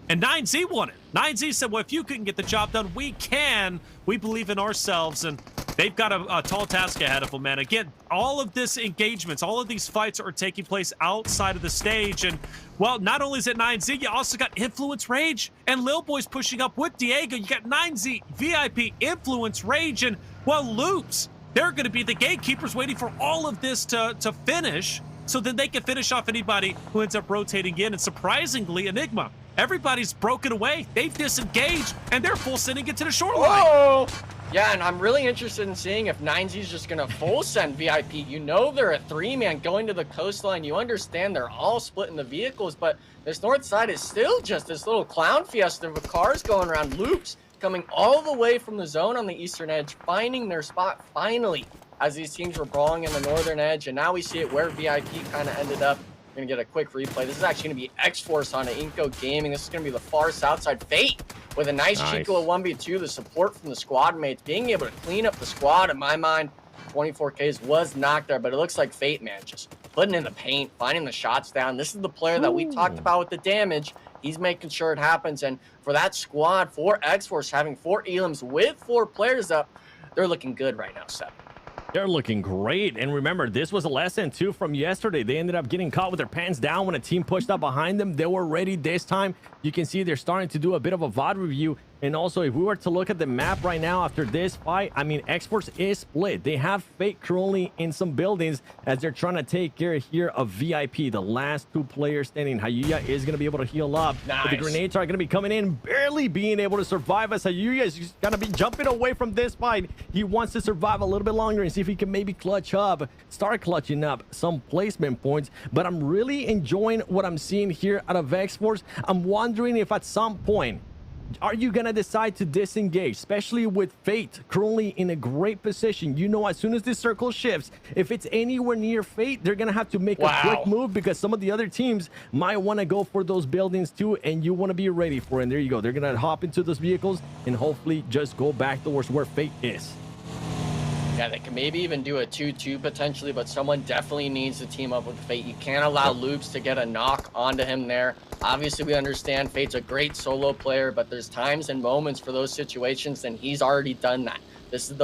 And 9Z won it. 9Z said, well, if you couldn't get the job done, we can. We believe in ourselves. And they've got a tall task ahead of them, man. Again, all of this engagements, all of these fights are taking place outside of the stage. And, well, not only is it 9Z, you also got Influence Rage and Lil Boy's pushing up with Diego. You got 9Z, VIP, Influence Rage, and, well, Loops. They're going to be the gatekeepers waiting for all of this to finish so then they can finish off anybody who ends up rotating in. And surprisingly, Enigma, everybody's broken away. They've disengaged, and they're full sending it to the shoreline. Whoa! Yeah, and I'm really interested in seeing if 9Z is just going to full send VIP. You know they're a 3-man going to the coastline. You understand they're all split in the vehicles, but this north side is still just this little clown fiesta with cars going around. Loops coming all the way from the zone on the eastern edge, finding their spot finally as these teams were brawling in the northern edge. And now we see it where VIP kind of ended up. We're going to get a quick replay. This is actually going to be X-Force on Inco Gaming. This is going to be the far south side. Fate with a nice Chico at 1v2. The support from the squad mates being able to clean up the squad. In my mind, 24Ks was knocked there, but it looks like Fate, man, just putting in the paint, finding the shots down. This is the player that we talked about with the damage. He's making sure it happens. And for that squad, for X-Force, having 4 elims with 4 players up, they're looking good right now, Seb. They're looking great. And remember, this was a lesson too from yesterday. They ended up getting caught with their pants down when a team pushed up behind them. They were ready this time. You can see they're starting to do a bit of a VOD review. And also, if we were to look at the map right now after this fight, I mean, X-Force is split. They have Fate currently in some buildings as they're trying to take care here of VIP, the last 2 players standing. Hayuya is going to be able to heal up. Nice. But the grenades are going to be coming in, barely being able to survive as Hayuya is going to be jumping away from this fight. He wants to survive a little bit longer and see if he can maybe start clutching up some placement points. But I'm really enjoying what I'm seeing here out of X-Force. I'm wondering if at some point, are you gonna decide to disengage, especially with Fate currently in a great position? You know, as soon as this circle shifts, if it's anywhere near Fate, they're gonna have to make a quick move because some of the other teams might want to go for those buildings too, and you want to be ready for it. And there you go, they're gonna hop into those vehicles and hopefully just go back towards where Fate is. Yeah, they can maybe even do a 2-2 potentially, but someone definitely needs to team up with Fate. You can't allow Loops to get a knock onto him there. Obviously, we understand Fate's a great solo player, but there's times and moments for those situations, and he's already done that. This is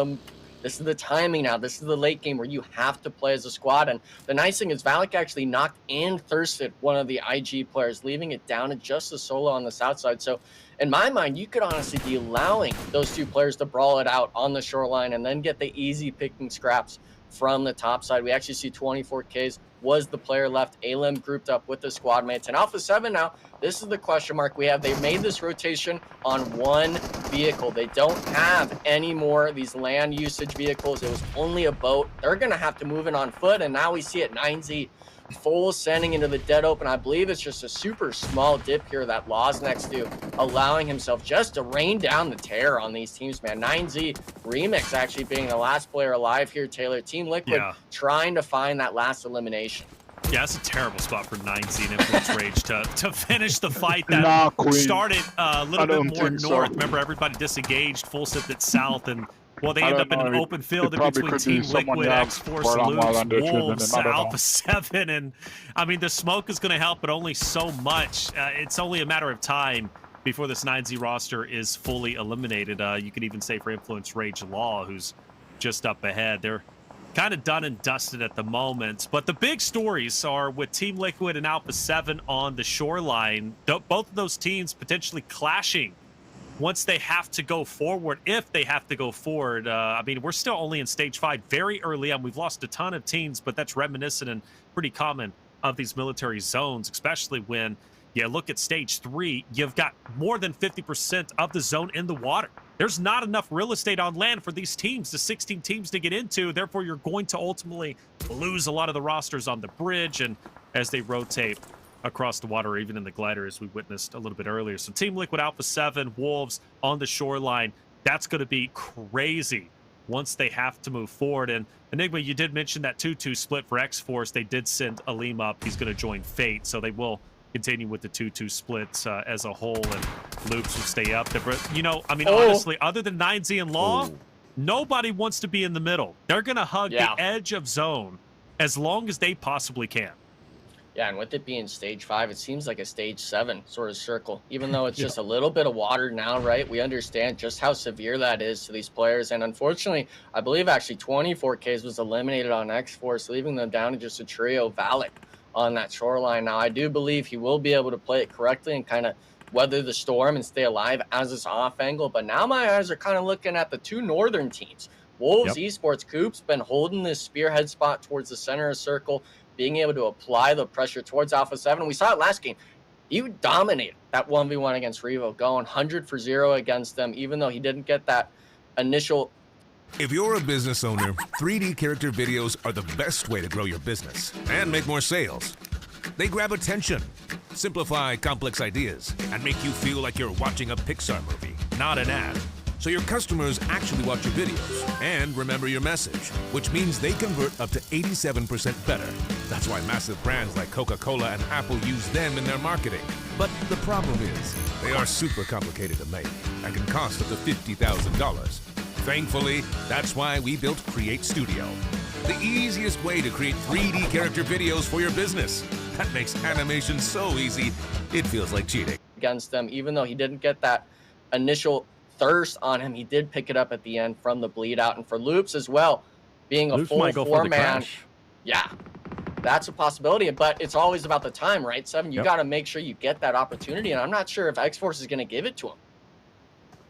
the timing now. This is the late game where you have to play as a squad. And the nice thing is Valak actually knocked and thirsted one of the IG players, leaving it down to just a solo on the south side. So in my mind, you could honestly be allowing those 2 players to brawl it out on the shoreline and then get the easy picking scraps from the top side. We actually see 24Ks was the player left. Alim grouped up with the squad mates. And Alpha 7 now, this is the question mark we have. They made this rotation on 1 vehicle. They don't have any more of these land usage vehicles. It was only a boat. They're going to have to move in on foot. And now we see it 9Z full sending into the dead open. I believe it's just a super small dip here that Law's next to, allowing himself just to rain down the terror on these teams, man. 9Z Remix actually being the last player alive here, Taylor. Team Liquid trying to find that last elimination. Yeah, that's a terrible spot for 9Z and Influence Rage to finish the fight that started a little bit more north. So. Remember, everybody disengaged, full sipped it south, and well, they end up in an open field in between Team Liquid, X-Force, Loops, Wolves, Alpha 7, and I mean, the smoke is going to help, but only so much. It's only a matter of time before this 9Z roster is fully eliminated. You could even say for Influence Rage Law, who's just up ahead. They're kind of done and dusted at the moment, but the big stories are with Team Liquid and Alpha 7 on the shoreline. Both of those teams potentially clashing once they have to go forward, if they have to go forward. I mean, we're still only in stage 5, very early on. We've lost a ton of teams, but that's reminiscent and pretty common of these military zones, especially when you look at stage 3, you've got more than 50% of the zone in the water. There's not enough real estate on land for these teams, the 16 teams, to get into. Therefore, you're going to ultimately lose a lot of the rosters on the bridge and as they rotate across the water, even in the glider, as we witnessed a little bit earlier. So Team Liquid, Alpha 7, Wolves on the shoreline, that's going to be crazy once they have to move forward. And Enigma, you did mention that 2-2 split for X-Force. They did send Alim up. He's going to join Fate, so they will continue with the 2-2 splits as a whole, and Loops will stay up there. But, you know, I mean, honestly, other than 9Z and Law, nobody wants to be in the middle. They're going to hug the edge of zone as long as they possibly can. Yeah, and with it being stage 5, it seems like a stage 7 sort of circle, even though it's just a little bit of water now, right? We understand just how severe that is to these players. And unfortunately, I believe actually 24Ks was eliminated on X-Force, leaving them down to just a trio Valak on that shoreline. Now, I do believe he will be able to play it correctly and kind of weather the storm and stay alive as this off angle. But now my eyes are kind of looking at the 2 northern teams. Wolves Esports Coop's been holding this spearhead spot towards the center of circle, being able to apply the pressure towards Alpha 7. We saw it last game. He dominated that 1v1 against Revo, going 100 for 0 against them, even though he didn't get that initial. If you're a business owner, 3D character videos are the best way to grow your business and make more sales. They grab attention, simplify complex ideas, and make you feel like you're watching a Pixar movie, not an ad. So your customers actually watch your videos and remember your message, which means they convert up to 87% better. That's why massive brands like Coca-Cola and Apple use them in their marketing. But the problem is, they are super complicated to make and can cost up to $50,000. Thankfully, that's why we built Create Studio, the easiest way to create 3D character videos for your business. That makes animation so easy, it feels like cheating. Against them, even though he didn't get that initial thirst on him, he did pick it up at the end from the bleed out. And for Loops as well, being a full 4-man, yeah, that's a possibility. But it's always about the time, right? 7, you got to make sure you get that opportunity, and I'm not sure if X-Force is going to give it to him.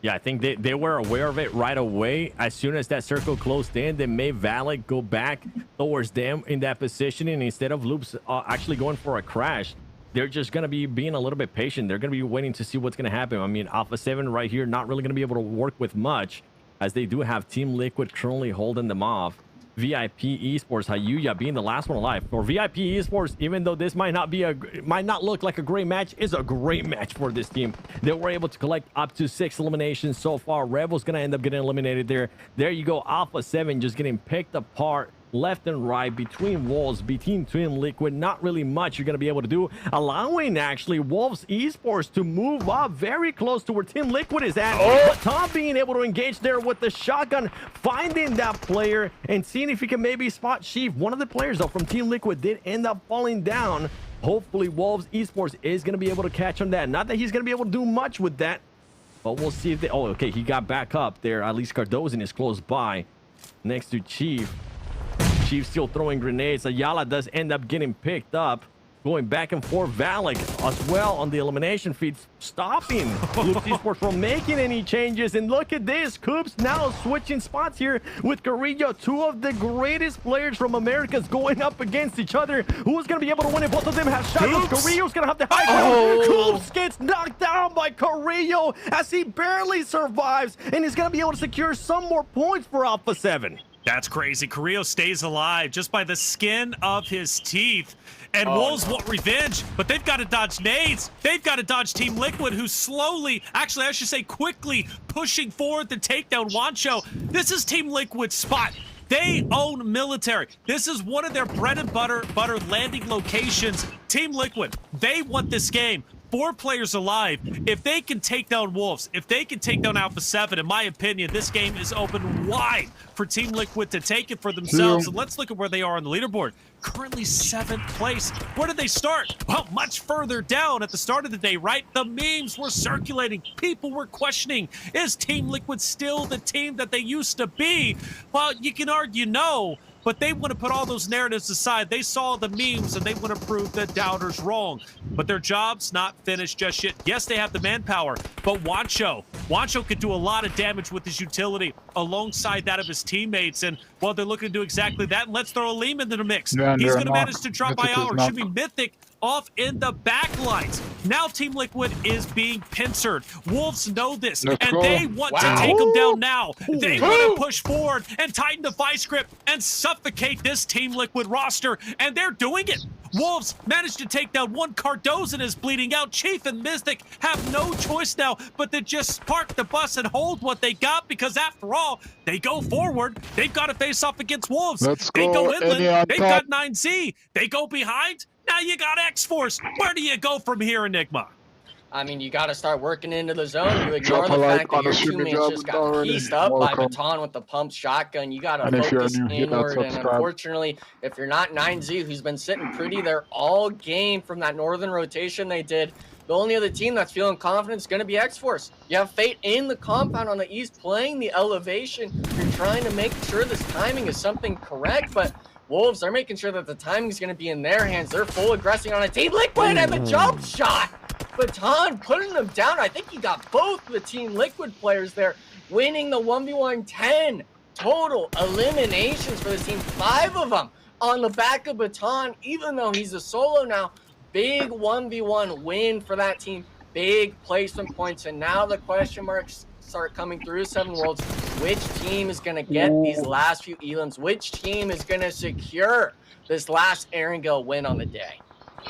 Yeah, I think they were aware of it right away. As soon as that circle closed in, they made Valak go back towards them in that positioning instead of Loops actually going for a crash. They're just going to be being a little bit patient. They're going to be waiting to see what's going to happen. I mean, Alpha 7 right here, not really going to be able to work with much, as they do have Team Liquid currently holding them off. VIP Esports, Hayuya being the last one alive. For VIP Esports, even though this might not look like a great match, is a great match for this team. They were able to collect up to 6 eliminations so far. Rebel's going to end up getting eliminated there. There you go. Alpha 7 just getting picked apart left and right, between walls, between Team Liquid. Not really much you're going to be able to do, allowing actually Wolves Esports to move up very close to where Team Liquid is at. But Tom being able to engage there with the shotgun, finding that player and seeing if he can maybe spot Sheaf. One of the players though from Team Liquid did end up falling down. Hopefully Wolves Esports is going to be able to catch on that. Not that he's going to be able to do much with that, but we'll see if they... Oh, okay, he got back up there. At least Cardozo is close by next to Chief. Chief still throwing grenades. Ayala does end up getting picked up. Going back and forth. Valak as well on the elimination feed, stopping Loops Esports from making any changes. And look at this. Coops now switching spots here with Carrillo. 2 of the greatest players from Americas going up against each other. Who's going to be able to win it? Both of them have shotguns. Carrillo's going to have the high ground. Coops gets knocked down by Carrillo as he barely survives. And he's going to be able to secure some more points for Alpha 7. That's crazy. Carrillo stays alive just by the skin of his teeth. And Wolves want revenge, but they've got to dodge nades. They've got to dodge Team Liquid, who's slowly, actually, I should say quickly, pushing forward to take down Wancho. This is Team Liquid's spot. They own military. This is one of their bread and butter landing locations. Team Liquid, they want this game. 4 players alive. If they can take down Wolves, if they can take down Alpha 7, in my opinion, this game is open wide for Team Liquid to take it for themselves. And let's look at where they are on the leaderboard. Currently 7th place. Where did they start? Well, much further down at the start of the day, right? The memes were circulating. People were questioning, is Team Liquid still the team that they used to be? Well, you can argue no, but they want to put all those narratives aside. They saw the memes and they want to prove the doubters wrong. But their job's not finished just yet. Yes, they have the manpower, but Wancho could do a lot of damage with his utility alongside that of his teammates. And well, they're looking to do exactly that. And let's throw a Liam into the mix. Yeah, he's going to manage to drop by hour. Should be Mythic off in the back lines. Now Team Liquid is being pincered. Wolves know this, and they want to take them down now. They want to push forward and tighten the vice grip and suffocate this Team Liquid roster, and they're doing it. Wolves managed to take down one. Cardozo is bleeding out. Chief and Mystic have no choice now but to just park the bus and hold what they got, because after all, they go forward. They've got to face off against Wolves. They go inland. They've got 9Z. They go behind. Now you got X-Force. Where do you go from here, Enigma? I mean, you got to start working into the zone. You ignore the fact that your teammates just got pieced up by Baton with the pump shotgun. You got to focus inward. And unfortunately, if you're not 9Z, who's been sitting pretty there all game from that northern rotation they did, the only other team that's feeling confident is going to be X-Force. You have Fate in the compound on the east playing the elevation. You're trying to make sure this timing is something correct, but Wolves, they're making sure that the timing is going to be in their hands. They're full aggressing on a Team Liquid and the jump shot. Baton putting them down. I think he got both the Team Liquid players there, winning the 1v1 10 total eliminations for the team. 5 of them on the back of Baton, even though he's a solo now. Big 1v1 win for that team. Big placement points. And now the question marks start coming through, Seven Worlds. Which team is going to get these last few elims? Which team is going to secure this last Erangel win on the day?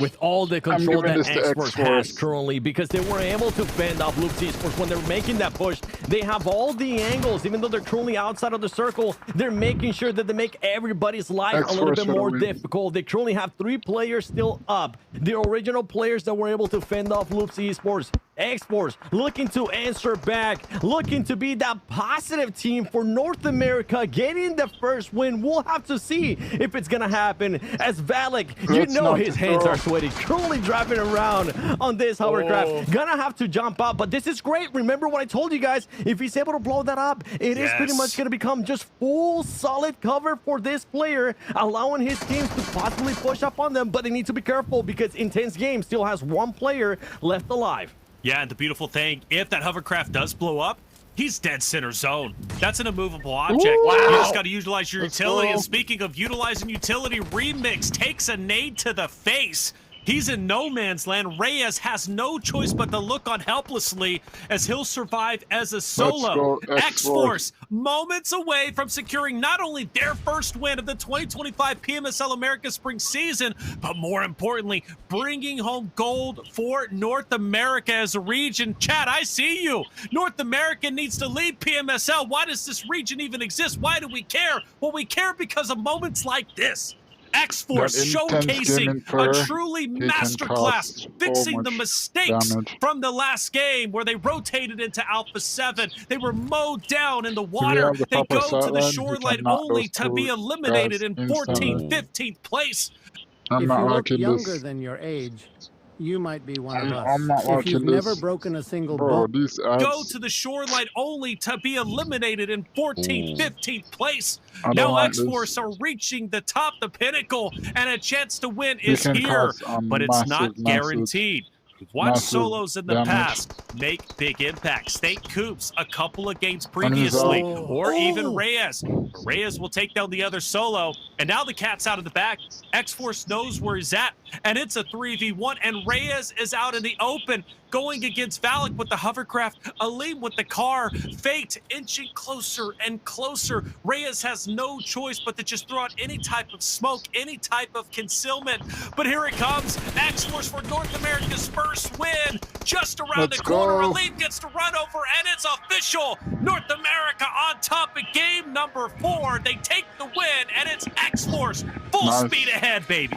With all the control that X-Force has currently, because they were able to fend off Loop Esports when they're making that push. They have all the angles, even though they're currently outside of the circle. They're making sure that they make everybody's life a little bit more difficult. They currently have 3 players still up. The original players that were able to fend off Loop Esports. X-Force looking to answer back, looking to be that positive team for North America, getting the first win. We'll have to see if it's gonna happen, as Valak, you know his hands are sweaty, currently driving around on this hovercraft. Gonna have to jump up, but this is great. Remember what I told you guys, if he's able to blow that up, it is pretty much gonna become just full solid cover for this player, allowing his teams to possibly push up on them, but they need to be careful because Intense Game still has 1 player left alive. Yeah, and the beautiful thing, if that hovercraft does blow up, he's dead center zone. That's an immovable object. Wow. You just got to utilize your utility. And speaking of utilizing utility, Remix takes a nade to the face. He's in no man's land. Reyes has no choice but to look on helplessly as he'll survive as a solo. X-Force moments away from securing not only their first win of the 2025 PMSL America Spring season, but more importantly, bringing home gold for North America as a region. Chad, I see you. North America needs to lead PMSL. Why does this region even exist? Why do we care? Well, we care because of moments like this. X-Force showcasing a truly masterclass, fixing the mistakes from the last game where they rotated into Alpha 7. They were mowed down in the water. They go to the shoreline only to be eliminated in 14th, 15th place. If you look younger than your age, you might be one of us. If you've never broken a single bone, go to the shoreline only to be eliminated in 14th, 15th place. Now X-Force are reaching the top, the pinnacle, and a chance to win is here, but it's not guaranteed. We've watched solos in the past make big impacts. State Coops a couple of games previously, or even Reyes. Reyes will take down the other solo, and now the cat's out of the bag. X-Force knows where he's at, and it's a 3v1, and Reyes is out in the open, going against Valak with the hovercraft, Aleem with the car, Fate inching closer and closer. Reyes has no choice but to just throw out any type of smoke, any type of concealment. But here it comes, X-Force for North America's first win, just around the corner. Aleem gets to run over, and it's official. North America on top of game number 4. They take the win, and it's X-Force full speed ahead, baby.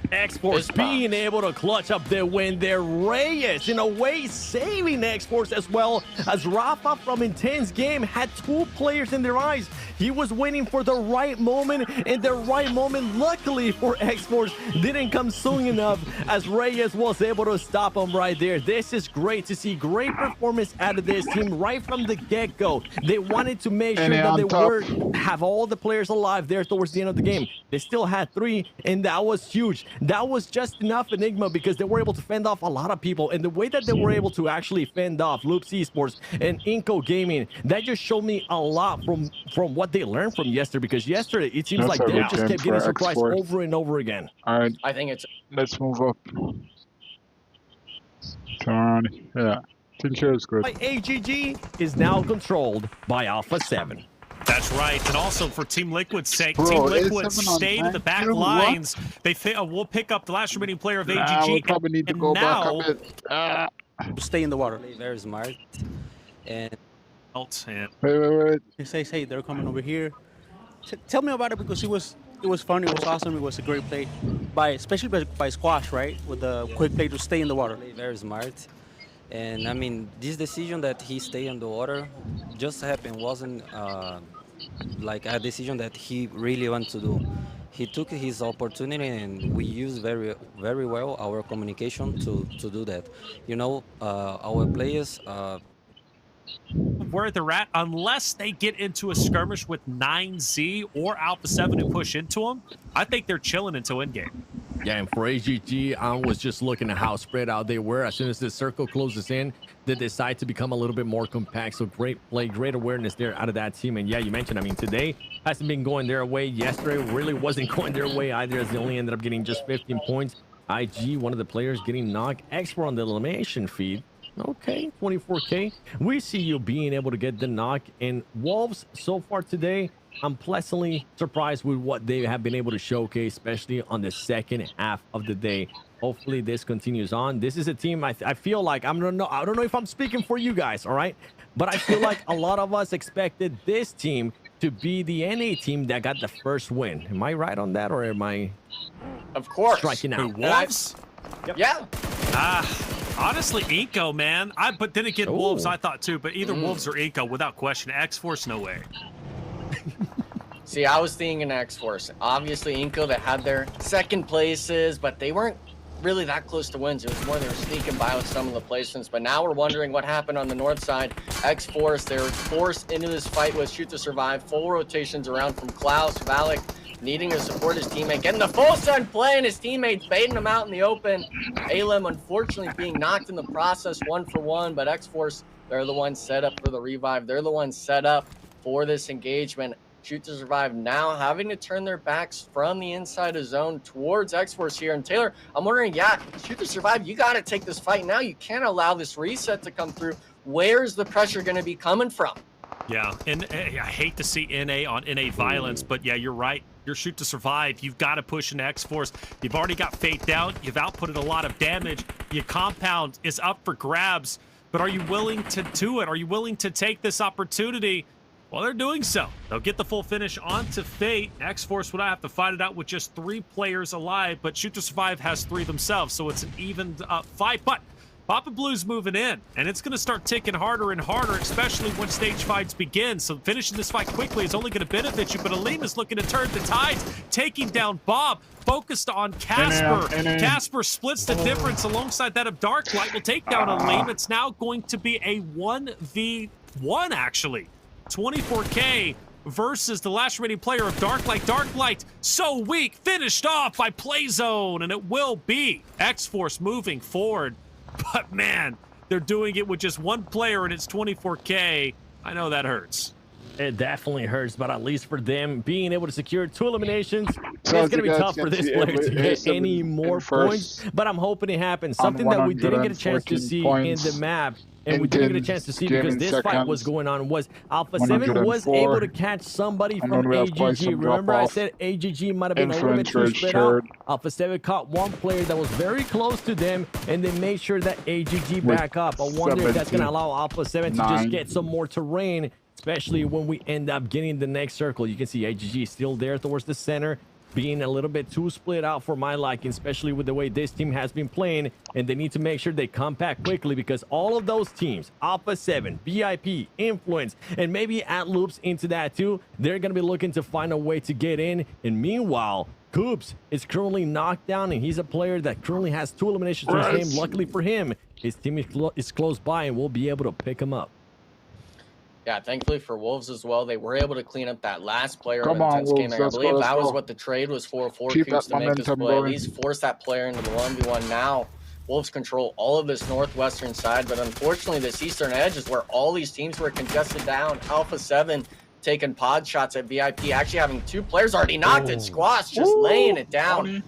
X-Force being able to clutch up their win there. Reyes, in a way, saving X-Force, as well as Rafa from Intense Game had 2 players in their eyes. He was waiting for the right moment, and the right moment, luckily for X-Force, didn't come soon enough, as Reyes was able to stop him right there. This is great to see. Great performance out of this team right from the get-go. They wanted to make sure that they have all the players alive there towards the end of the game. They still had 3, and that was huge. That was just enough Enigma, because they were able to fend off a lot of people, and the way that they were able to actually fend off Loops Esports and Inco Gaming, that just showed me a lot from what they learned from yesterday, because yesterday it seems like they just kept getting surprised over and over again. All right, I think it's let's move up. Turn, yeah, I think here is good. AGG is now controlled by Alpha 7. That's right, and also for Team Liquid's sake, Team Liquid stayed in the back lines. They will pick up the last remaining player of AGG. We'll probably need to go back a bit. Stay in the water. Very smart. And wait. Hey, they're coming over here. Tell me about it, because it was fun. It was awesome. It was a great play, especially by Squash, right? With the quick play to stay in the water. Very smart. And I mean, this decision that he stayed on the water just happened, wasn't like a decision that he really wanted to do. He took his opportunity, and we used very well our communication to do that. You know, our players. Where they're at, unless they get into a skirmish with 9Z or Alpha 7 who push into them, I think they're chilling until endgame. Yeah, and for AGG, I was just looking at how spread out they were. As soon as the circle closes in, they decide to become a little bit more compact. So great play, great awareness there out of that team. And yeah, you mentioned, I mean, today hasn't been going their way. Yesterday really wasn't going their way either, as they only ended up getting just 15 points. IG, one of the players getting knocked. Expert on the elimination feed. Okay, 24K. We see you being able to get the knock. And Wolves, so far today, I'm pleasantly surprised with what they have been able to showcase, especially on the second half of the day. Hopefully this continues on. This is a team I feel like, I don't know if I'm speaking for you guys, all right? But I feel like a lot of us expected this team to be the NA team that got the first win. Am I right on that, or am I of course striking out? Wolves? Yep. Yeah. Honestly, Inco, man. But then again, Wolves, I thought too. But either Wolves or Inco, without question. X-Force, no way. See, I was thinking X-Force. Obviously, Inco, that had their second places, but they weren't really that close to wins. It was more they were sneaking by with some of the placements. But now we're wondering what happened on the north side. X-Force, they were forced into this fight with Shoot to Survive. Full rotations around from Klaus, Valak, needing to support his teammate, getting the full sun play, and his teammates baiting him out in the open. Alem, unfortunately, being knocked in the process 1-for-1, but X-Force, they're the ones set up for the revive. They're the ones set up for this engagement. Shoot to Survive now having to turn their backs from the inside of zone towards X-Force here. And Taylor, I'm wondering, yeah, Shoot to Survive, you got to take this fight now. You can't allow this reset to come through. Where's the pressure going to be coming from? Yeah, and I hate to see NA on NA violence, but yeah, you're right. You're Shoot to Survive. You've got to push into X-Force. You've already got Fate down. You've outputted a lot of damage. Your compound is up for grabs, but are you willing to do it? Are you willing to take this opportunity? Well, they're doing so. They'll get the full finish onto Fate. X-Force would have to fight it out with just 3 players alive, but Shoot to Survive has 3 themselves, so it's an even fight. But Papa Blue's moving in, and it's going to start ticking harder and harder, especially when stage fights begin. So finishing this fight quickly is only going to benefit you, but Aleem is looking to turn the tides, taking down Bob, focused on Casper. Casper splits the difference alongside that of Darklight. Will take down Aleem. It's now going to be a 1v1, actually. 24K versus the last remaining player of Darklight. Darklight, so weak, finished off by Playzone, and it will be X-Force moving forward. But man, they're doing it with just 1 player, and it's 24K. I know that hurts. It definitely hurts, but at least for them, being able to secure 2 eliminations, it's going to be tough for this player to get any more points. But I'm hoping it happens. Something that we didn't get a chance to see in the map, and we didn't get a chance to see because this fight was going on, was Alpha 7 was able to catch somebody from AGG. Remember I said AGG might have been a little bit too spread out. Alpha 7 caught 1 player that was very close to them, and they made sure that AGG back up. I wonder if that's going to allow Alpha 7 to just get some more terrain, especially when we end up getting the next circle. You can see AGG still there towards the center, being a little bit too split out for my liking, especially with the way this team has been playing, and they need to make sure they come back quickly because all of those teams, Alpha 7, VIP, Influence, and maybe At Loops into that too, they're going to be looking to find a way to get in. And meanwhile, Coops is currently knocked down, and he's a player that currently has 2 eliminations to his name. Luckily for him, his team is close by and will be able to pick him up. Yeah, thankfully for Wolves as well, they were able to clean up that last player of intense game. I believe that was what the trade was for Coops to make this play. At least force that player into the 1v1. Now, Wolves control all of this northwestern side, but unfortunately, this eastern edge is where all these teams were congested down. Alpha 7 taking pod shots at VIP, actually having 2 players already knocked at Squash, just laying it down.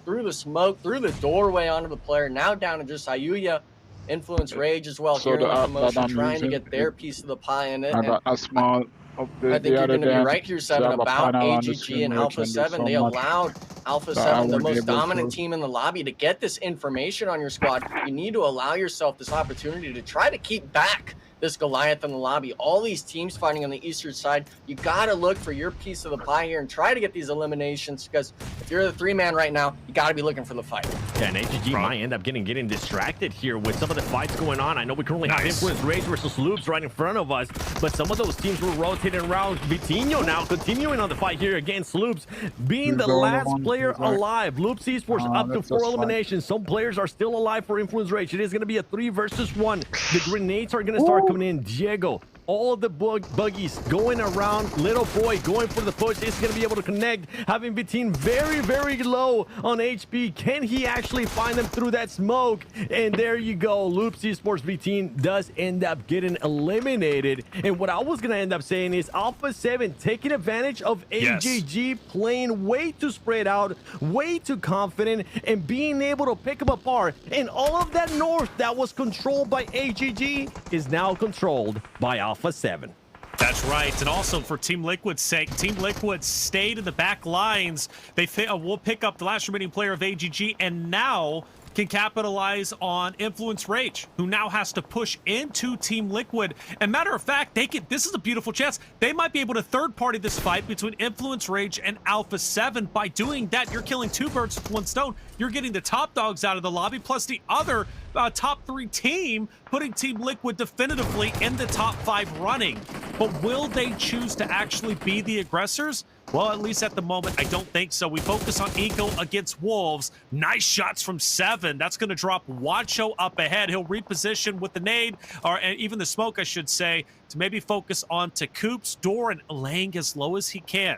Through the smoke, through the doorway onto the player, now down to just Ayuya. Influence Rage as well, So here in the motion, trying to get their piece of the pie in it. a small I think you're going to be right here, Seven, about AGG and Alpha 7. They allowed Alpha 7, the most dominant team in the lobby, to get this information on your squad. You need to allow yourself this opportunity to try to keep back this Goliath in the lobby. All these teams fighting on the eastern side, you got to look for your piece of the pie here and try to get these eliminations, because if you're the 3-man right now, you got to be looking for the fight. Yeah, and AGG might end up getting distracted here with some of the fights going on. I know we currently have Influence Rage versus Loops right in front of us, but some of those teams were rotating around. Vitinho now continuing on the fight here against Loops, being the last player alive. Loops Esports up to 4 eliminations. Some players are still alive for Influence Rage. It is going to be a 3 versus 1. The grenades are going to start coming in. Diego, all the buggies going around. Little boy going for the push. Is going to be able to connect. Having Vitin very, very low on HP. Can he actually find them through that smoke? And there you go. Loops Esports Vitin does end up getting eliminated. And what I was going to end up saying is Alpha 7 taking advantage of AGG playing way too spread out, way too confident, and being able to pick them apart. And all of that north that was controlled by AGG is now controlled by Alpha 7. That's right. And also for Team Liquid's sake, Team Liquid stayed in the back lines. They will pick up the last remaining player of AGG and now can capitalize on Influence Rage, who now has to push into Team Liquid. And matter of fact, this is a beautiful chance. They might be able to third-party this fight between Influence Rage and Alpha 7. By doing that, you're killing 2 birds with 1 stone. You're getting the top dogs out of the lobby, plus the other top 3 team, putting Team Liquid definitively in the top 5 running. But will they choose to actually be the aggressors? Well, at least at the moment, I don't think so. We focus on Eco against Wolves. Nice shots from 7. That's going to drop Wancho up ahead. He'll reposition with the nade, or even the smoke, I should say, to maybe focus on to Coops, Door, and laying as low as he can.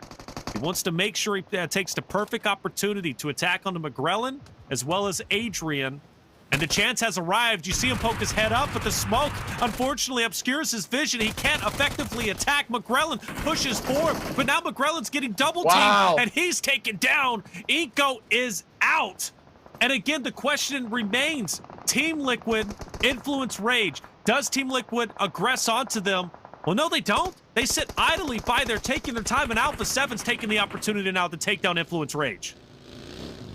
He wants to make sure he takes the perfect opportunity to attack onto McGrellin as well as Adrian. And the chance has arrived. You see him poke his head up, but the smoke unfortunately obscures his vision. He can't effectively attack. McGrellin pushes forward, but now McGrellin's getting double teamed, and he's taken down. Eco is out. And again, the question remains, Team Liquid, Influence Rage. Does Team Liquid aggress onto them? Well, no, they don't. They sit idly by. They're taking their time, and Alpha 7's taking the opportunity now to take down Influence Rage.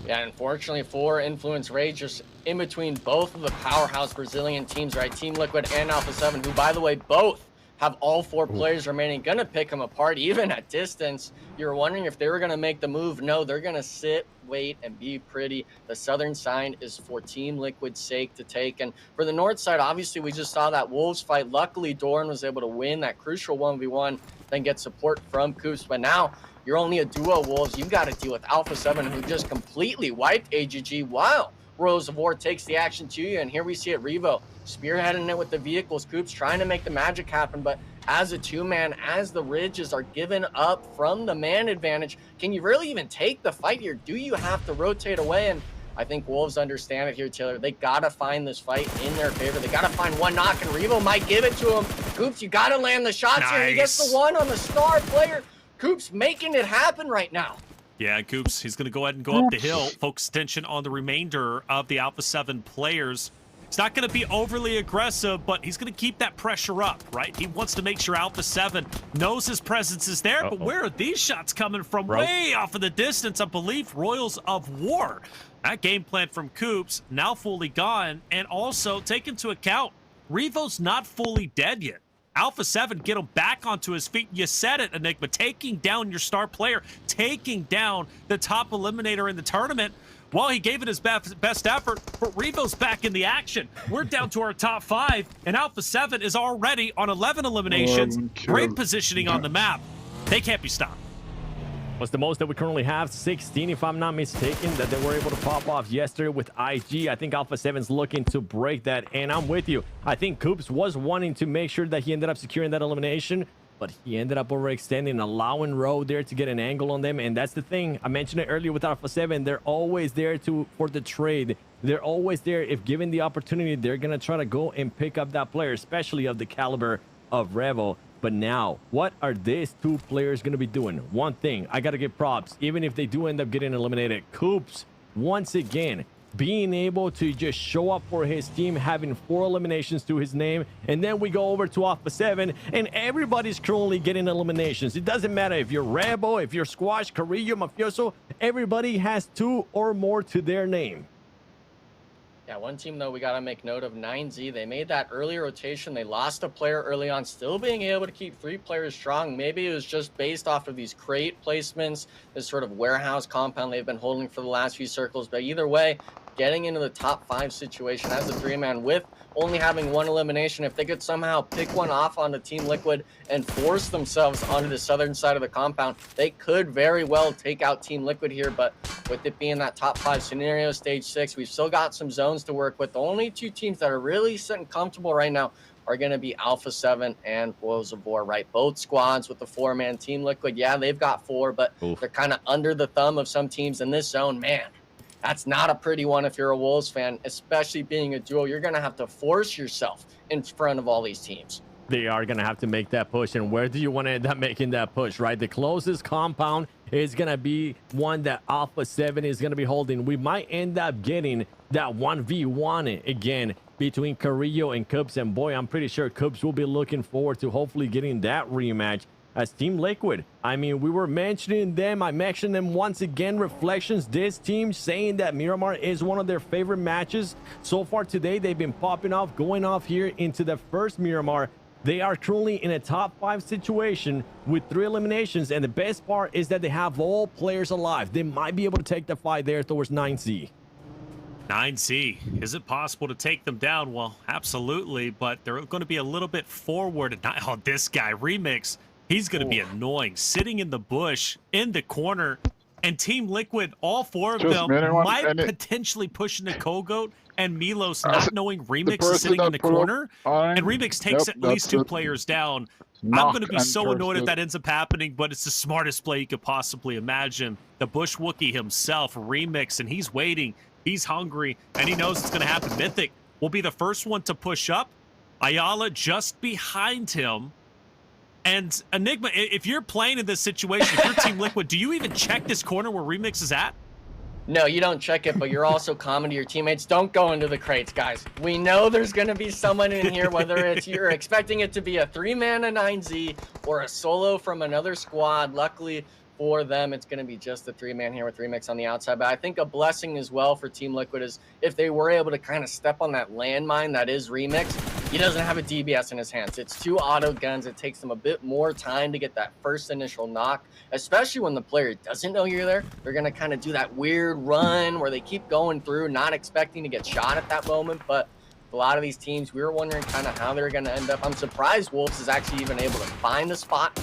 Yeah, unfortunately for Influence Rage, just in between both of the powerhouse Brazilian teams, right? Team Liquid and Alpha 7, who, by the way, both have all 4 players remaining. Gonna pick them apart, even at distance. You're wondering if they were gonna make the move. No, they're gonna sit, wait, and be pretty. The southern side is for Team Liquid's sake to take. And for the north side, obviously, we just saw that Wolves fight. Luckily, Doran was able to win that crucial 1v1, then get support from Coops. But now, you're only a duo, Wolves. You've got to deal with Alpha 7, who just completely wiped AGG. Wow. Rose of War takes the action to you, and here we see it, Revo spearheading it with the vehicles. Coops trying to make the magic happen, but as a 2-man, as the Ridges are given up from the man advantage, can you really even take the fight here? Do you have to rotate away? And I think Wolves understand it here, Taylor. They got to find this fight in their favor. They got to find one knock, and Revo might give it to him. Coops, you got to land the shots here. He gets the one on the star player. Coops making it happen right now. Yeah, Coops, he's going to go ahead and go up the hill, focus attention on the remainder of the Alpha 7 players. He's not going to be overly aggressive, but he's going to keep that pressure up, right? He wants to make sure Alpha 7 knows his presence is there, but where are these shots coming from? Way off in the distance, I believe, Royals of War. That game plan from Coops, now fully gone, and also take into account, Revo's not fully dead yet. Alpha 7, get him back onto his feet. You said it, Enigma. Taking down your star player, taking down the top eliminator in the tournament. Well, he gave it his best effort, but Revo's back in the action. We're down to our top 5, and Alpha 7 is already on 11 eliminations. Great positioning on the map. They can't be stopped. What's the most that we currently have? 16, if I'm not mistaken, that they were able to pop off yesterday with IG. I think Alpha 7's looking to break that, and I'm with you. I think Coops was wanting to make sure that he ended up securing that elimination, but he ended up overextending, allowing Rowe there to get an angle on them. And that's the thing. I mentioned it earlier with Alpha 7. They're always there for the trade. They're always there. If given the opportunity, they're going to try to go and pick up that player, especially of the caliber of Revo. But now, what are these 2 players going to be doing? One thing, I got to give props. Even if they do end up getting eliminated, Coops, once again, being able to just show up for his team, having 4 eliminations to his name. And then we go over to Alpha 7, and everybody's currently getting eliminations. It doesn't matter if you're Rebel, if you're Squash, Carrillo, Mafioso, everybody has 2 or more to their name. Yeah, one team, though, we got to make note of, 9Z. They made that early rotation. They lost a player early on, still being able to keep 3 players strong. Maybe it was just based off of these crate placements, this sort of warehouse compound they've been holding for the last few circles. But either way, getting into the top 5 situation as a 3-man with only having 1 elimination, if they could somehow pick one off onto Team Liquid and force themselves onto the southern side of the compound, they could very well take out Team Liquid here. But with it being that top 5 scenario, stage 6, we've still got some zones to work with. The only 2 teams that are really sitting comfortable right now are going to be Alpha 7 and Wolves of War, right? Both squads with the 4-man. Team Liquid, yeah, they've got 4, but they're kind of under the thumb of some teams in this zone. Man, that's not a pretty one if you're a Wolves fan, especially being a duo. You're going to have to force yourself in front of all these teams. They are going to have to make that push. And where do you want to end up making that push, right? The closest compound is going to be one that Alpha 7 is going to be holding. We might end up getting that 1v1 again between Carrillo and Cubs. And boy, I'm pretty sure Cubs will be looking forward to hopefully getting that rematch as Team Liquid. I mean, we were mentioning them. I mentioned them once again. Reflections, this team saying that Miramar is one of their favorite matches. So far today, they've been popping off, going off here into the first Miramar. They are currently in a top 5 situation with 3 eliminations. And the best part is that they have all players alive. They might be able to take the fight there towards 9Z. 9Z, is it possible to take them down? Well, absolutely, but they're going to be a little bit forward. Oh, this guy, Remix, he's going to be annoying. Sitting in the bush, in the corner, and Team Liquid, all 4 of them might potentially push into Kogoat and Milos, not knowing Remix is sitting in the corner. And Remix takes at least 2 players down. I'm going to be so annoyed if that ends up happening, but it's the smartest play you could possibly imagine. The Bush Wookiee himself, Remix, and he's waiting. He's hungry, and he knows it's going to happen. Mythic will be the first one to push up. Ayala just behind him. And Enigma, if you're playing in this situation, if you're Team Liquid, do you even check this corner where Remix is at? No, you don't check it, but you're also common to your teammates. Don't go into the crates, guys. We know there's going to be someone in here, whether it's you're expecting it to be a 3-man, a 9Z, or a solo from another squad. Luckily for them, it's going to be just the 3-man here with Remix on the outside. But I think a blessing as well for Team Liquid is if they were able to kind of step on that landmine that is Remix. He doesn't have a DBS in his hands. It's 2 auto guns. It takes them a bit more time to get that first initial knock, especially when the player doesn't know you're there. They're going to kind of do that weird run where they keep going through, not expecting to get shot at that moment. But a lot of these teams, we were wondering kind of how they're going to end up. I'm surprised Wolves is actually even able to find the spot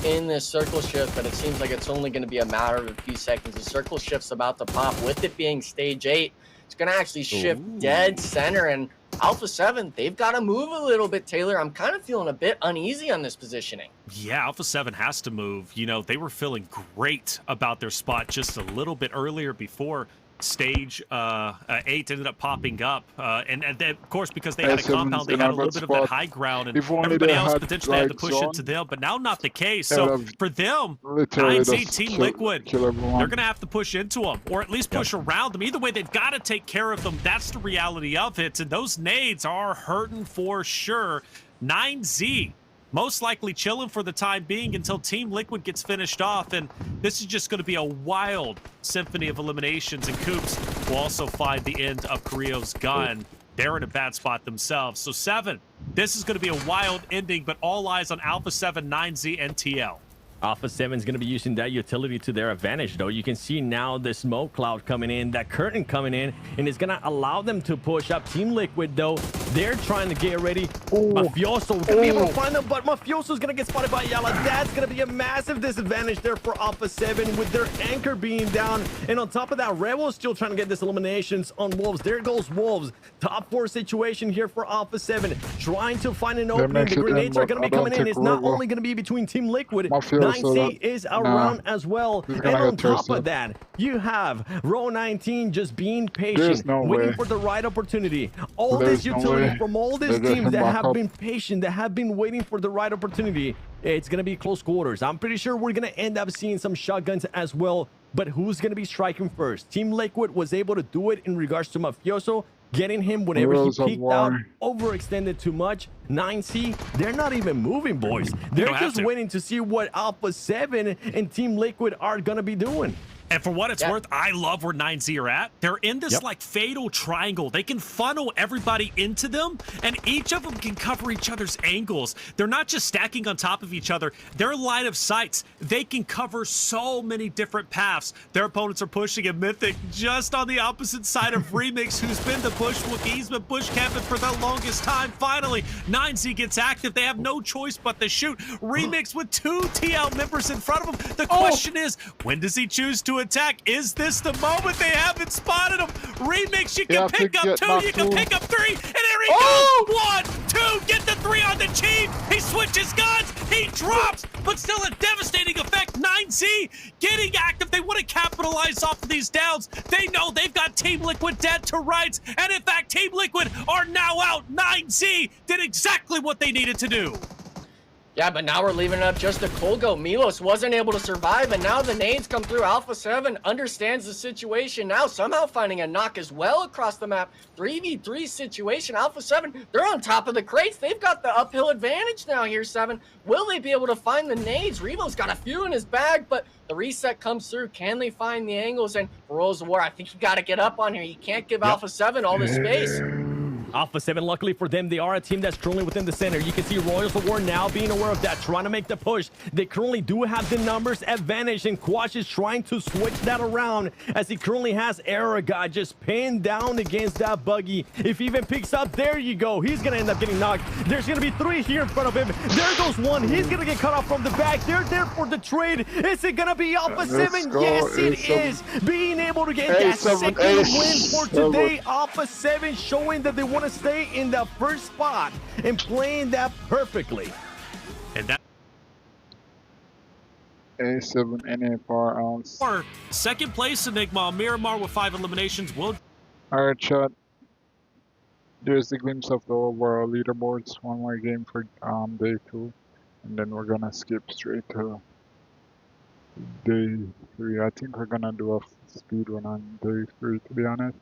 in this circle shift, but it seems like it's only going to be a matter of a few seconds. The circle shift's about to pop. With it being stage 8, it's going to actually shift dead center, and Alpha 7, they've got to move a little bit, Taylor. I'm kind of feeling a bit uneasy on this positioning. Yeah, Alpha 7 has to move. You know, they were feeling great about their spot just a little bit earlier before stage 8 ended up popping up. And then, of course, because they had a compound, they had a little bit of that high ground, and everybody else potentially had to push into them, but now not the case. So for them, 9Z, Team Liquid, they're going to have to push into them, or at least push around them. Either way, they've got to take care of them. That's the reality of it, and those nades are hurting for sure. 9Z, most likely chilling for the time being until Team Liquid gets finished off, and this is just going to be a wild symphony of eliminations, and Coops will also find the end of Carrillo's gun. They're in a bad spot themselves. So 7, this is going to be a wild ending, but all eyes on Alpha 7, 9Z, and TL. Alpha 7 is going to be using that utility to their advantage, though. You can see now the smoke cloud coming in, that curtain coming in, and it's going to allow them to push up. Team Liquid, though, they're trying to get ready. Mafioso going to be able to find them, but Mafioso's going to get spotted by Yala. That's going to be a massive disadvantage there for Alpha 7 with their anchor being down. And on top of that, Rebel is still trying to get this eliminations on Wolves. There goes Wolves. Top 4 situation here for Alpha 7. Trying to find an opening. The grenades are going to be coming in. It's not only going to be between Team Liquid. 9Z is around as well. And on top of that, you have Row 19 just being patient, waiting for the right opportunity. All this utility from all these teams that have been patient, that have been waiting for the right opportunity. It's going to be close quarters. I'm pretty sure we're going to end up seeing some shotguns as well but who's going to be striking first? Team Liquid was able to do it in regards to Mafioso, getting him whenever he peeked out, overextended too much. 9C, they're not even moving, boys. They're just waiting to see what Alpha 7 and Team Liquid are going to be doing. And for what it's worth, I love where 9Z are at. They're in this like fatal triangle. They can funnel everybody into them, and each of them can cover each other's angles. They're not just stacking on top of each other. Their line of sights, they can cover so many different paths. Their opponents are pushing a Mythic just on the opposite side of Remix, who's been the bushwalk. He's been bush camping for the longest time. Finally, 9Z gets active. They have no choice but to shoot. Remix with 2 TL members in front of him. The question is, when does he choose to attack? Is this the moment? They haven't spotted him. Remix, you can pick up 2, you can pick up 3, and there he goes. 1, 2, get the 3 on the cheap. He switches guns, he drops, but still a devastating effect. 9Z getting active. They want to capitalize off of these downs. They know they've got Team Liquid dead to rights, and in fact, Team Liquid are now out. 9Z did exactly what they needed to do. Yeah, but now we're leaving it up just to Kolgo. Milos wasn't able to survive, and now the nades come through. Alpha 7 understands the situation now, somehow finding a knock as well across the map. 3v3 situation. Alpha 7, they're on top of the crates. They've got the uphill advantage now here, 7. Will they be able to find the nades? Revo's got a few in his bag, but the reset comes through. Can they find the angles? And for Rose of War, I think you got to get up on here. You can't give Alpha 7 all this space. Alpha 7, luckily for them, they are a team that's currently within the center. You can see Royals of War now being aware of that, trying to make the push. They currently do have the numbers advantage, and Quash is trying to switch that around as he currently has Aragon just pinned down against that buggy. If he even picks up, there you go. He's going to end up getting knocked. There's going to be 3 here in front of him. There goes 1. He's going to get cut off from the back. They're there for the trade. Is it going to be Alpha 7? Yes, it is. Being able to get that second win for today. Alpha 7 showing that they want to stay in the first spot and playing that perfectly. And that A7 NA power ounce. Second place, Enigma. Miramar with 5 eliminations. Will. Alright, chat. There's a glimpse of the overall leaderboards. One more game for day 2, and then we're gonna skip straight to day 3. I think we're gonna do a speed run on day 3, to be honest.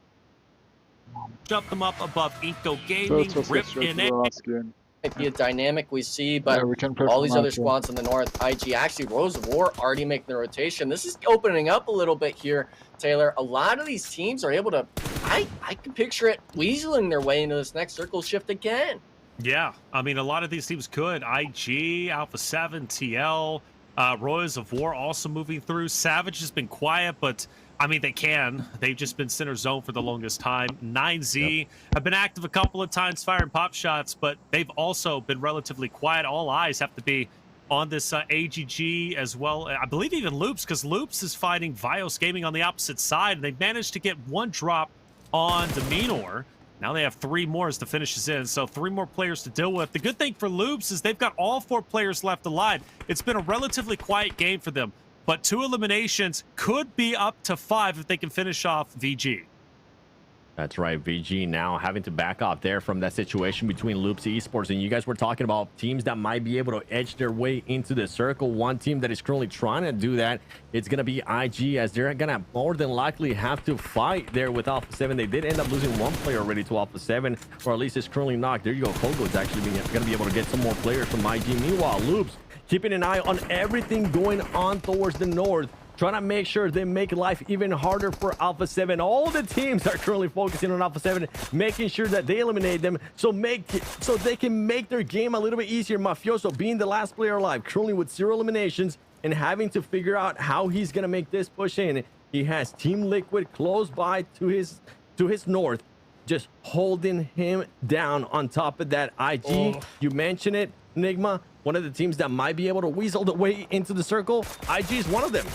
Jump them up above Inco Gaming, Rip in it. Might be a dynamic we see, but all these other squads in the north, IG, actually Rose of War already making the rotation. This is opening up a little bit here, Taylor. A lot of these teams are able to, I can picture it weaseling their way into this next circle shift again. Yeah, I mean, a lot of these teams could. IG, Alpha 7, TL, Royals of War also moving through. Savage has been quiet, but I mean, they can. They've just been center zone for the longest time. 9Z have been active a couple of times firing pop shots, but they've also been relatively quiet. All eyes have to be on this AGG as well. I believe even Loops, because Loops is fighting Vios Gaming on the opposite side, and they've managed to get 1 drop on Dominor. Now they have 3 more as the finish is in, so 3 more players to deal with. The good thing for Loops is they've got all 4 players left alive. It's been a relatively quiet game for them, but 2 eliminations could be up to 5 if they can finish off VG. That's right, VG now having to back off there from that situation between Loops Esports, and you guys were talking about teams that might be able to edge their way into the circle. One team that is currently trying to do that, it's going to be IG, as they're going to more than likely have to fight there with Alpha 7. They did end up losing 1 player already to Alpha 7, or at least it's currently knocked. There you go, Kogo is actually going to be able to get some more players from IG. Meanwhile, Loops keeping an eye on everything going on towards the north, trying to make sure they make life even harder for Alpha 7. All the teams are currently focusing on Alpha 7, making sure that they eliminate them so they can make their game a little bit easier. Mafioso being the last player alive, currently with 0 eliminations, and having to figure out how he's going to make this push in. He has Team Liquid close by to his north, just holding him down. On top of that, IG, you mentioned it, Enigma, one of the teams that might be able to weasel the way into the circle. IG is one of them.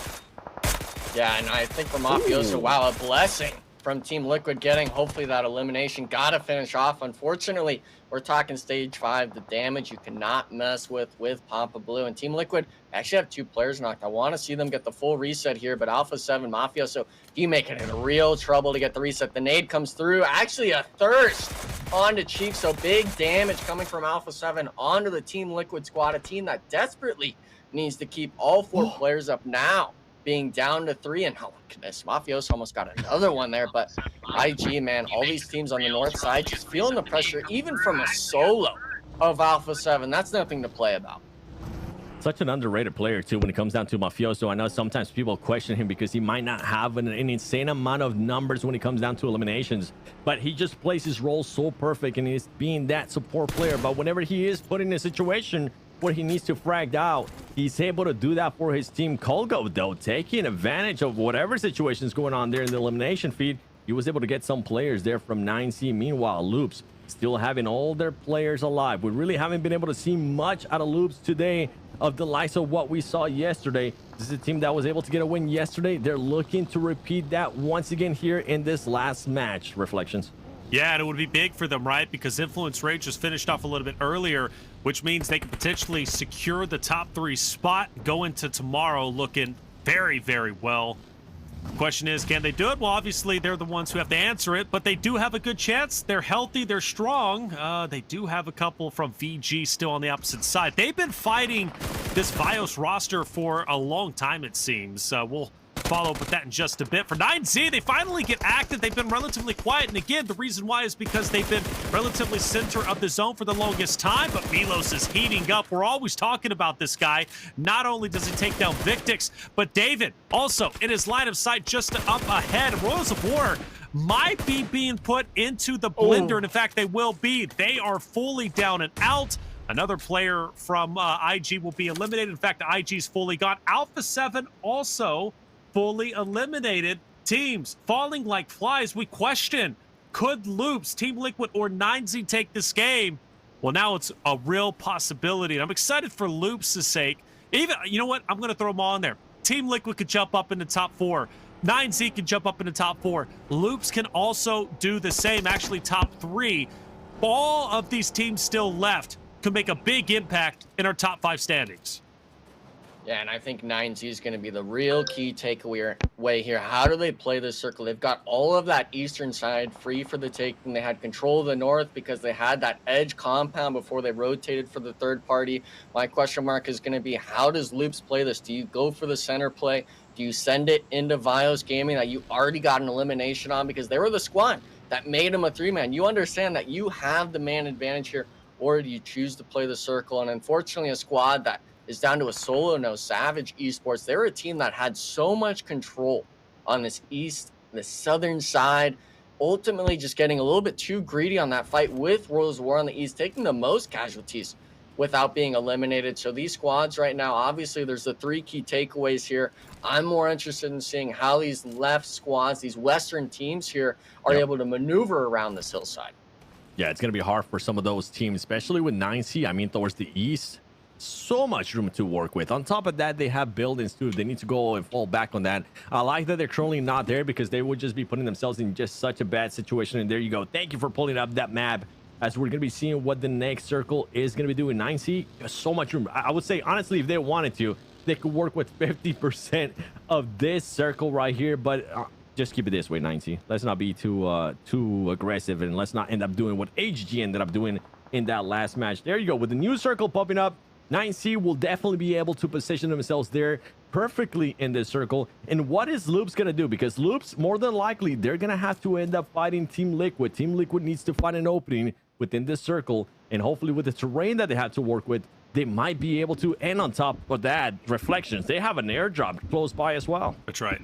Yeah, and I think for Mafioso, wow, a blessing from Team Liquid getting hopefully that elimination. Gotta finish off. Unfortunately, we're talking stage 5, the damage you cannot mess with Papa Blue. And Team Liquid actually have 2 players knocked. I want to see them get the full reset here, but Alpha 7 Mafioso, he making it real trouble to get the reset. The nade comes through, actually a thirst onto Chief, so big damage coming from Alpha 7 onto the Team Liquid squad, a team that desperately needs to keep all 4 players up now. being down to 3, and oh goodness, Mafioso almost got another one there. But IG, man, all these teams on the north side just feeling the pressure, even from a solo of Alpha 7. That's nothing to play about. Such an underrated player too when it comes down to Mafioso. I know sometimes people question him because he might not have an insane amount of numbers when it comes down to eliminations, but he just plays his role so perfect and he's being that support player. But whenever he is put in a situation where he needs to frag out, he's able to do that for his team. Colgo, though, taking advantage of whatever situation is going on there in the elimination feed, he was able to get some players there from 9C. Meanwhile, Loops still having all their players alive. We really haven't been able to see much out of Loops today of the likes of what we saw yesterday. This is a team that was able to get a win yesterday. They're looking to repeat that once again here in this last match. Reflections? Yeah, and it would be big for them, right? Because Influence Rage just finished off a little bit earlier, which means they can potentially secure the top 3 spot, go into tomorrow looking very, very well. Question is, can they do it? Well, obviously, they're the ones who have to answer it, but they do have a good chance. They're healthy. They're strong. They do have a couple from VG still on the opposite side. They've been fighting this Bios roster for a long time, it seems. We'll follow up with that in just a bit. For 9Z, they finally get active. They've been relatively quiet, and again, the reason why is because they've been relatively center of the zone for the longest time, but Milos is heating up. We're always talking about this guy. Not only does he take down Victix, but David also in his line of sight just up ahead. Royals of War might be being put into the blender, and in fact, they will be. They are fully down and out. Another player from IG will be eliminated. In fact, IG's fully gone. Alpha 7 also fully eliminated. Teams falling like flies. We question, could Loops, Team Liquid, or 9Z take this game? Well, now it's a real possibility. And I'm excited for Loops' sake. Even, you know what? I'm going to throw them all in there. Team Liquid could jump up in the top 4. 9Z can jump up in the top 4. Loops can also do the same, actually top 3. All of these teams still left could make a big impact in our top 5 standings. Yeah, and I think 9Z is going to be the real key takeaway here. How do they play this circle? They've got all of that eastern side free for the taking. They had control of the north because they had that edge compound before they rotated for the third party. My question mark is going to be, how does Loops play this? Do you go for the center play? Do you send it into Vios Gaming that you already got an elimination on because they were the squad that made him a 3-man? You understand that you have the man advantage here, or do you choose to play the circle? And unfortunately, a squad that is down to a solo no Savage Esports. They're a team that had so much control on this the southern side, ultimately just getting a little bit too greedy on that fight with Royals War on the east, taking the most casualties without being eliminated. So these squads right now, obviously there's the 3 key takeaways here. I'm more interested in seeing how these left squads, these western teams here, are able to maneuver around this hillside. Yeah, it's going to be hard for some of those teams, especially with 9C. I mean, towards the east, so much room to work with. On top of that, they have buildings too. They need to go and fall back on that. I like that they're currently not there because they would just be putting themselves in just such a bad situation. And there you go. Thank you for pulling up that map, as we're going to be seeing what the next circle is going to be doing. 9C, there's so much room. I would say, honestly, if they wanted to, they could work with 50% of this circle right here. But just keep it this way, 9C. Let's not be too aggressive, and let's not end up doing what HG ended up doing in that last match. There you go. With the new circle popping up, 9C will definitely be able to position themselves there perfectly in this circle. And what is Loops going to do? Because Loops, more than likely, they're going to have to end up fighting Team Liquid. Team Liquid needs to find an opening within this circle. And hopefully with the terrain that they have to work with, they might be able to. And on top of that, Reflections, they have an airdrop close by as well. That's right.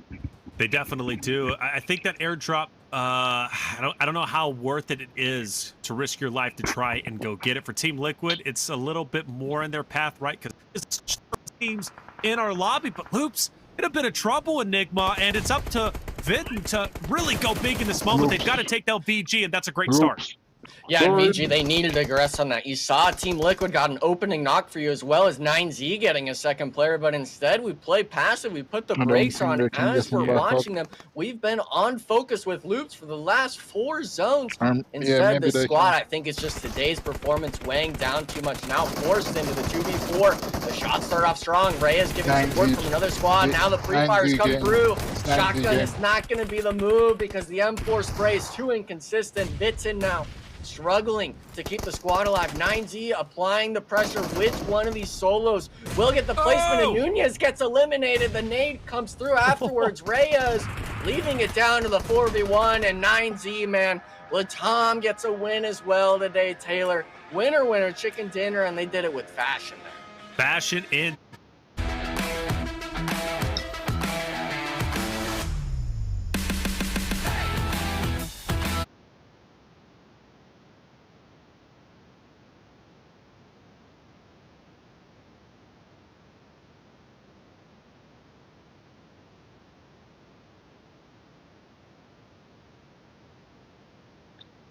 They definitely do. I think that airdrop, I don't know how worth it is to risk your life to try and go get it. For Team Liquid, it's a little bit more in their path, right? Because it's teams in our lobby, but Loops in a bit of trouble, Enigma, and it's up to Vidden to really go big in this moment. They've got to take down VG, and that's a great start. Yeah, and VG, they needed to aggress on that. You saw Team Liquid got an opening knock for you, as well as 9Z getting a second player, but instead we play passive. We put the brakes on. As we're watching them, we've been on focus with Loops for the last 4 zones. Instead, the squad, I think it's just today's performance weighing down too much. Now forced into the 2v4. The shots start off strong. Reyes giving support from another squad. Now the pre-fires come through. Shotgun is not going to be the move because the M4 spray is too inconsistent. Bits in now. struggling to keep the squad alive. 9Z applying the pressure. Which one of these solos will get the placement? And Nunez gets eliminated. The nade comes through afterwards. Reyes leaving it down to the 4v1, and 9Z, man. Latam gets a win as well today, Taylor. Winner, chicken dinner, and they did it with fashion there. Fashion in.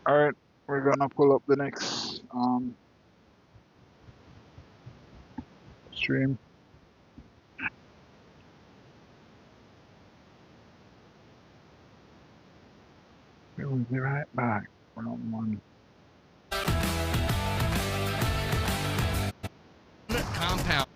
All right, we're gonna pull up the next stream. We'll be right back. We're on one. Compound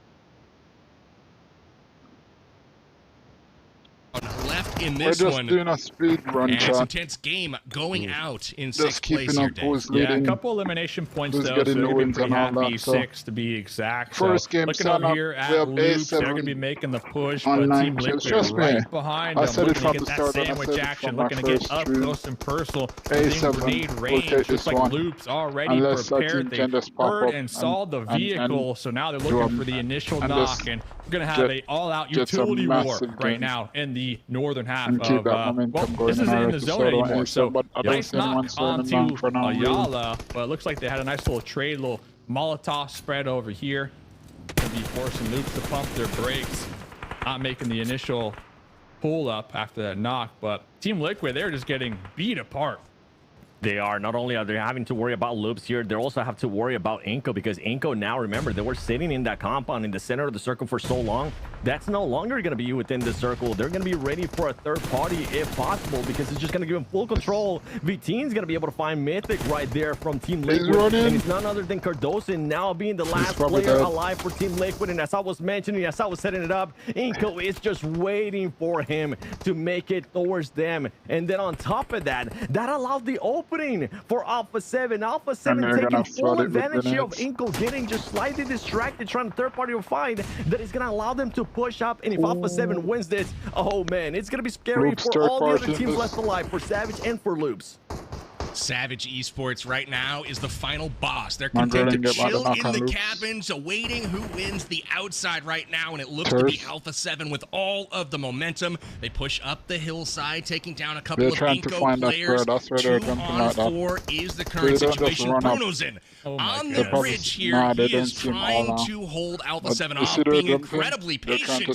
left in this We're just one. doing a speed run, and chat. it's intense game going out in Just 6th place here, Dave. Yeah, a couple elimination points though, so they're going to be pretty happy. 6 to be exact. First game, looking over here at Loops, they're going to be making the push, but Team Liquid right behind them, looking to get that sandwich action, looking to get up close and personal within grenade range. Looks like Loops already prepared. They heard and saw the vehicle, so now they're looking for the initial knock, and we're going to have an all-out utility war right now in the northern half of, well, this isn't in the zone anymore, so nice knock onto Ayala, but it looks like they had a nice little trade, little Molotov spread over here. Gonna be forcing Loops to pump their brakes, not making the initial pull up after that knock, but Team Liquid, they're just getting beat apart. They are. Not only are they having to worry about Loops here, they also have to worry about Inko, because Inko now, remember, they were sitting in that compound in the center of the circle for so long. That's no longer going to be within the circle. They're going to be ready for a third party if possible, because it's just going to give them full control. V-Team's going to be able to find Mythic right there from Team Liquid, and it's none other than Cardoso now being the last player alive for Team Liquid. And as I was mentioning, as I was setting it up, Inko is just waiting for him to make it towards them. And then on top of that, that allowed the opening for Alpha 7. Alpha 7 taking full advantage of Inko getting just slightly distracted, trying to third party to find that is going to allow them to push up. And if Alpha 7 wins this, oh man, it's going to be scary for all the other teams left alive, for Savage and for Loops. Savage Esports right now is the final boss. They're content to chill in the cabins, awaiting who wins the outside right now, and it looks to be Alpha 7 with all of the momentum. They push up the hillside, taking down a couple of Inko players. 2-on-4 is the current situation. Bruno's in on the bridge here. He is trying to hold Alpha 7 off, being incredibly patient.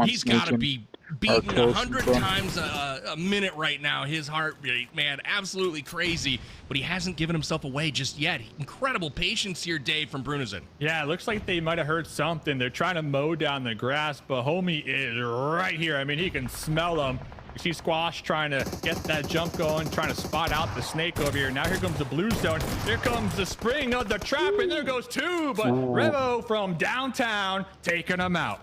He's got to be beaten 100 times a minute right now. His heart rate, man, absolutely crazy, but he hasn't given himself away just yet. Incredible patience here, Dave, from Brunozen. Yeah, it looks like they might have heard something. They're trying to mow down the grass, but homie is right here. I mean, he can smell them. You see Squash trying to get that jump going, trying to spot out the snake over here. Now here comes the blue zone. Here comes the spring of the trap, and there goes two, but Revo from downtown taking him out.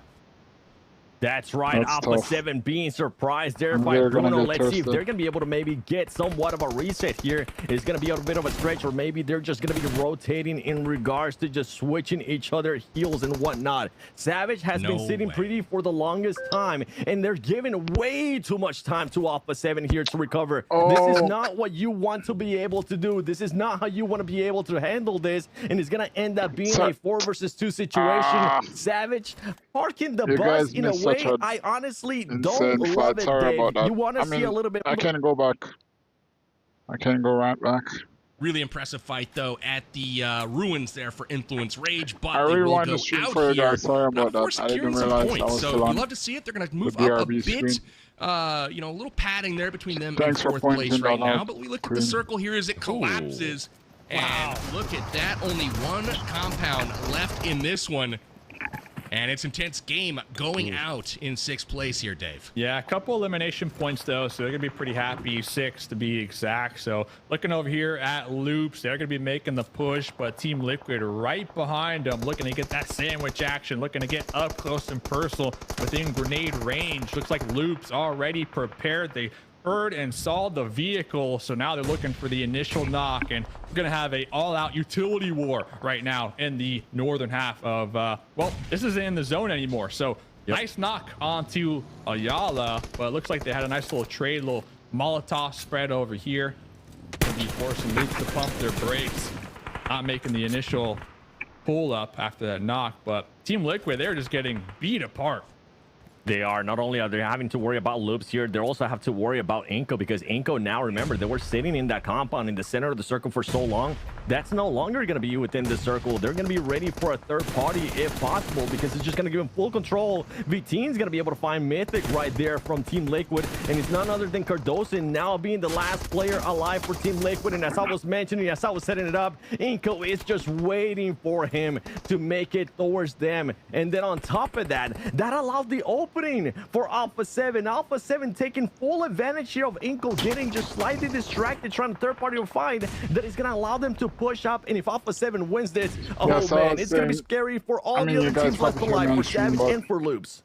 That's right, Alpha 7 being surprised there by Bruno. Let's see if they're going to be able to maybe get somewhat of a reset here. It's going to be a bit of a stretch, or maybe they're just going to be rotating in regards to just switching each other heals and whatnot. Savage has been sitting pretty for the longest time, and they're giving way too much time to Alpha 7 here to recover. This is not what you want to be able to do. This is not how you want to be able to handle this, and it's going to end up being a 4 versus 2 situation. Savage parking the bus in a way I honestly don't love it, Dave. You want to see a little bit. I can't go back. I can't go right back. Really impressive fight, though, at the ruins there for Influence Rage, but I really they will wanted go to stream out for here Sorry about that. I didn't realize I was so still on. we love to see it. They're going to move up a bit. You know, a little padding there between them and 4th place right now. But we look at the circle here as it collapses. And look at that. Only one compound left in this one. And it's intense game going out in 6th place here, Dave. Yeah, a couple elimination points, though, so they're going to be pretty happy. 6 to be exact. So looking over here at Loops, they're going to be making the push, but Team Liquid right behind them, looking to get that sandwich action, looking to get up close and personal within grenade range. Looks like Loops already prepared. They heard and saw the vehicle, so now they're looking for the initial knock, and we're gonna have a all-out utility war right now in the northern half of well, this isn't in the zone anymore, so nice knock onto Ayala, but it looks like they had a nice little trade, little Molotov spread over here. Gonna be forcing Luke to pump their brakes, not making the initial pull up after that knock, but Team Liquid, they're just getting beat apart. They are. Not only are they having to worry about loops here, they also have to worry about Inko, because Inko now, remember, they were sitting in that compound in the center of the circle for so long. That's no longer going to be within the circle. They're going to be ready for a third party if possible, because it's just going to give them full control. VT's going to be able to find Mythic right there from Team Liquid, and it's none other than Cardoso now being the last player alive for Team Liquid. And as I was mentioning, as I was setting it up, Inko is just waiting for him to make it towards them. And then on top of that, that allowed the opening for Alpha 7. Alpha 7 taking full advantage here of Inko getting just slightly distracted, trying to third party find that is going to allow them to push up. And if Alpha 7 wins this, oh man, it's going to be scary for all the other teams left alive, for Savage and for Loops.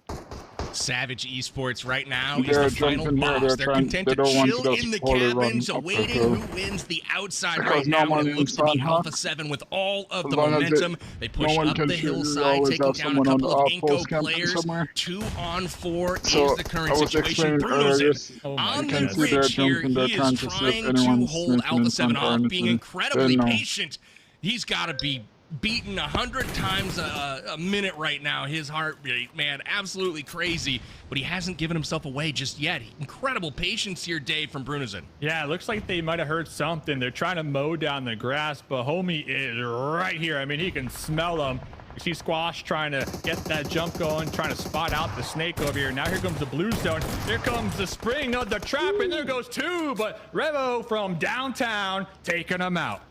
Savage Esports right now is the final boss. They're content to chill in the cabins, awaiting who wins the outside right now. And it looks to be Alpha 7 with all of the momentum. They push up the hillside, taking down a couple of Inko players. 2-on-4 is the current situation. Bruno's on the bridge here. He is trying to hold Alpha 7 off, being incredibly patient. He's got to be beaten 100 times a minute right now. His heart rate, man, absolutely crazy, but he hasn't given himself away just yet. Incredible patience here, Dave, from Brunozen. Yeah, it looks like they might have heard something. They're trying to mow down the grass, but homie is right here. I mean, he can smell them. You see Squash trying to get that jump going, trying to spot out the snake over here. Now here comes the blue zone. Here comes the spring of the trap, and there goes two, but Revo from downtown taking him out.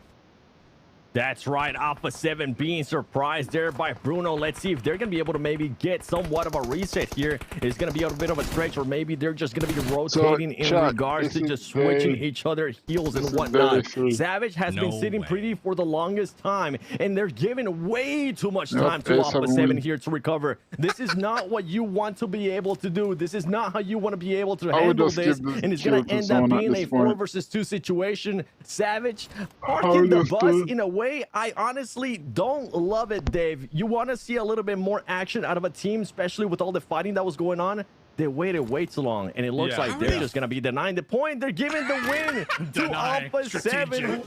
That's right, Alpha 7 being surprised there by Bruno. Let's see if they're going to be able to maybe get somewhat of a reset here. It's going to be a bit of a stretch, or maybe they're just going to be rotating in regards to just switching each other heals and whatnot. Savage has been sitting pretty for the longest time, and they're giving way too much time to Alpha 7 here to recover. This is not what you want to be able to do. This is not how you want to be able to handle this, and it's going to end up being a 4 versus 2 situation. Savage parking the bus in a way I honestly don't love it, Dave. You want to see a little bit more action out of a team, especially with all the fighting that was going on. They waited way too long, and it looks like they're just going to be denying the point. They're giving the win to Alpha 7.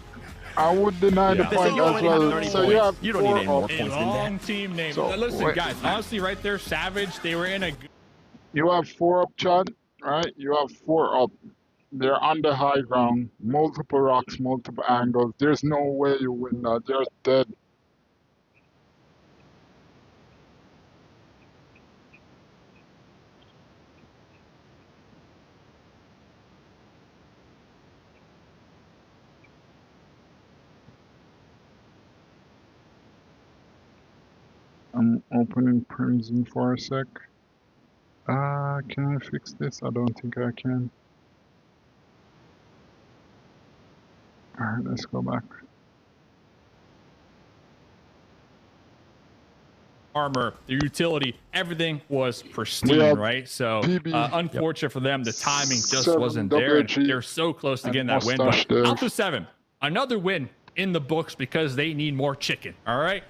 I would deny the point as well. So you don't need any more points than that. Long team name. So, listen, guys, honestly, right there, Savage, they were in a... You have 4 up, Chad, right? You have 4 up. They're on the high ground, multiple rocks, multiple angles. There's no way you win that. They're dead. I'm opening Crimson for a sec. Can I fix this? I don't think I can. Alright, let's go back. Armor, the utility, everything was pristine, right? So unfortunate for them, the timing just wasn't there. They're so close to getting that win. But Alpha 7, another win in the books because they need more chicken, all right?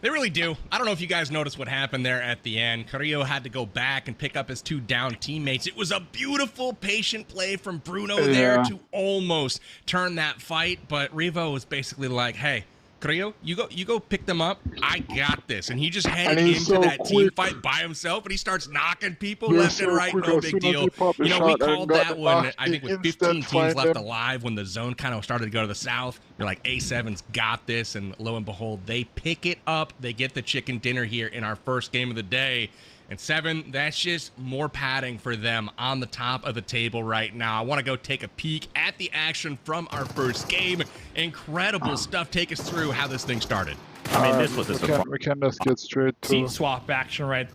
They really do. I don't know if you guys noticed what happened there at the end. Carrillo had to go back and pick up his 2 down teammates. It was a beautiful, patient play from Bruno there to almost turn that fight. But Revo was basically like, hey, Carrillo, you go pick them up. I got this. And he just headed into that team fight by himself, and he starts knocking people left and right. No big deal. You know, we called that one, I think, with 15 teams left alive when the zone kind of started to go to the south. You're like, A7's got this, and lo and behold, they pick it up. They get the chicken dinner here in our first game of the day. And 7, that's just more padding for them on the top of the table right now. I want to go take a peek at the action from our first game. Incredible stuff. Take us through how this thing started. I mean, this was a we can just get straight to seat swap action, right?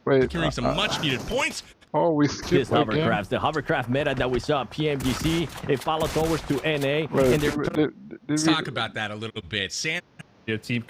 Wait, carrying some much needed points. Oh, we skipped this hovercraft. The hovercraft meta that we saw at PMGC, it followed over to NA. Wait, and let's talk about that a little bit. Your team.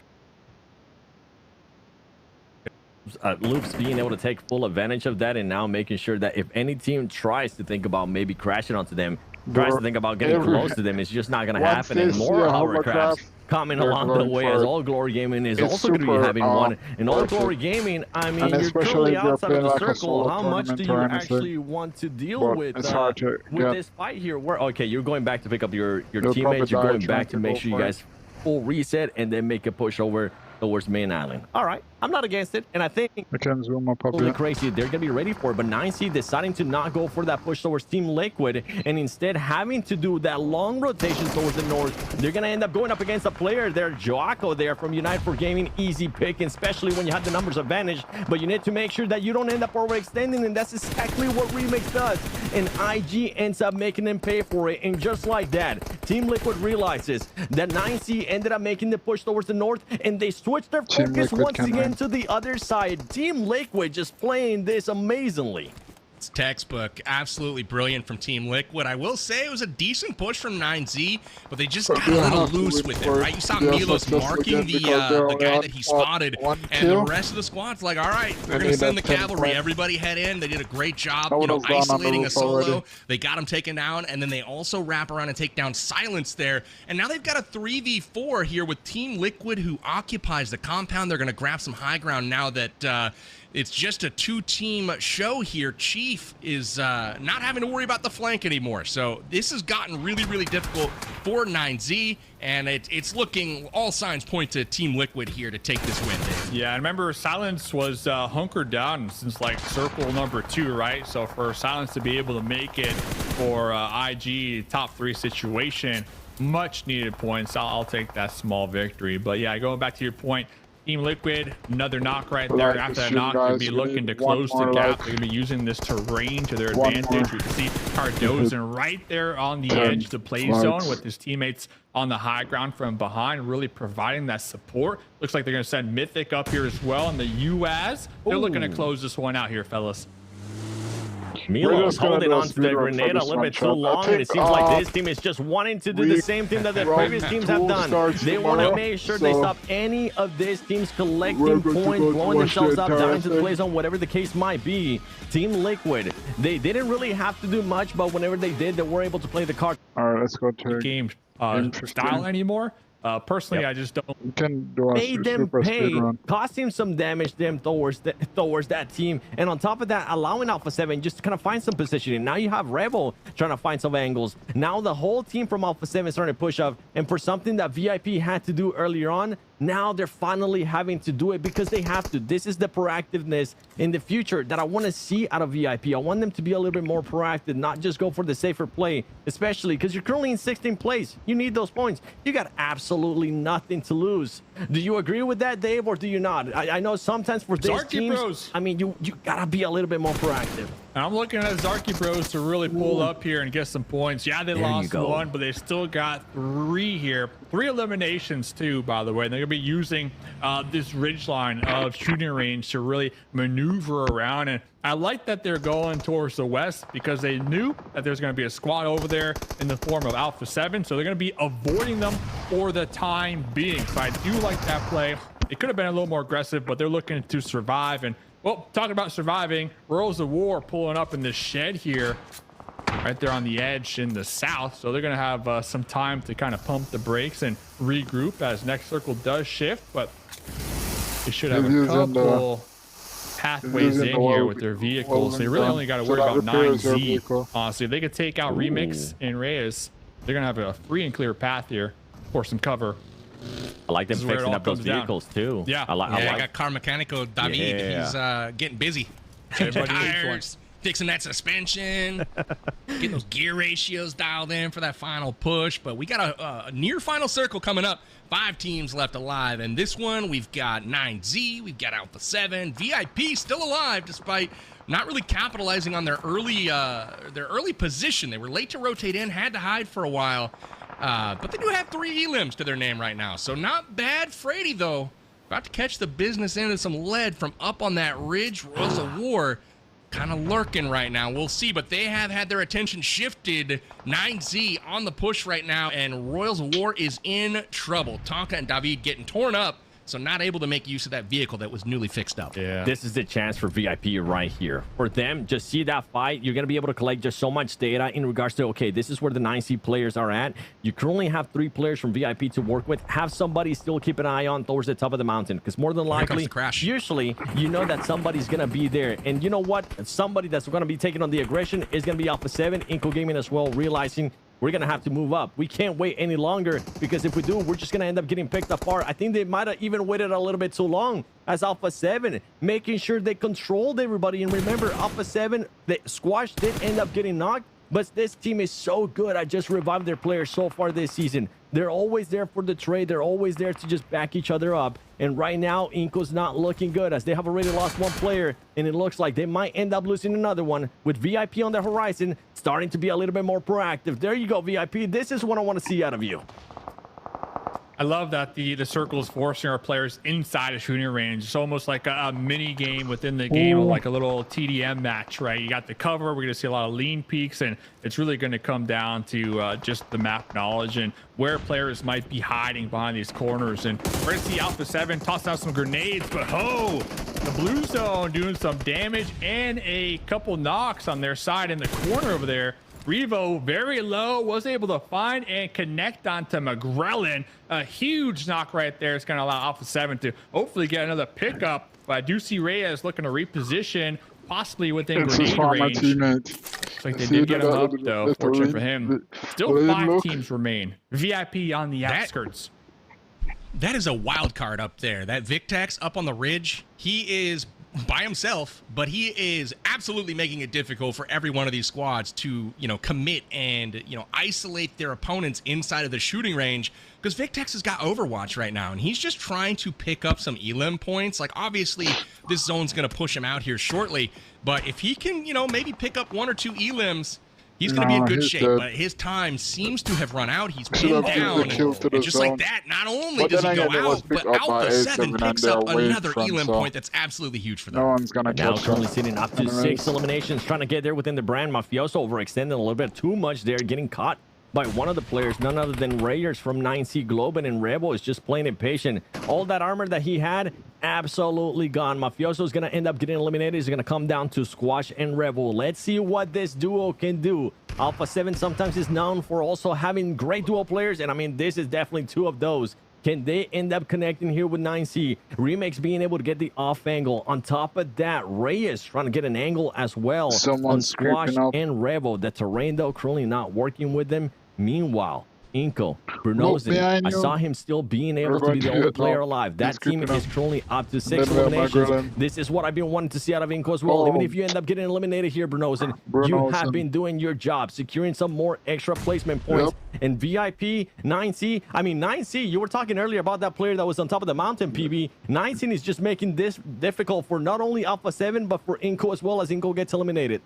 Loops being able to take full advantage of that, and now making sure that if any team tries to think about maybe crashing onto them, tries to think about getting close to them, it's just not going to happen. And more hovercrafts coming along the way, as All Glory Gaming is also going to be having one. And All Glory Gaming, I mean, you're currently outside of the circle. How much do you actually want to deal with this fight here? Okay, you're going back to pick up your teammates. You're going back to make sure you guys full reset and then make a push over towards main island. All right, I'm not against it, and I think holy crazy, they're gonna be ready for it. But 9C deciding to not go for that push towards Team Liquid and instead having to do that long rotation towards the north. They're gonna end up going up against a player there, Joaco there from Unite for Gaming. Easy pick, especially when you have the numbers advantage, but you need to make sure that you don't end up overextending, and that's exactly what Remix does. And IG ends up making them pay for it, and just like that, Team Liquid realizes that 9C ended up making the push towards the north, and they switch their focus once again to the other side. Team Liquid just playing this amazingly. It's textbook. Absolutely brilliant from Team Liquid. I will say it was a decent push from 9Z, but they just got a little loose with it, right? You saw Milos marking the guy that he spotted, and the rest of the squad's like, all right, we're going to send the cavalry. Everybody head in. They did a great job, you know, isolating a solo. They got him taken down, and then they also wrap around and take down Silence there. And now they've got a 3v4 here with Team Liquid, who occupies the compound. They're going to grab some high ground now that it's just a two-team show here. Chief is not having to worry about the flank anymore. So this has gotten really, really difficult for 9Z, and it's looking, all signs point to Team Liquid here to take this win, Dave. Yeah, I remember Silence was hunkered down since like circle number 2, right? So for Silence to be able to make it for IG top 3 situation, much needed points. I'll take that small victory. But yeah, going back to your point, Team Liquid, another knock right there. After that knock, they'll be looking to close the gap. They're going to be using this terrain to their advantage. We can see Cardozo right there on the edge of the play zone with his teammates on the high ground from behind, really providing that support. Looks like they're going to send Mythic up here as well in the UAS. They're looking to close this one out here, fellas. Milo's holding on to the grenade a little bit too long, and it seems like this team is just wanting to do the same thing that the previous teams have done. They want to make sure they stop any of these teams collecting points, blowing themselves up down into the play zone, whatever the case might be. Team Liquid, they didn't really have to do much, but whenever they did, they were able to play the card. All right, let's go to game style anymore. Personally, I just don't made them pay, costing some damage them towards that team, and on top of that, allowing Alpha 7 just to kind of find some positioning. Now you have Rebel trying to find some angles. Now the whole team from Alpha 7 is starting to push up, and for something that VIP had to do earlier on, now they're finally having to do it because they have to. This is the proactiveness in the future that I want to see out of VIP. I want them to be a little bit more proactive, not just go for the safer play, especially because you're currently in 16th place. You need those points. You got absolutely nothing to lose. Do you agree with that, Dave, or do you not? I know sometimes for these teams, I mean, you gotta be a little bit more proactive. I'm looking at Zarky Bros to really pull up here and get some points. Yeah, they lost one, but they still got 3 here. 3 eliminations too, by the way. They're gonna be using this ridgeline of shooting range to really maneuver around. And I like that they're going towards the west because they knew that there's gonna be a squad over there in the form of Alpha 7. So they're gonna be avoiding them for the time being. So I do like that play. It could have been a little more aggressive, but they're looking to survive. And well, talking about surviving, Royals of War pulling up in this shed here, right there on the edge in the south. So they're going to have some time to kind of pump the brakes and regroup as next circle does shift. But they should have a couple pathways in here with their vehicles. They really only got to worry about 9Z. Honestly, if they could take out Remix and Reyes, they're going to have a free and clear path here for some cover. I like them fixing up those vehicles too. Yeah, I got Car Mechanico David. Yeah. He's getting busy. Changing tires, fixing that suspension, getting those gear ratios dialed in for that final push. But we got a near final circle coming up. 5 teams left alive, and this one we've got 9Z, we've got Alpha 7, VIP still alive despite not really capitalizing on their early position. They were late to rotate in, had to hide for a while. But they do have 3 elims to their name right now, so not bad. Frady, though, about to catch the business end of some lead from up on that ridge. Royals of War kind of lurking right now. We'll see, but they have had their attention shifted. 9Z on the push right now, and Royals of War is in trouble. Tonka and David getting torn up so not able to make use of that vehicle that was newly fixed up. Yeah. This is the chance for VIP right here. For them, just see that fight. You're going to be able to collect just so much data in regards to, okay, this is where the 9C players are at. You currently have 3 players from VIP to work with. Have somebody still keep an eye on towards the top of the mountain, because more than likely, usually, you know that somebody's going to be there. And you know what? Somebody that's going to be taking on the aggression is going to be Alpha 7, Inco Gaming as well, realizing we're going to have to move up. We can't wait any longer, because if we do, we're just going to end up getting picked apart. I think they might have even waited a little bit too long as Alpha 7, making sure they controlled everybody. And remember, Alpha 7, the Squash did end up getting knocked, but this team is so good. I just revived their players so far this season. They're always there for the trade. They're always there to just back each other up. And right now, Inco's not looking good, as they have already lost 1 player, and it looks like they might end up losing another one, with VIP on the horizon starting to be a little bit more proactive. There you go, VIP. This is what I want to see out of you. I love that the circle is forcing our players inside a shooting range. It's almost like a mini game within the game, like a little TDM match, right? You got the cover. We're going to see a lot of lean peaks, and it's really going to come down to just the map knowledge and where players might be hiding behind these corners. And we're going to see Alpha 7 toss out some grenades, but the blue zone doing some damage and a couple knocks on their side in the corner over there. Revo very low, was able to find and connect onto McGrellin. A huge knock right there. It's going to allow Alpha 7 to hopefully get another pickup. But I do see Reyes looking to reposition, possibly within grenade range. Looks like they did get him up, though. Fortunate for him. Still 5 teams remain. VIP on the outskirts. That is a wild card up there. That Victex up on the ridge, he is by himself, but he is absolutely making it difficult for every one of these squads to, commit and, isolate their opponents inside of the shooting range, because Victex has got Overwatch right now, and he's just trying to pick up some elim points. Like, obviously, this zone's going to push him out here shortly, but if he can, maybe pick up 1 or 2 elims, he's going to be in good shape, but his time seems to have run out. He's pinned down, and just like that, not only does he go out, but Alpha 7 picks up another elim point that's absolutely huge for them. No one's going to now currently sitting up to 6 eliminations, trying to get there within the brand. Mafioso overextending a little bit too much there, getting caught by one of the players, none other than Rayers from 9C Globan, and Rebel is just playing it patient. All that armor that he had, absolutely gone. Mafioso is going to end up getting eliminated. He's going to come down to Squash and Rebel. Let's see what this duo can do. Alpha 7 sometimes is known for also having great duo players, and I mean, this is definitely 2 of those. Can they end up connecting here with 9C? Remix being able to get the off angle. On top of that, Reyes trying to get an angle as well on Squash and Rebel. The terrain, though, currently not working with them. Meanwhile, Inco, Brunozen, I saw him still being able to be the only player alive. That team is currently up to 6 eliminations. This is what I've been wanting to see out of Inco as well. Even if you end up getting eliminated here, Brunozen, you have been doing your job, securing some more extra placement points. And VIP, 9C, I mean, 9C, you were talking earlier about that player that was on top of the mountain, PB. 9C is just making this difficult for not only Alpha 7, but for Inco as well, as Inco gets eliminated.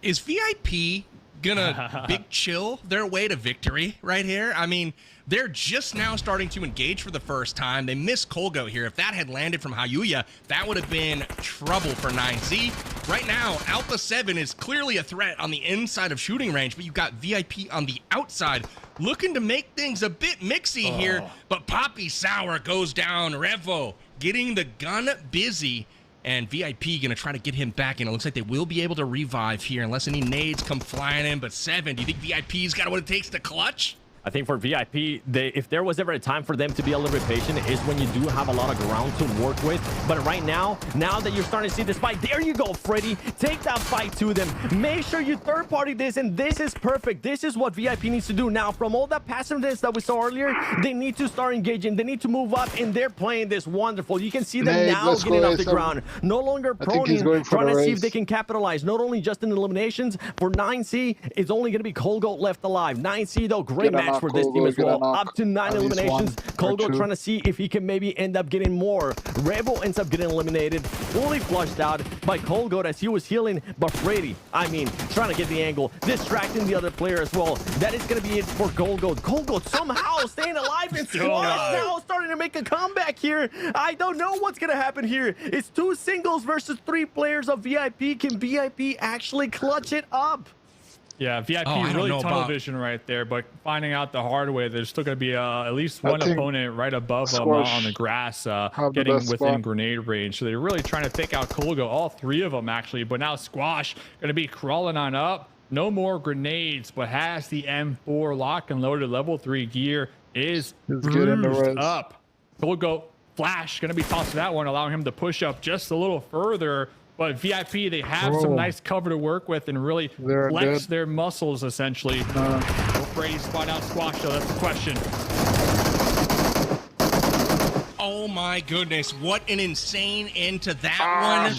Is VIP gonna big chill their way to victory right here? I mean, they're just now starting to engage for the first time. They missed Kolgo here. If that had landed from Hayuya, that would have been trouble for 9Z. Right now, Alpha 7 is clearly a threat on the inside of shooting range, but you've got VIP on the outside looking to make things a bit mixy here. But Poppy Sour goes down. Revo getting the gun busy. And VIP going to try to get him back in. It looks like they will be able to revive here unless any nades come flying in. But 7, do you think VIP's got what it takes to clutch? I think for VIP, if there was ever a time for them to be a little bit patient, is when you do have a lot of ground to work with. But right now that you're starting to see this fight, there you go, Freddy. Take that fight to them. Make sure you third-party this, and this is perfect. This is what VIP needs to do. Now, from all that passiveness that we saw earlier, they need to start engaging. They need to move up, and they're playing this wonderful. You can see them now getting off the ground. No longer proning, trying to see if they can capitalize. Not only just in eliminations, for 9C, it's only going to be Kolgo left alive. 9C, though, great match for this team as well. Up to 9 eliminations. Kolgo trying to see if he can maybe end up getting more. Rebel ends up getting eliminated, fully flushed out by Kolgo as he was healing. But Freddy, I mean, trying to get the angle, distracting the other player as well. That is going to be it for Kolgo. Kolgo somehow staying alive, and Squash now starting to make a comeback here. I don't know what's going to happen here. It's 2 singles versus 3 players of VIP. Can VIP actually clutch it up? Yeah, VIP really tunnel vision right there, but finding out the hard way, there's still going to be at least one opponent right above them on the grass getting within grenade range. So they're really trying to take out Kolgo, all three of them actually, but now Squash going to be crawling on up. No more grenades, but has the M4 lock and loaded. Level 3 gear is bruised up. Kolgo Flash going to be tossed to that one, allowing him to push up just a little further. But VIP, they have some nice cover to work with and really flex their muscles, essentially. Will Brady spot out Squash, though? That's the question. Oh, my goodness. What an insane end to that one.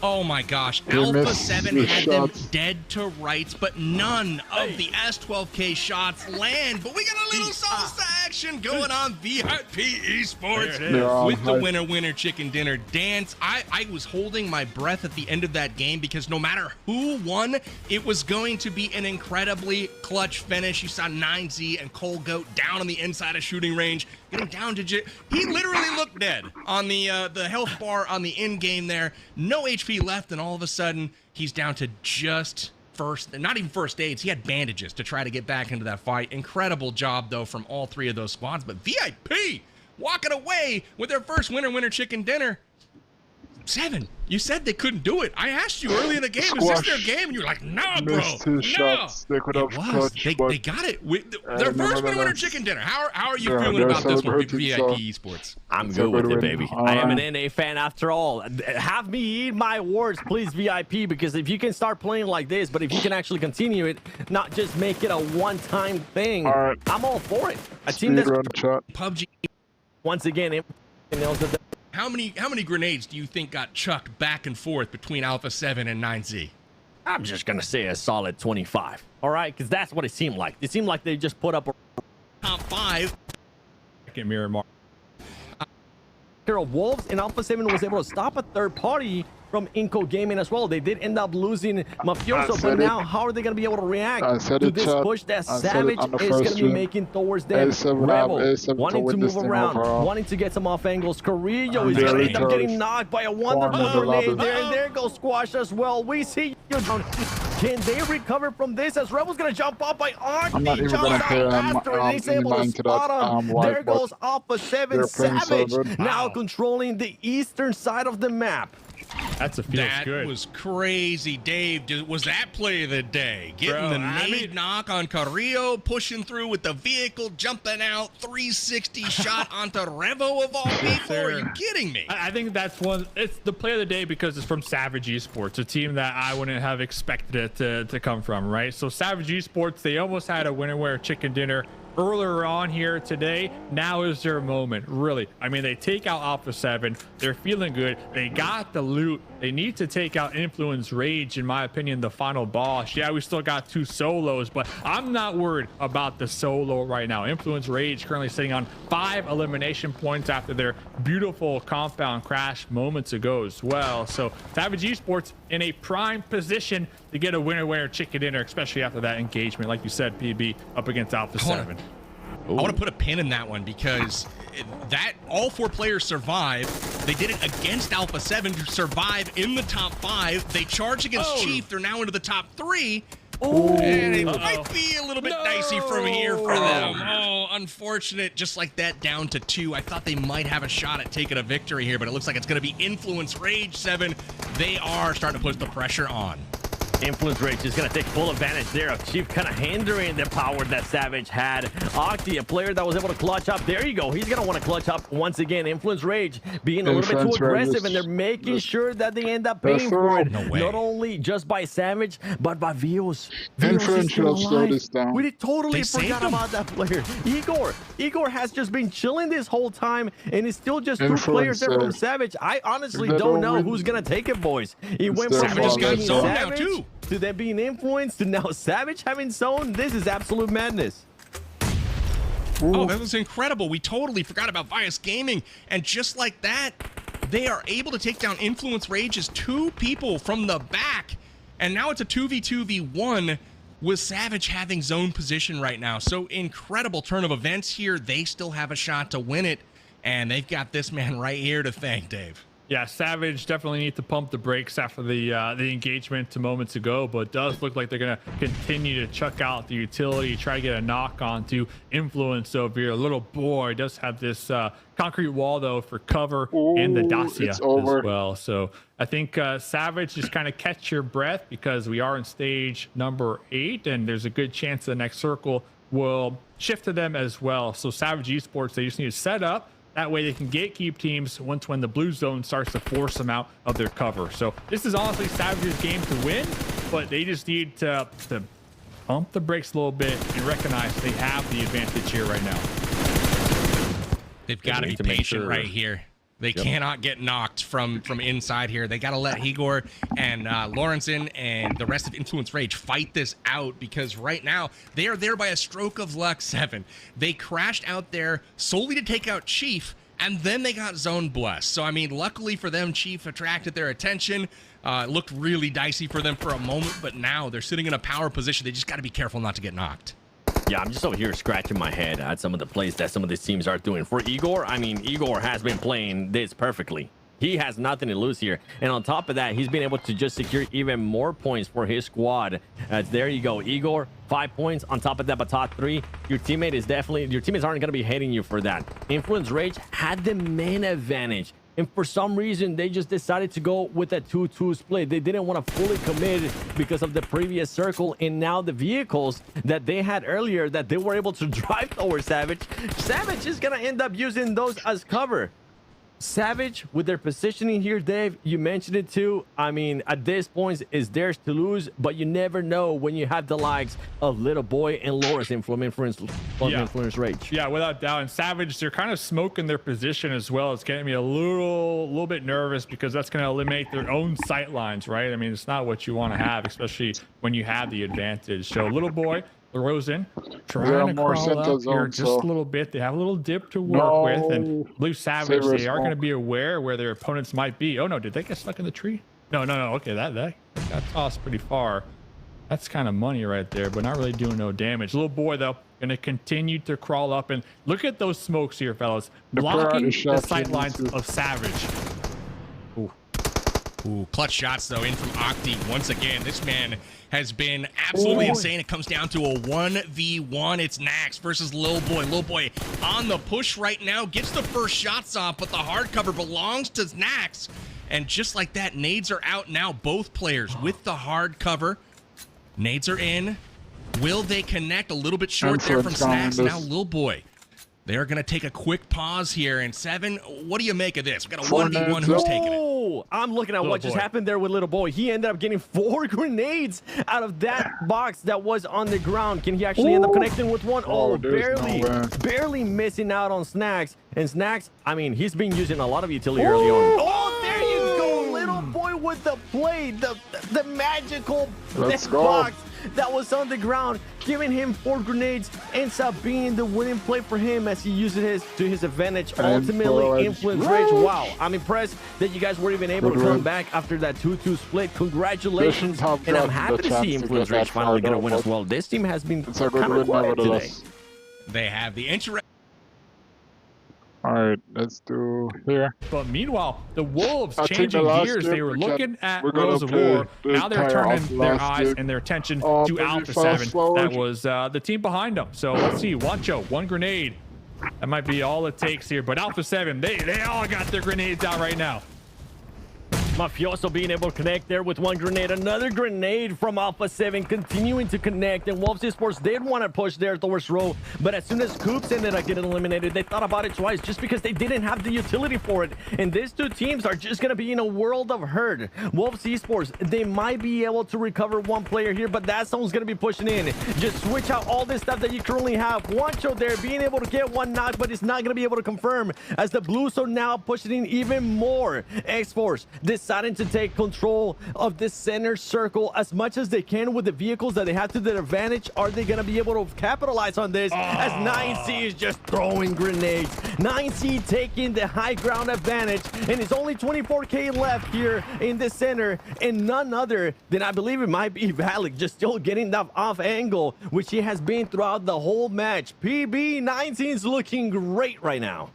Oh, my gosh. Alpha 7 had them dead to rights, but none of the S12K shots land. But we got a little salsa action going on VIP Esports with the winner chicken dinner dance. I was holding my breath at the end of that game because no matter who won, it was going to be an incredibly clutch finish. You saw 9Z and Kolgo down on the inside of shooting range, getting down to he literally looked dead on the health bar on the end game there. No HP left, and all of a sudden he's down to just not even first aids. He had bandages to try to get back into that fight. Incredible job though from all three of those squads, but VIP walking away with their first winner chicken dinner. 7, you said they couldn't do it. I asked you early in the game, is this their game? And you're like, no, bro, no. Shots. They could have clutched, they got it. Their first winner chicken dinner. How are you feeling about this one, VIP Esports? I'm good with it, baby. I am an NA fan after all. Have me eat my words, please, VIP, because if you can start playing like this, but if you can actually continue it, not just make it a one-time thing, I'm all for it. A team that's PUBG. Once again, How many grenades do you think got chucked back and forth between Alpha 7 and 9Z? I'm just going to say a solid 25. All right? Because that's what it seemed like. It seemed like they just put up a top 5. Second mirror mark. Wolves and Alpha 7 was able to stop a third party from Inco Gaming as well. They did end up losing Mafioso, but now how are they going to be able to react to this push that Savage is going to be making towards them? Rebel wanting to move around, wanting to get some off angles. Carrillo is going to end up getting knocked by a wonderful grenade there, and there goes Squash as well. We see you down. Can they recover from this as Rebel's going to jump up by Archie? Jumps out faster, and he's able to spot him. There goes Alpha 7 Savage, now controlling the eastern side of the map. That was crazy, Dave. Was that play of the day? Getting the nade knock on Carrillo, pushing through with the vehicle, jumping out, 360 shot onto Revo of all people. Are you kidding me? I think that's it's the play of the day because it's from Savage Esports, a team that I wouldn't have expected it to come from, right? So Savage Esports, they almost had a winner chicken dinner earlier on here today. Now is their moment, really. I mean, they take out Alpha 7. They're feeling good. They got the loot. They need to take out Influence Rage, in my opinion, the final boss. Yeah, we still got 2 solos, but I'm not worried about the solo right now. Influence Rage currently sitting on 5 elimination points after their beautiful compound crash moments ago as well. So Savage Esports in a prime position to get a winner chicken dinner, especially after that engagement, like you said, PB, up against Alpha 7. I want to put a pin in that one because all 4 players survived. They did it against Alpha 7 to survive in the top 5. They charge against Chief. They're now into the top 3. And it might be a little bit dicey from here for them. Oh, unfortunate. Just like that, down to 2. I thought they might have a shot at taking a victory here, but it looks like it's going to be Influence Rage 7. They are starting to put the pressure on. Influence Rage is going to take full advantage there of Chief kind of hindering the power that Savage had. Octi, a player that was able to clutch up. There you go. He's going to want to clutch up once again. Influence Rage being a little bit too aggressive, and they're making sure that they end up paying for it. Not only just by Savage, but by Vios. Influence should have slowed this down. We totally forgot about that player. Igor has just been chilling this whole time, and it's still just 2 players there from Savage. I honestly don't know who's going to take it, boys. He went from Savage to them being influenced to now Savage having zone. This is absolute madness. Oh, that was incredible. We totally forgot about Vias Gaming. And just like that, they are able to take down Influence Rage's 2 people from the back. And now it's a 2v2v1 with Savage having zone position right now. So incredible turn of events here. They still have a shot to win it. And they've got this man right here to thank, Dave. Yeah, Savage definitely need to pump the brakes after the engagement moments ago, but it does look like they're going to continue to chuck out the utility, try to get a knock on to Influence over here. Little boy does have this concrete wall, though, for cover and the Dacia as well. So I think Savage just kind of catch your breath because we are in stage number 8, and there's a good chance the next circle will shift to them as well. So Savage Esports, they just need to set up. That way they can gatekeep teams when the blue zone starts to force them out of their cover. So this is honestly Savage's game to win, but they just need to pump the brakes a little bit and recognize they have the advantage here right now. They've got to be patient right here. They cannot get knocked from inside here. They got to let Igor and Lawrenson and the rest of Influence Rage fight this out, because right now they are there by a stroke of luck. 7. They crashed out there solely to take out Chief, and then they got zone blessed. So, I mean, luckily for them, Chief attracted their attention. It looked really dicey for them for a moment, but now they're sitting in a power position. They just got to be careful not to get knocked. Yeah, I'm just over here scratching my head at some of the plays that some of these teams are doing. For Igor, I mean, Igor has been playing this perfectly. He has nothing to lose here. And on top of that, he's been able to just secure even more points for his squad. There you go, Igor, 5 points. On top of that, Batat 3. Your teammates aren't going to be hating you for that. Influence Rage had the main advantage. And for some reason, they just decided to go with a 2-2 split. They didn't want to fully commit because of the previous circle. And now the vehicles that they had earlier that they were able to drive towards Savage, Savage is going to end up using those as cover. Savage, with their positioning here, Dave, you mentioned it too. I mean, at this point, it's theirs to lose, but you never know when you have the likes of Little Boy and Lawrence from Influence Rage. Yeah, without doubt. And Savage, they're kind of smoking their position as well. It's getting me a little bit nervous because that's going to eliminate their own sight lines, right? I mean, it's not what you want to have, especially when you have the advantage. So Little Boy, Rosen, trying to crawl up here just a little bit. They have a little dip to work with, and Blue Savage, they are going to be aware where their opponents might be. Oh no, did they get stuck in the tree? No. Okay, that got tossed pretty far. That's kind of money right there, but not really doing no damage. Little Boy, though, going to continue to crawl up, and look at those smokes here, fellas, blocking the sight lines of Savage. Ooh, clutch shots, though, in from Octi. Once again, this man has been absolutely insane. It comes down to a 1v1. It's Nax versus Lil Boy. Lil Boy on the push right now, gets the first shots off, but the hard cover belongs to Nax. And just like that, nades are out now. Both players with the hard cover. Nades are in. Will they connect? A little bit short there from Snax. Now Lil Boy. They're going to take a quick pause here. And 7, what do you make of this? We got a 1v1. Who's taking it? I'm looking at what just happened there with Little Boy. He ended up getting 4 grenades out of that box that was on the ground. Can he actually end up connecting with one? Oh, barely missing out on Snax. And Snax, I mean, he's been using a lot of utility early on. Oh, there you go, Little Boy with the play, the magical box that was on the ground, giving him 4 grenades, ends up being the winning play for him as he uses it to his advantage. Ultimately, Influence Rage. Wow, I'm impressed that you guys were even able to come back after that 2-2 split. Congratulations, and I'm happy to see Influence Rage finally get a win as well. This team has been kind of quiet today. They have the interest. All right, let's do here. But meanwhile, the Wolves changing gears. They were looking at Rose of War. Now they're turning their eyes and their attention to Alpha 7. That was the team behind them. So let's see. Wancho, 1 grenade. That might be all it takes here. But Alpha 7, they all got their grenades out right now. Mafioso being able to connect there with 1 grenade. Another grenade from Alpha 7 continuing to connect. And Wolves Esports did want to push there towards Row. But as soon as Coops ended up getting eliminated, they thought about it twice just because they didn't have the utility for it. And these 2 teams are just going to be in a world of hurt. Wolves Esports, they might be able to recover 1 player here, but that someone's going to be pushing in. Just switch out all this stuff that you currently have. Wancho there being able to get 1 knock, but it's not going to be able to confirm as the Blues are now pushing in even more. X-Force deciding to take control of this center circle as much as they can with the vehicles that they have to their advantage. Are they going to be able to capitalize on this as 9C is just throwing grenades? 9C taking the high ground advantage, and it's only 24K left here in the center, and none other than I believe it might be Valak just still getting that off angle, which he has been throughout the whole match. PB 19 is looking great right now.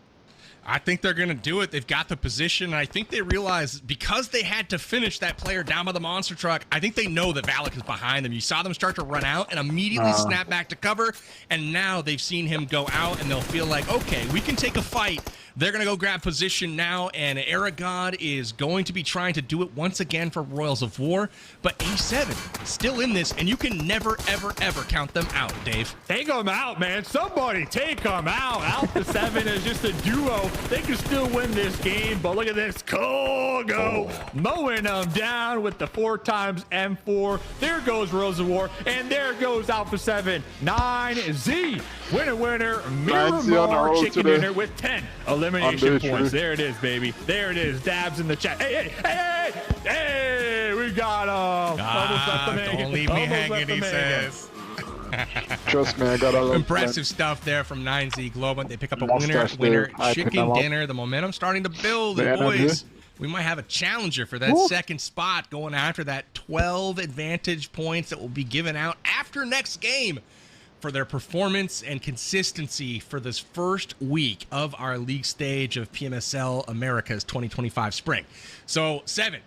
I think they're going to do it. They've got the position. And I think they realize because they had to finish that player down by the monster truck, I think they know that Valak is behind them. You saw them start to run out and immediately snap back to cover. And now they've seen him go out and they'll feel like, okay, we can take a fight. They're going to go grab position now, and Aragod is going to be trying to do it once again for Royals of War. But A7 still in this, and you can never, ever, ever count them out, Dave. Take them out, man. Somebody take them out. Alpha 7 is just a duo. They can still win this game, but look at this. Kogo mowing them down with the 4x M4. There goes Royals of War, and there goes Alpha 7. 9Z. Winner, Miramar chicken dinner with 10 elimination points. There it is, baby. There it is. Dabs in the chat. Hey, we got don't leave me hanging, he says. Trust me, I got all impressive stuff there from 9Z Global. They pick up a winner chicken dinner. The momentum starting to build, boys. We might have a challenger for that second spot going after that 12 advantage points that will be given out after next game for their performance and consistency for this first week of our league stage of PMSL America's 2025 spring. So 7,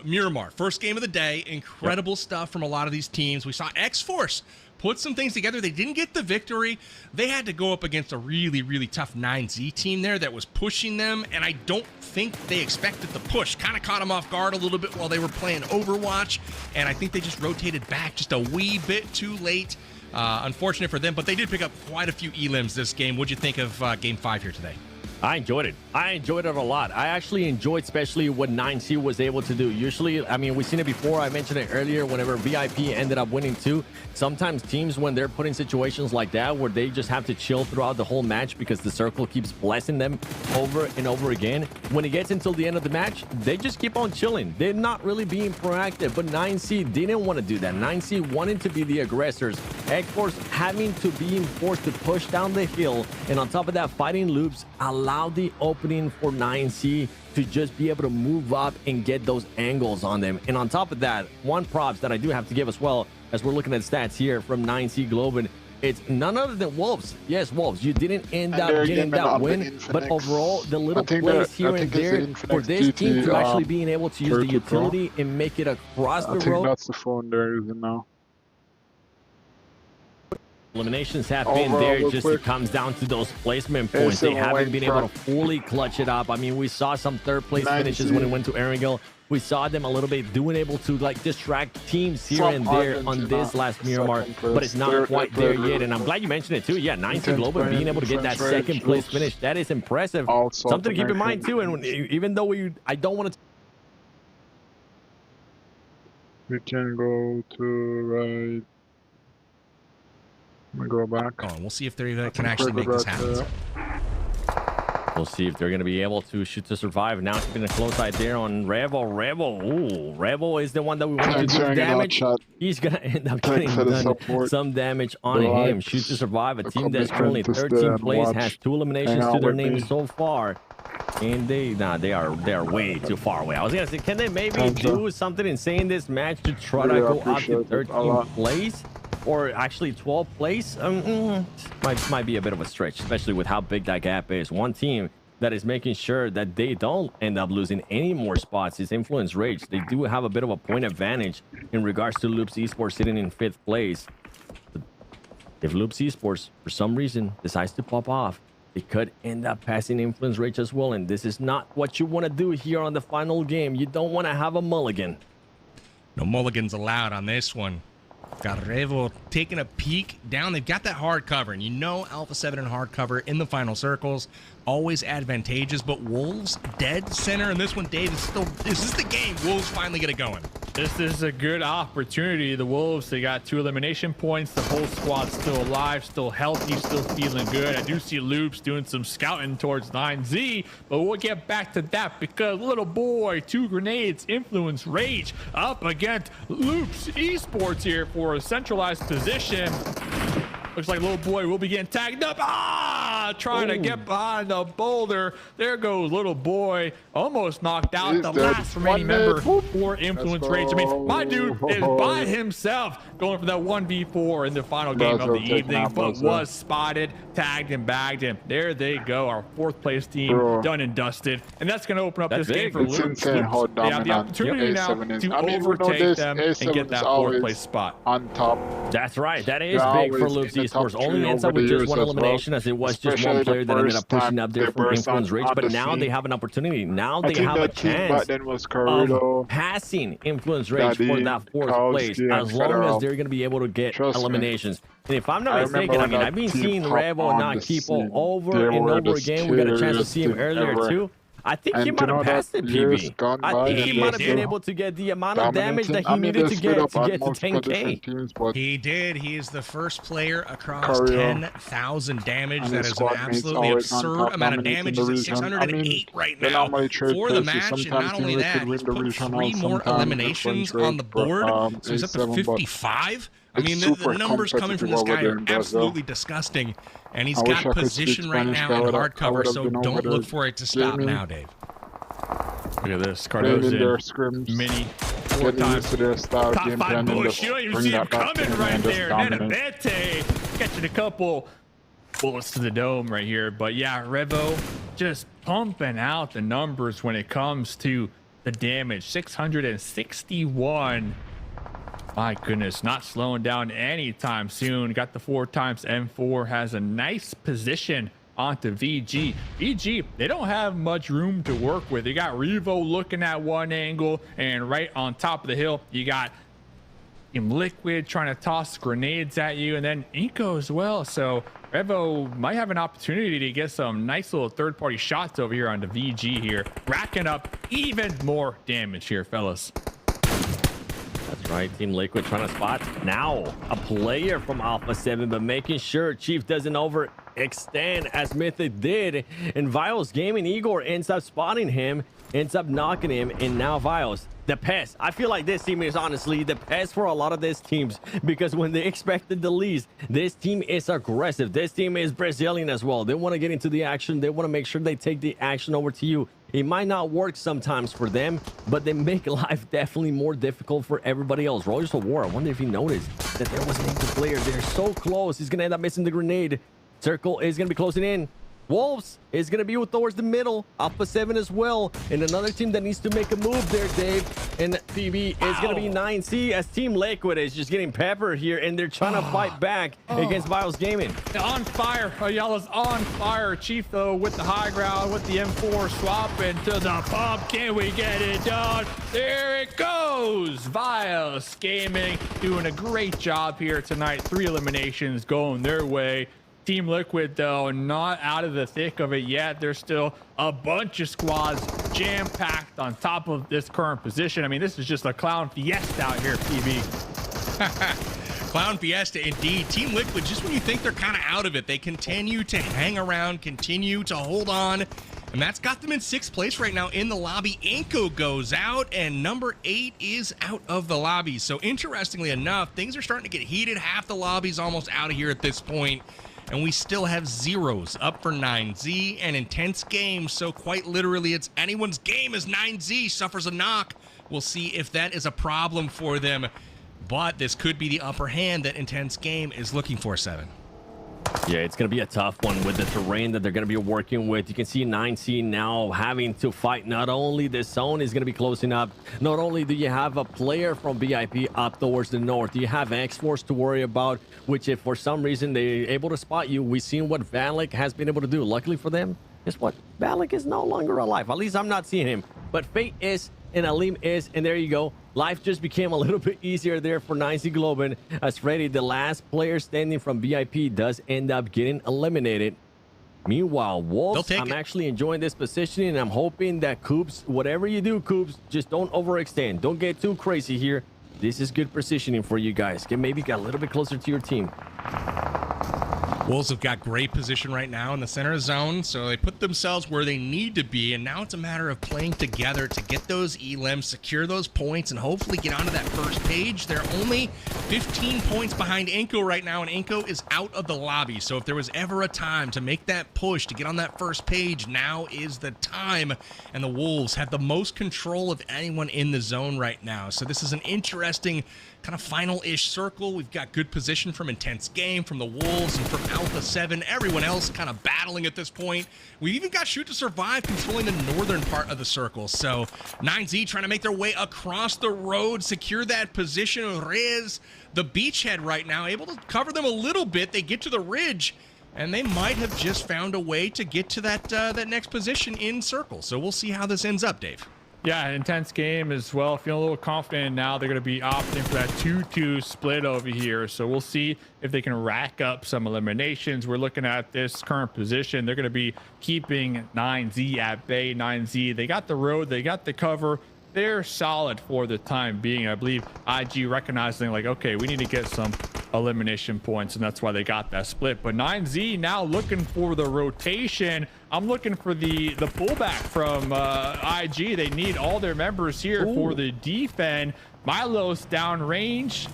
Miramar, first game of the day. Incredible stuff from a lot of these teams. We saw X-Force put some things together. They didn't get the victory. They had to go up against a really, really tough 9Z team there that was pushing them, and I don't think they expected the push. Kind of caught them off guard a little bit while they were playing Overwatch, and I think they just rotated back just a wee bit too late. Unfortunate for them, but they did pick up quite a few elims this game. What'd you think of Game 5 here today? I enjoyed it. I enjoyed it a lot. I actually enjoyed especially what 9C was able to do. Usually, I mean, we've seen it before. I mentioned it earlier whenever VIP ended up winning too. Sometimes teams, when they're put in situations like that where they just have to chill throughout the whole match because the circle keeps blessing them over and over again, when it gets until the end of the match, they just keep on chilling. They're not really being proactive, but 9C didn't want to do that. 9C wanted to be the aggressors. X-Force having to be forced to push down the hill, and on top of that, fighting loops allowed the opening for 9C to just be able to move up and get those angles on them. And on top of that, one props that I do have to give as well, as we're looking at stats here from 9C Global, it's none other than Wolves. Yes, Wolves, you didn't end up getting that win, but overall, the little plays here and there for this team to actually being able to use the utility and make it across the road. I think that's the phone they're using now. Eliminations have been there. Just it comes down to those placement points. They haven't been able to fully clutch it up. I mean, we saw some third place finishes when it went to Erangel. We saw them a little bit doing able to like distract teams here and there on this last Miramar, but it's not quite there yet. And I'm glad you mentioned it too. Yeah, 9C Global being able to get that second place finish, that is impressive. Something to keep in mind too. And even though I don't want to. We can go to right. I'm gonna go back. Oh, we'll see if they can actually make this happen. We'll see if they're going to be able to shoot to survive. Now keeping a close eye there on Rebel. Ooh, Rebel is the one that we want to do damage. He's going to end up getting some damage on him. Shoot to survive. A team that's currently 13th place has 2 eliminations to their name so far. And they are way too far away. I was going to say, can they maybe do something insane this match to try to go up to 13th place? Or actually 12th place, might be a bit of a stretch, especially with how big that gap is. One team that is making sure that they don't end up losing any more spots is Influence Rage. They do have a bit of a point advantage in regards to Loops Esports sitting in 5th place. If Loops Esports, for some reason, decides to pop off, it could end up passing Influence Rage as well. And this is not what you want to do here on the final game. You don't want to have a mulligan. No mulligans allowed on this one. Got Revo taking a peek down. They've got that hard cover, and you know Alpha 7 and hard cover in the final circles always advantageous, but Wolves dead center, and this one, Dave, is this the game Wolves finally get it going? This is a good opportunity. The Wolves, they got 2 elimination points. The whole squad's still alive, still healthy, still feeling good. I do see Loops doing some scouting towards 9Z, but we'll get back to that because little boy, 2 grenades, Influence Rage up against Loops Esports here for a centralized position. Looks like little boy will be getting tagged up. Trying to get behind the boulder. There goes little boy. Almost knocked out the last remaining member for Influence Rage. I mean, my dude is by himself going for that 1v4 in the final game of the evening, but was spotted, tagged, and bagged him. There they go. Our 4th place team done and dusted. And that's going to open up this game for Loops. They have the opportunity now to overtake them and get that 4th place spot. On top. That's right. That is big for Loops Esports. Only ends up with just one elimination, as it was just one player that ended up pushing up there for Influence Rage. But now they have an opportunity. Now they have a chance of passing Influence Rage for that 4th place, as long as they're going to be able to get eliminations. And if I'm not mistaken, I mean, I've been seeing Revo not Keepo over and over again. We got a chance to see him earlier too. I think he might have passed it, PB. I think he might have been able to get the amount of damage that he needed to get to 10K. He did. He is the first player across 10,000 damage. That is an absolutely absurd amount of damage. He's at 608 right now for the match. And not only that, he's put 3 more eliminations on the board. So he's up to 55. I mean, the numbers coming from this guy are absolutely disgusting. And he's got position right now in hard cover, so don't look for it to stop now, Dave. Look at this. Cardozo mini 4 times. Top 5 bush. You don't even see him coming right there. Nenabete catching a couple bullets to the dome right here. But yeah, Revo just pumping out the numbers when it comes to the damage. 661. My goodness, not slowing down anytime soon. Got the 4 times M4, has a nice position onto VG. VG, they don't have much room to work with. You got Revo looking at one angle, and right on top of the hill, you got Team Liquid trying to toss grenades at you, and then Eco as well. So Revo might have an opportunity to get some nice little third-party shots over here onto VG here, racking up even more damage here, fellas. That's right, Team Liquid trying to spot now a player from Alpha 7, but making sure Chief doesn't overextend as Mythic did. And Vios Gaming Igor ends up spotting him, ends up knocking him, and now Vios, the pest. I feel like this team is honestly the pest for a lot of these teams, because when they expected the least, this team is aggressive. This team is Brazilian as well. They want to get into the action. They want to make sure they take the action over to you. It might not work sometimes for them, but they make life definitely more difficult for everybody else. Rogers of War, I wonder if he noticed that there was an Inca player there so close. He's going to end up missing the grenade. Circle is going to be closing in. Wolves is going to be towards the middle. Alpha 7 as well. And another team that needs to make a move there, Dave. And PB is going to be 9C, as Team Liquid is just getting peppered here. And they're trying to fight back against Vios Gaming. On fire. Ayala's on fire. Chief, though, with the high ground, with the M4 swapping to the pump. Can we get it done? There it goes. Vios Gaming doing a great job here tonight. 3 eliminations going their way. Team Liquid, though, not out of the thick of it yet. There's still a bunch of squads jam-packed on top of this current position. I mean, this is just a clown fiesta out here, PB. Clown fiesta, indeed. Team Liquid, just when you think they're kind of out of it, they continue to hang around, continue to hold on. And that's got them in 6th place right now in the lobby. Inko goes out, and number 8 is out of the lobby. So interestingly enough, things are starting to get heated. Half the lobby's almost out of here at this point. And we still have zeros up for 9Z, and intense games. So quite literally, it's anyone's game as 9Z suffers a knock. We'll see if that is a problem for them. But this could be the upper hand that intense game is looking for, 7. Yeah, it's going to be a tough one with the terrain that they're going to be working with. You can see 9C now having to fight. Not only the zone is going to be closing up, not only do you have a player from BIP up towards the north, you have X-Force to worry about, which if for some reason they're able to spot you, we've seen what Valak has been able to do. Luckily for them, guess what? Valak is no longer alive. At least I'm not seeing him. But Fate is, and Alim is, and there you go. Life just became a little bit easier there for 9C Globen, as Freddy, the last player standing from VIP, does end up getting eliminated. Meanwhile, Wolves, I'm actually enjoying this positioning, and I'm hoping that Coops, whatever you do, Coops, just don't overextend. Don't get too crazy here. This is good positioning for you guys. Maybe get a little bit closer to your team. Wolves have got great position right now in the center zone, so they put themselves where they need to be, and now it's a matter of playing together to get those elims, secure those points, and hopefully get onto that first page. They're only 15 points behind Enko right now, and Enko is out of the lobby, so if there was ever a time to make that push to get on that first page, now is the time, and the Wolves have the most control of anyone in the zone right now, so this is an interesting kind of final-ish circle. We've got good position from Intense Game, from the Wolves, and from Alpha 7. Everyone else kind of battling at this point. We've even got Shoot to Survive controlling the northern part of the circle. So 9Z trying to make their way across the road, secure that position. Reyes, the beachhead right now, able to cover them a little bit. They get to the ridge, and they might have just found a way to get to that next position in circle. So we'll see how this ends up, Dave. Yeah, Intense Game as well. Feeling a little confident now. They're going to be opting for that 2-2 split over here. So we'll see if they can rack up some eliminations. We're looking at this current position. They're going to be keeping 9Z at bay. 9Z, they got the road, they got the cover. They're solid for the time being. I believe IG recognizing like, okay, we need to get some elimination points, and that's why they got that split. But 9Z now looking for the rotation. I'm looking for the pullback from IG. They need all their members here for the defend. Milos downrange.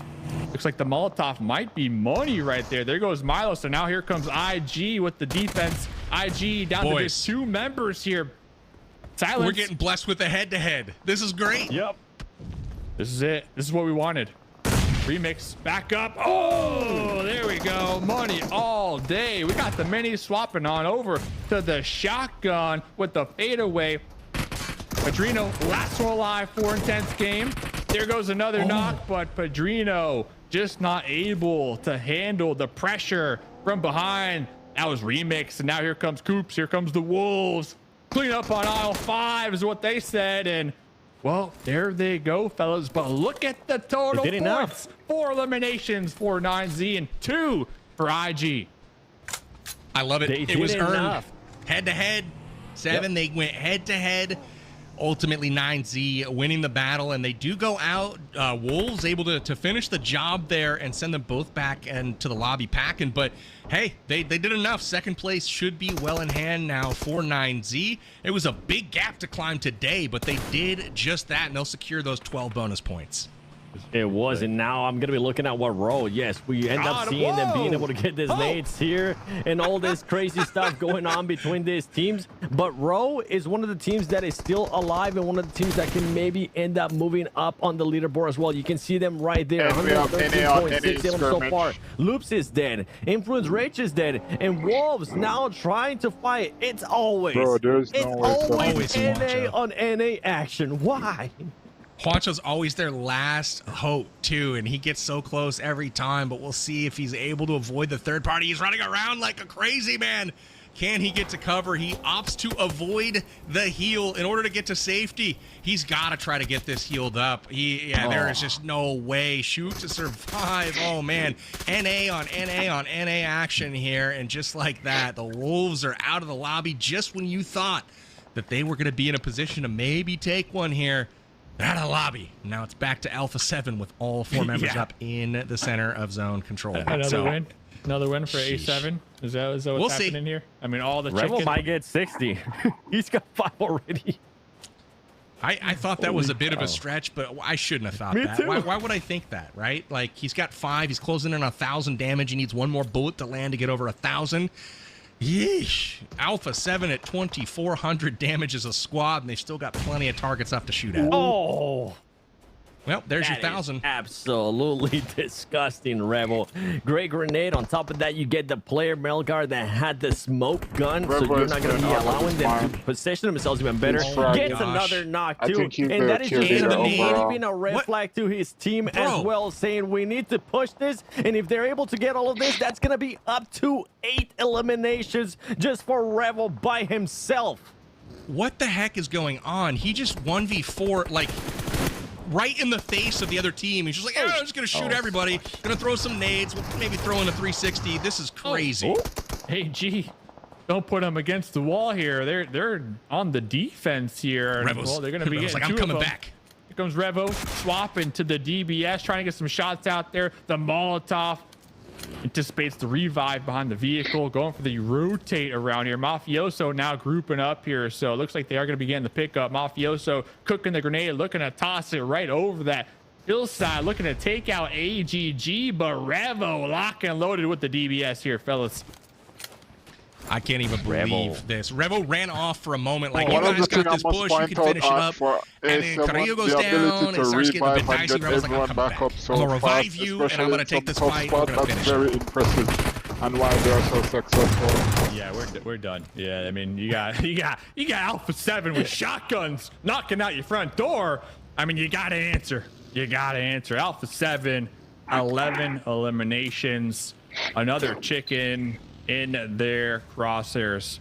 Looks like the Molotov might be money right there. There goes Milos. So now here comes IG with the defense. IG down to just 2 members here. Silence. We're getting blessed with the head-to-head. This is great. Yep. This is it. This is what we wanted. Remix back up. Oh, there we go. Money all day. We got the mini swapping on over to the shotgun with the fadeaway. Padrino, last one alive for Intense Game. There goes another knock, but Padrino just not able to handle the pressure from behind. That was Remix, and now here comes Coops. Here comes the Wolves. Clean up on aisle 5 is what they said, and well, there they go, fellas. But look at the total points. Enough. 4 eliminations for 9Z and 2 for IG. I love it. It was earned. Head-to-head. 7, they went head-to-head. Ultimately 9Z winning the battle, and they do go out. Wolves able to finish the job there and send them both back into the lobby packing. But hey, they did enough. Second place should be well in hand now for 9Z. It was a big gap to climb today, but they did just that, and they'll secure those 12 bonus points. It was, and now I'm going to be looking at what row. Yes, we end up seeing them being able to get these nades here and all this crazy stuff going on between these teams. But row is one of the teams that is still alive and one of the teams that can maybe end up moving up on the leaderboard as well. You can see them right there. 113.6 so far. Loops is dead. Influence Rage is dead. And Wolves now trying to fight. It's always NA on NA action. Why? Juancho's always their last hope, too, and he gets so close every time, but we'll see if he's able to avoid the third party. He's running around like a crazy man. Can he get to cover? He opts to avoid the heal in order to get to safety. He's got to try to get this healed up. There is just no way. Shoot to survive. Oh, man. NA on NA on NA action here, and just like that, the Wolves are out of the lobby just when you thought that they were going to be in a position to maybe take one here. They're out of the lobby. Now it's back to Alpha 7 with all 4 members up in the center of zone control. Another win for A7. Is that what's happening here? I mean, all the Rebel might get 60. He's got 5 already. I thought that was a bit of a stretch, but I shouldn't have thought that. Why would I think that, right? Like, he's got 5. He's closing in on 1,000 damage. He needs 1 more bullet to land to get over 1,000. Yeesh. Alpha 7 at 2,400 damage as a squad, and they've still got plenty of targets left to shoot at. Oh. Well, there's your 1,000. Absolutely disgusting, Rebel. Great grenade. On top of that, you get the player Melgar that had the smoke gun, so you're not going to be allowing them to position themselves even better. Gets another knock, too. And that is just giving a red flag to his team as well, saying we need to push this. And if they're able to get all of this, that's going to be up to 8 eliminations just for Rebel by himself. What the heck is going on? He just 1v4, like, right in the face of the other team. He's just like, I'm just going to shoot everybody. Going to throw some nades. We'll maybe throw in a 360. This is crazy. Hey, G, don't put them against the wall here. They're on the defense here. Rebels. Well, they're going to be getting like, I'm coming back. Here comes Revo swapping to the DBS, trying to get some shots out there. The Molotov anticipates the revive behind the vehicle, going for the rotate around here. Mafioso now grouping up here, so it looks like they are going to be getting the pickup. Mafioso cooking the grenade, looking to toss it right over that hillside, looking to take out AGG, but Revo lock and loaded with the DBS here, fellas. I can't even believe this. Revo ran off for a moment. Like, you guys got this push, you can finish it up. And then Carrillo goes down and starts getting a bit dicey. Revo's like, I'm coming back. I'm going to revive you, and I'm going to take this fight. We're going to finish. That's very impressive. And why they are so successful. Yeah, we're done. Yeah, I mean, you got Alpha 7 with shotguns knocking out your front door. I mean, you got to answer. You got to answer. Alpha 7, 11 eliminations. Another chicken in their crosshairs.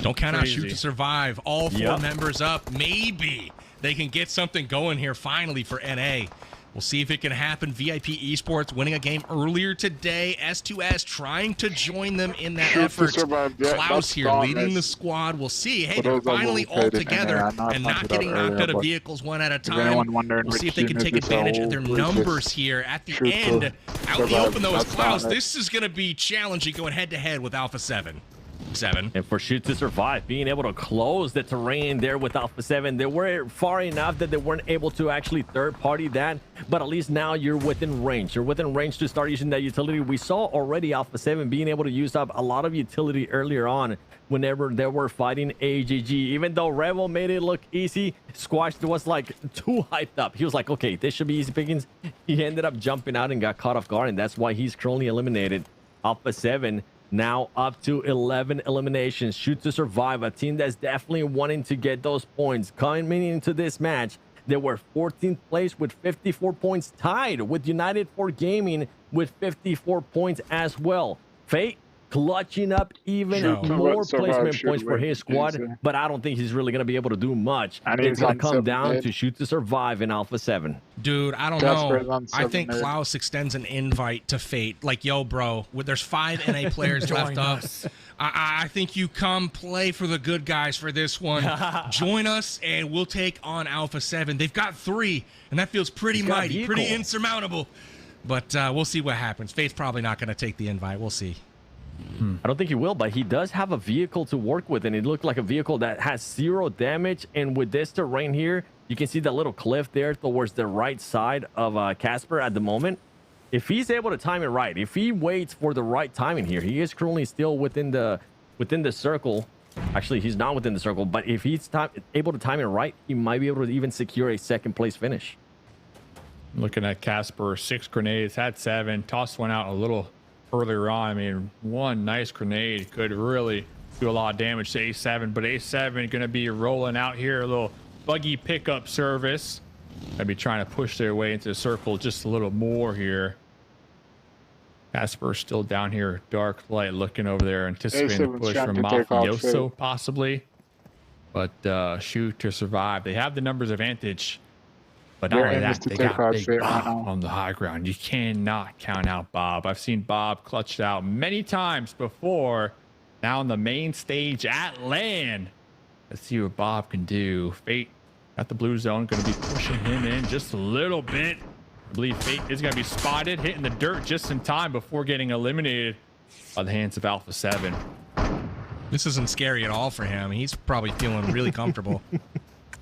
Don't count out Shoot to Survive. All 4 members up. Maybe they can get something going here finally for NA. We'll see if it can happen. VIP Esports winning a game earlier today. S2S trying to join them in that effort. Klaus here leading the squad. We'll see. Hey, they're finally all together and not getting knocked out of vehicles one at a time. We'll see if they can take advantage of their numbers here at the end. Out in the open, though, is Klaus. This is going to be challenging going head-to-head with Alpha 7. And for Shoot to Survive, being able to close the terrain there with Alpha 7, they were far enough that they weren't able to actually third-party that, but at least now you're within range. You're within range to start using that utility. We saw already Alpha 7 being able to use up a lot of utility earlier on whenever they were fighting AGG. Even though Revo made it look easy, Squash was like too hyped up. He was like, okay, this should be easy pickings. He ended up jumping out and got caught off guard, and that's why he's currently eliminated. Alpha 7 now up to 11 eliminations. Shoot to Survive, a team that's definitely wanting to get those points. Coming into this match, they were 14th place with 54 points, tied with United 4 Gaming with 54 points as well. Fate clutching up even more placement points for his squad, but I don't think he's really going to be able to do much. It's going to come down to Shoot to Survive in Alpha 7. Dude, I don't know. I think Klaus extends an invite to Fate. Like, yo, bro, there's 5 NA players left up. I think you come play for the good guys for this one. Join us, and we'll take on Alpha 7. They've got 3, and that feels pretty mighty, pretty insurmountable. But we'll see what happens. Fate's probably not going to take the invite. We'll see. I don't think he will, but he does have a vehicle to work with, and it looked like a vehicle that has 0 damage. And with this terrain here, you can see that little cliff there towards the right side of Casper at the moment. If he's able to time it right, if he waits for the right timing here, he is currently still within the circle. Actually, he's not within the circle, but if he's able to time it right, he might be able to even secure a 2nd place finish. Looking at Casper, 6 grenades, had 7, tossed one out a little earlier on. I mean, one nice grenade could really do a lot of damage to A7, but A7 going to be rolling out here, a little buggy pickup service. I'd be trying to push their way into the circle just a little more here. Casper still down here, dark light, looking over there, anticipating the push from Mafioso possibly. But Shoot to Survive, they have the numbers advantage. But not only that, they got big Bob on the high ground. You cannot count out Bob. I've seen Bob clutched out many times before. Now on the main stage at LAN. Let's see what Bob can do. Fate at the blue zone, going to be pushing him in just a little bit. I believe Fate is going to be spotted, hitting the dirt just in time before getting eliminated by the hands of Alpha 7. This isn't scary at all for him. He's probably feeling really comfortable.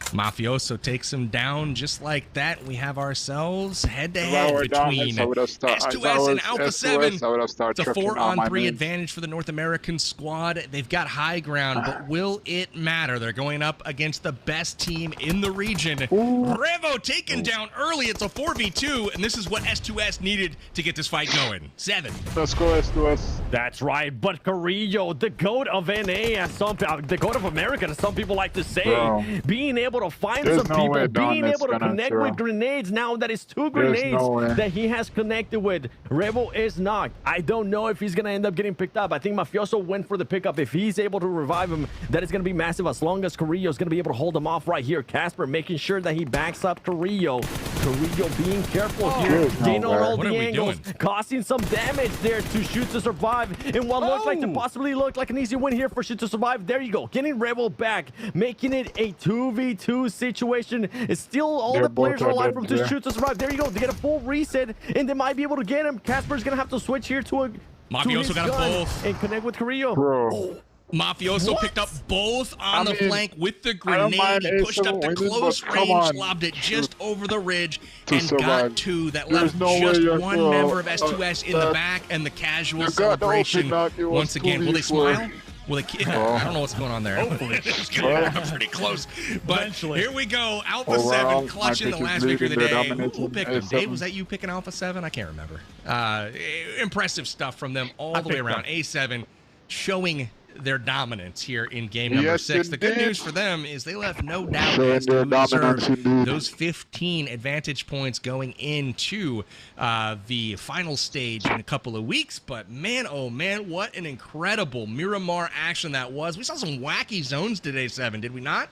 Mafioso takes him down just like that. We have ourselves head-to-head between S2S and Alpha 7. It's a 4-on-3 advantage for the North American squad. They've got high ground, but will it matter? They're going up against the best team in the region. Revo taken down early. It's a 4v2, and this is what S2S needed to get this fight going. 7. Let's go, S2S. That's right, but Carrillo, the GOAT of NA, the GOAT of America, as some people like to say, being able to find some people, being able to connect with grenades. Now that is 2 grenades that he has connected with. Revo is knocked. I don't know if he's going to end up getting picked up. I think Mafioso went for the pickup. If he's able to revive him, that is going to be massive as long as Carrillo is going to be able to hold him off right here. Casper making sure that he backs up Carrillo. Carrillo being careful here, gaining on all the angles, causing some damage there to Shoot to Survive. And what looked like to possibly look like an easy win here for Shoot to Survive, there you go, getting Rebel back, making it a 2v2 situation. It's still all the players are alive from Shoot to Survive. There you go, they get a full reset, and they might be able to get him. Casper's gonna have to switch here to a Mafioso got both and connect with Carrillo. Bro. Mafioso picked up both on the flank with the grenade. He pushed up to close range, lobbed it just over the ridge, and got two. That left just one member of S2S in the back, and the casual celebration once again. Will they smile? Will they? I don't know what's going on there. Hopefully, it's pretty close. But here we go. Alpha 7 clutching the last victory of the day. Who picked him? Dave, was that you picking Alpha 7? I can't remember. Impressive stuff from them all the way around. A7 showing their dominance here in game number 6. The good news for them is they left no doubt as to who deserved those 15 advantage points going into the final stage in a couple of weeks. But man, oh man, what an incredible Miramar action that was. We saw some wacky zones today, 7, did we not?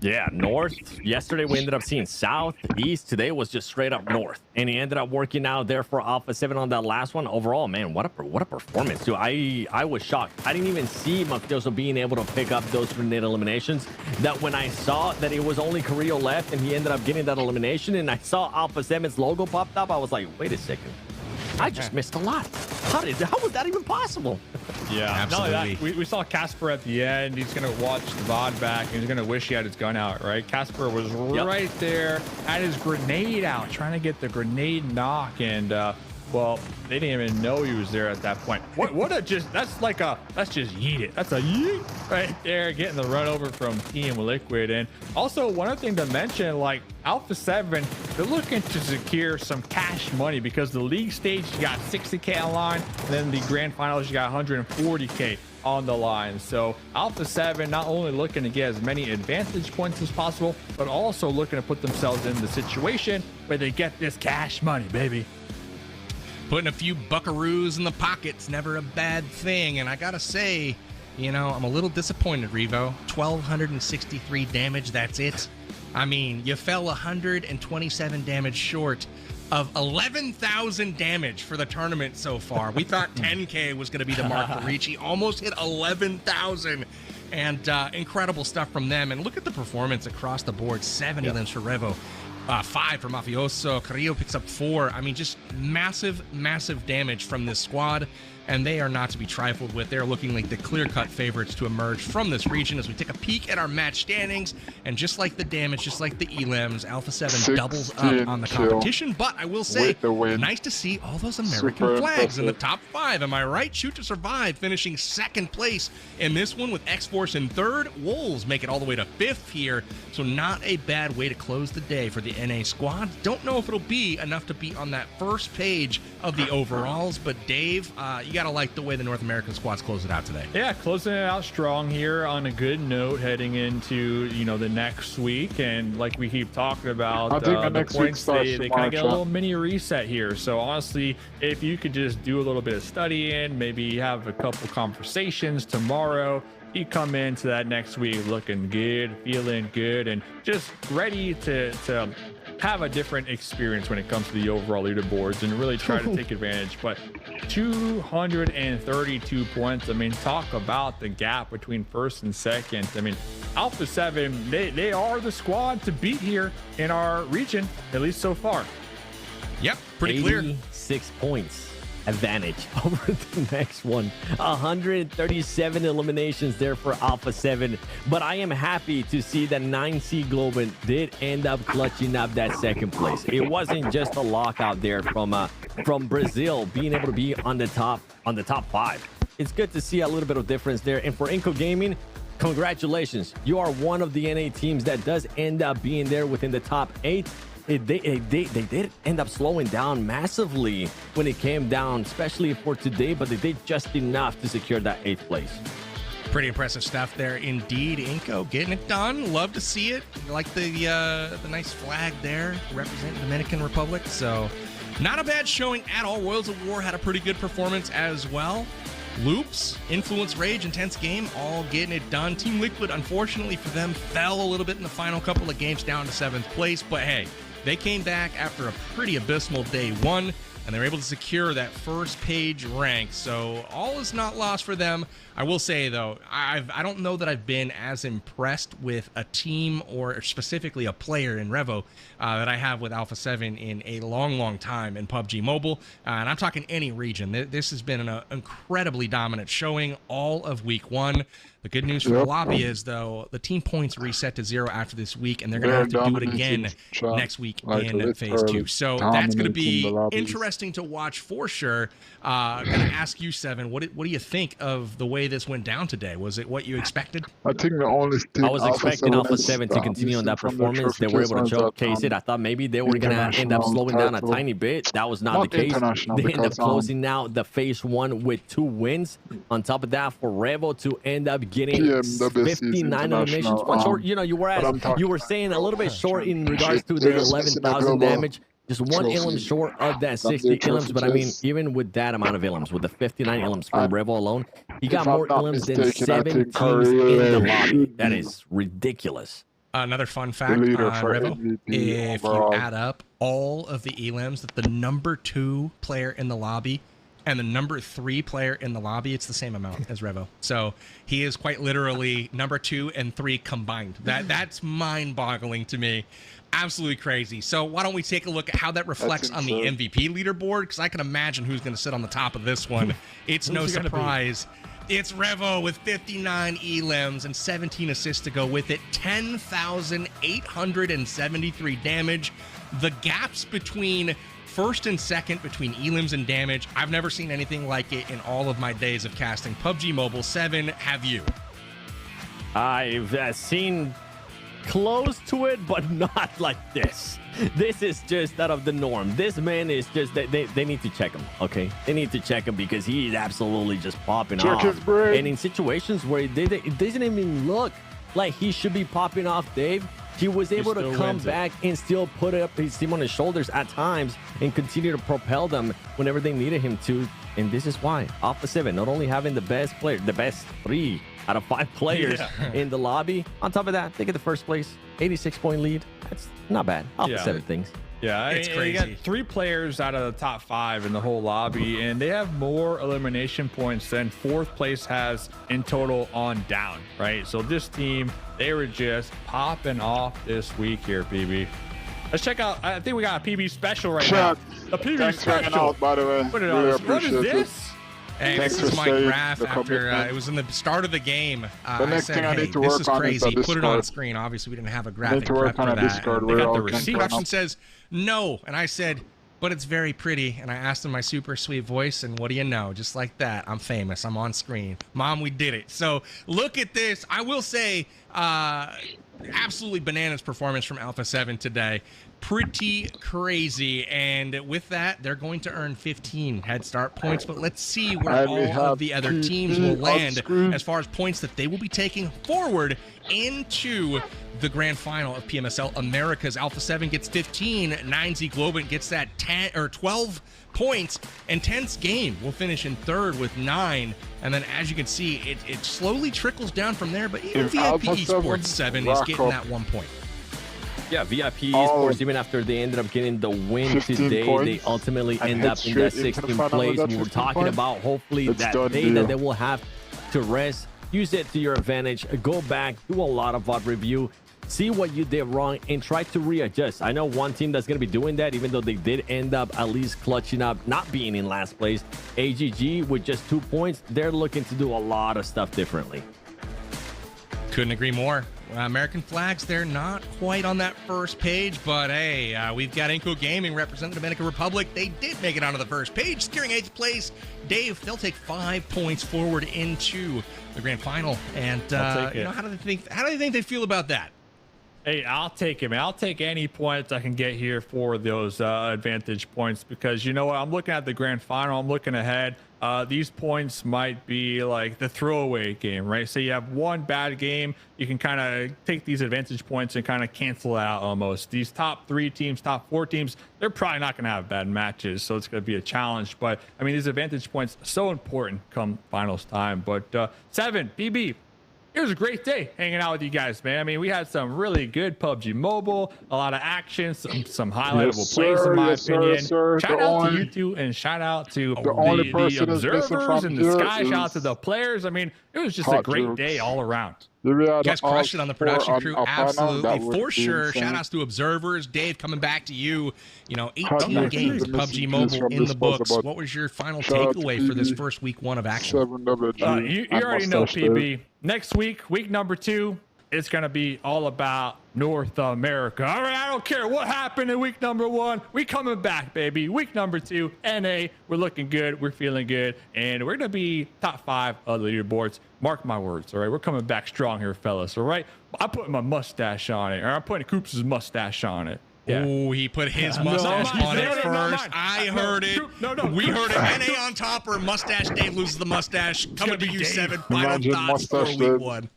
Yeah, north. Yesterday we ended up seeing south, east. Today was just straight up north, and he ended up working out there for Alpha 7 on that last one. Overall, man, what a performance too. I was shocked. I didn't even see Mafioso being able to pick up those grenade eliminations. That when I saw that it was only Carrillo left and he ended up getting that elimination, and I saw Alpha 7's logo popped up, I was like, wait a second. I just missed a lot. How was that even possible? Yeah, absolutely. We saw Casper at the end. He's gonna watch the VOD back, and he's gonna wish he had his gun out, right? Casper was right there, had his grenade out, trying to get the grenade knock, and well, they didn't even know he was there at that point. That's just yeet it. That's a yeet right there, getting the run over from Team Liquid. And also, one other thing to mention, like Alpha 7, they're looking to secure some cash money because the league stage, you got 60K on line, and then the grand finals, you got 140K on the line. So Alpha 7 not only looking to get as many advantage points as possible, but also looking to put themselves in the situation where they get this cash money, baby. Putting a few buckaroos in the pocket's never a bad thing. And I gotta say, you know, I'm a little disappointed, Revo. 1,263 damage, that's it. I mean, you fell 127 damage short of 11,000 damage for the tournament so far. We thought 10K was going to be the mark to reach. He almost hit 11,000. And incredible stuff from them. And look at the performance across the board. 7 of them for Revo. 5 for Mafioso. Carrillo picks up 4. I mean, just massive, massive damage from this squad. And they are not to be trifled with. They're looking like the clear-cut favorites to emerge from this region as we take a peek at our match standings. And just like the damage, just like the elims, Alpha 7 doubles up on the competition. But I will say, nice to see all those American flags in the top 5. Am I right? Shoot to Survive finishing 2nd place in this one with X-Force in 3rd. Wolves make it all the way to 5th here. So not a bad way to close the day for the NA squad. Don't know if it'll be enough to be on that first page of the overalls. But Dave, you gotta like the way the North American squads close it out today. Yeah, closing it out strong here on a good note heading into, you know, the next week. And like we keep talking about, I think the points, they kind of get a little mini reset here. So honestly, if you could just do a little bit of studying, maybe have a couple conversations tomorrow, you come into that next week looking good, feeling good, and just ready to have a different experience when it comes to the overall leaderboards and really try to take advantage. But 232 points, I mean, talk about the gap between 1st and 2nd. I mean, Alpha 7, they are the squad to beat here in our region, at least so far. Yep, pretty clear. 86 points advantage over the next one. 137 eliminations there for Alpha 7, but I am happy to see that 9C Globan did end up clutching up that 2nd place. It wasn't just a lockout there from Brazil being able to be on the top 5. It's good to see a little bit of difference there. And for Inco Gaming, congratulations, you are one of the NA teams that does end up being there within the top 8. They did end up slowing down massively when it came down, especially for today, but they did just enough to secure that 8th place. Pretty impressive stuff there indeed. Inco getting it done. Love to see it. Like the nice flag there representing Dominican Republic. So not a bad showing at all. Royals of War had a pretty good performance as well. Loops, Influence, Rage, Intense Game, all getting it done. Team Liquid, unfortunately for them, fell a little bit in the final couple of games down to 7th place. But hey, They came back after a pretty abysmal day one, and they're able to secure that first page rank. So all is not lost for them. I will say, though, I don't know that I've been as impressed with a team or specifically a player in Revo that I have with Alpha 7 in a long time in PUBG Mobile. And I'm talking any region. This has been an incredibly dominant showing all of week one. The good news for the lobby is, though, the team points reset to 0 after this week, and they're going to have to do it again next week in Phase 2. So that's going to be interesting to watch for sure. I'm going to ask you, Seven, what do you think of the way this went down today? Was it what you expected? I think the only thing I was expecting Alpha 7 to continue on that performance. They were able to showcase it. I thought maybe they were going to end up slowing down a tiny bit. That was not the case. They end up closing out the Phase 1 with 2 wins. On top of that, for Revo to end up getting 59 eliminations. Short, you know, you were saying a little bit short in regards to the 11,000 damage. Just 1 ilm short of that 60 ilms, but I mean, even with that amount of ilms, with the 59 ilms from Revo alone, he got more ilms than 7 teams in the lobby. That is ridiculous. Another fun fact on Revo, if you add up all of the elims that the number 2 player in the lobby and the number 3 player in the lobby, it's the same amount as Revo. So he is quite literally number 2 and 3 combined. That's mind-boggling to me. Absolutely crazy. So why don't we take a look at how that reflects on the MVP leaderboard? Because I can imagine who's going to sit on the top of this one. It's no surprise. It's Revo with 59 elims and 17 assists to go with it. 10,873 damage. The gaps between first and second between elims and damage, I've never seen anything like it in all of my days of casting PUBG Mobile. 7, have you? I've seen close to it, but not like this. This is just out of the norm. This man is just, they need to check him, okay? They need to check him because he is absolutely just popping off. And in situations where it doesn't even look like he should be popping off, Dave, he was able to come back and still put up his team on his shoulders at times and continue to propel them whenever they needed him to. And this is why Alpha 7 not only having the best player, the best 3 out of 5 players in the lobby. On top of that, they get the first place, 86-point lead. That's not bad. Alpha 7 things. Yeah, it's crazy. You got 3 players out of the top 5 in the whole lobby, and they have more elimination points than 4th place has in total on down, right? So this team, they were just popping off this week here, PB. Let's check out. I think we got a PB special right now. The PB special. Out, by the way. What is this? Hey, this is my graph after it was in the start of the game. I said, hey, this is crazy. Put it on screen. Obviously, we didn't have a graphic prep for that. They got the receipt. Production says no, and I said, but it's very pretty. And I asked in my super sweet voice, and what do you know? Just like that, I'm famous. I'm on screen. Mom, we did it. So look at this. I will say, absolutely bananas performance from Alpha 7 today. Pretty crazy, and with that, they're going to earn 15 head start points, but let's see where all of the other teams will land as far as points that they will be taking forward into the grand final of PMSL Americas. Alpha 7 gets 15, 9Z Globant gets that 10 or 12 points, and 10's game will finish in 3rd with 9, and then as you can see, it slowly trickles down from there, but even VIP Esports 7 is getting that 1 point. Yeah, VIP Esports, even after they ended up getting the win today, they ultimately end up in that 16th place. We were talking about hopefully that day that they will have to rest. Use it to your advantage. Go back, do a lot of VOD review, see what you did wrong, and try to readjust. I know one team that's going to be doing that, even though they did end up at least clutching up, not being in last place. AGG with just 2 points, they're looking to do a lot of stuff differently. Couldn't agree more. American flags, they're not quite on that first page, but hey, we've got Inco Gaming representing the Dominican Republic. They did make it onto the first page, securing 8th place. Dave, they'll take 5 points forward into the grand final. And you know, how do they think they feel about that? Hey, I'll take it, man. I'll take any points I can get here for those advantage points, because you know what? I'm looking at the grand final. I'm looking ahead. These points might be like the throwaway game, right? So you have one bad game, you can kind of take these advantage points and kind of cancel it out almost. These top 3 teams, top 4 teams, they're probably not going to have bad matches, so it's going to be a challenge. But I mean, these advantage points so important come finals time. But 7 BB, it was a great day hanging out with you guys, man. I mean, we had some really good PUBG Mobile, a lot of action, some highlightable plays in my opinion. Shout out to you two, and shout out to the observers in the sky. Shout out to the players. I mean, it was just a great day all around. You guys crushed it on the production crew. Absolutely, for sure. Shout outs to observers. Dave, coming back to you. 18 games of PUBG Mobile in the books. What was your final takeaway for this first week 1 of action? You already know, PB. Next week, week number 2, it's going to be all about North America. All right, I don't care what happened in week number 1. We coming back, baby. Week number 2, NA, we're looking good. We're feeling good. And we're going to be top 5 of the leaderboards. Mark my words, all right? We're coming back strong here, fellas, all right? I'm putting my mustache on it, or I'm putting Coops' mustache on it. Yeah. Oh, he put his mustache on it first. I heard it. We heard it. NA on top, or Mustache Dave loses the mustache. Coming to you, 7. Final thoughts for week 1.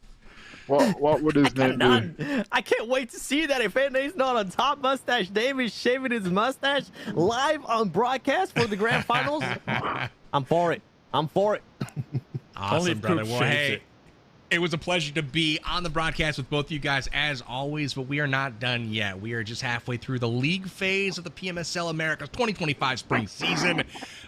What would his name be? I can't wait to see that. If NA's not on top, Mustache Dave is shaving his mustache live on broadcast for the grand finals. I'm for it. I'm for it. Awesome, brother. Well, hey, it was a pleasure to be on the broadcast with both of you guys as always, but we are not done yet. We are just halfway through the league phase of the PMSL America's 2025 spring season.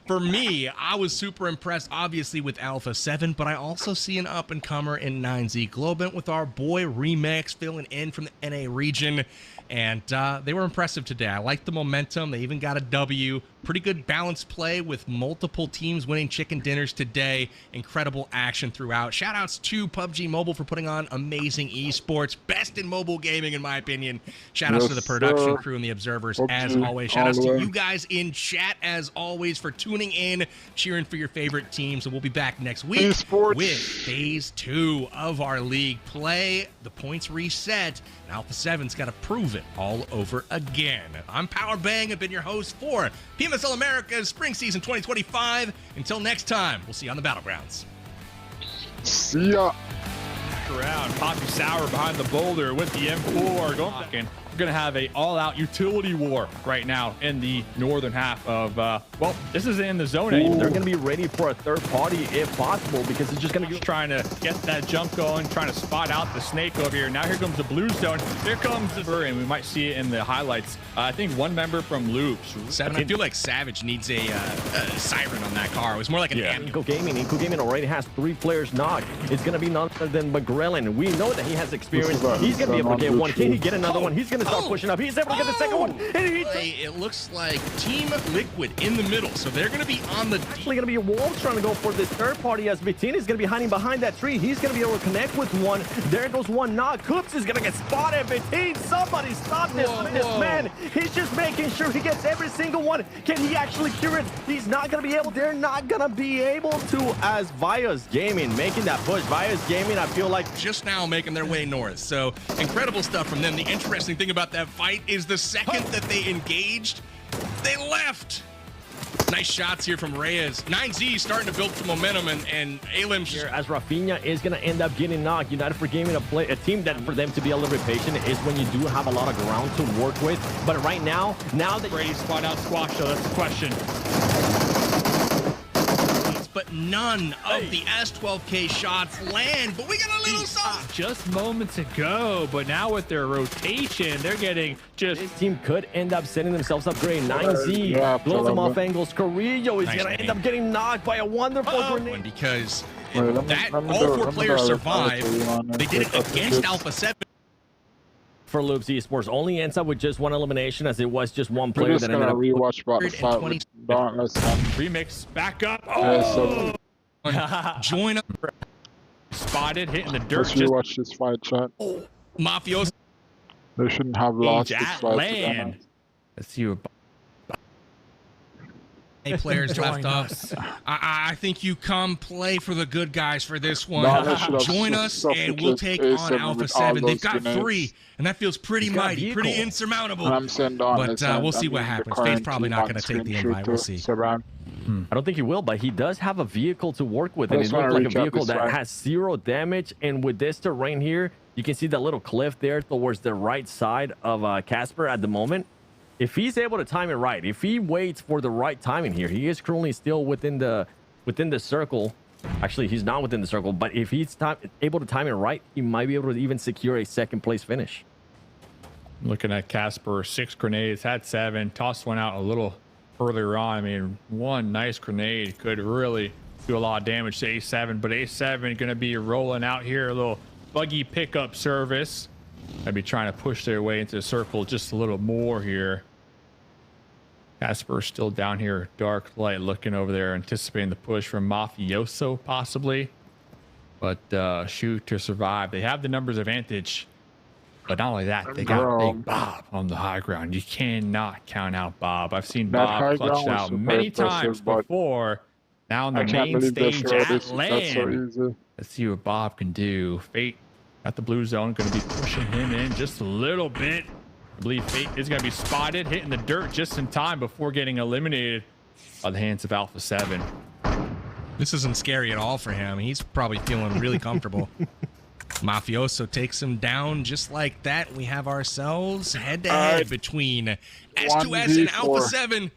For me, I was super impressed, obviously, with Alpha 7, but I also see an up-and-comer in 9Z Globant with our boy Remix filling in from the NA region. And they were impressive today. I liked the momentum. They even got a W. Pretty good balanced play with multiple teams winning chicken dinners today. Incredible action throughout. Shout-outs to PUBG Mobile for putting on amazing esports. Best in mobile gaming, in my opinion. Shout-outs to the production crew and the observers, as always. Shout-outs to you guys in chat, as always, for tuning in, cheering for your favorite teams. And we'll be back next week with Phase 2 of our league play. The points reset. And Alpha 7's got to prove it all over again. I'm Power Bang. I've been your host for PMSL America's Spring Season 2025. Until next time, we'll see you on the Battlegrounds. See ya. Around Poppy Sour behind the boulder with the M4 going back in. We're going to have a all-out utility war right now in the northern half of, well, this isn't in the zone anymore. They're going to be ready for a third party if possible, because it's just going to be trying to get that jump going, trying to spot out the snake over here. Now here comes the blue zone. Here comes the and we might see it in the highlights. I think one member from Loops. 7, I feel like Savage needs a siren on that car. It was more like an Inco Gaming already has 3 players knocked. It's going to be none other than McGrellin. We know that he has experience. He's going to be able to get one. Can he get another one? He's going to start pushing up. He's able to get the second one. And it looks like Team Liquid in the middle, so they're going to be on the... Actually going to be a wall trying to go for this third party, as Vitin is going to be hiding behind that tree. He's going to be able to connect with one. There goes one knock. Coops is going to get spotted. Vitin, somebody stop this man. He's just making sure he gets every single one. Can he actually cure it? He's not going to be able. They're not going to be able to, as Vias Gaming making that push. Vias Gaming, I feel like just now making their way north. So incredible stuff from them. The interesting thing about that fight is the second that they engaged, they left. Nice shots here from Reyes. 9Z starting to build some momentum, and Alim here as Rafinha is going to end up getting knocked. United for Gaming, a team that for them to be a little bit patient is when you do have a lot of ground to work with. But right now that Brady spot out Squash, so that's the question. But none of the S12K shots land. But we got a little something. Just moments ago, but now with their rotation, they're getting just... This team could end up setting themselves up great. 9Z blows them off angles. Carrillo is going to end up getting knocked by a wonderful grenade. Because all 4 players survived. They did it against Alpha 7. For Loops Esports only ends up with just 1 elimination, as it was just 1 player that ended up rewatch about the fight with Dauntless. Remix back up. Join up. Spotted, hitting the dirt. Let's rewatch this fight, chat. Mafioso. They shouldn't have lost this fight. Land. Let's see what players left us. I think you come play for the good guys for this one. Join us and we'll take on Alpha 7. They've got 3, and that feels pretty mighty, pretty insurmountable. But we'll see what happens. Fade's probably not going to take the invite. We'll see. I don't think he will, but he does have a vehicle to work with, and it looks like a vehicle that has 0 damage. And with this terrain here, you can see that little cliff there towards the right side of Casper at the moment. If he's able to time it right, if he waits for the right timing here, he is currently still within the circle. Actually, he's not within the circle, but if he's able to time it right, he might be able to even secure a second place finish. Looking at Casper, 6 grenades, had 7, tossed one out a little earlier on. I mean, one nice grenade could really do a lot of damage to A7, but A7 going to be rolling out here, a little buggy pickup service. I'd be trying to push their way into the circle just a little more here. Casper still down here, dark light, looking over there, anticipating the push from Mafioso possibly. But shoot to survive. They have the numbers advantage. But not only that, they got Big Bob on the high ground. You cannot count out Bob. I've seen Bob clutched out many times before. Now on the main stage at LAN. So let's see what Bob can do. Fate at the blue zone, going to be pushing him in just a little bit. I believe Fate is going to be spotted, hitting the dirt just in time before getting eliminated by the hands of Alpha 7. This isn't scary at all for him. He's probably feeling really comfortable. Mafioso takes him down just like that. We have ourselves head-to-head between S2S and Alpha 7.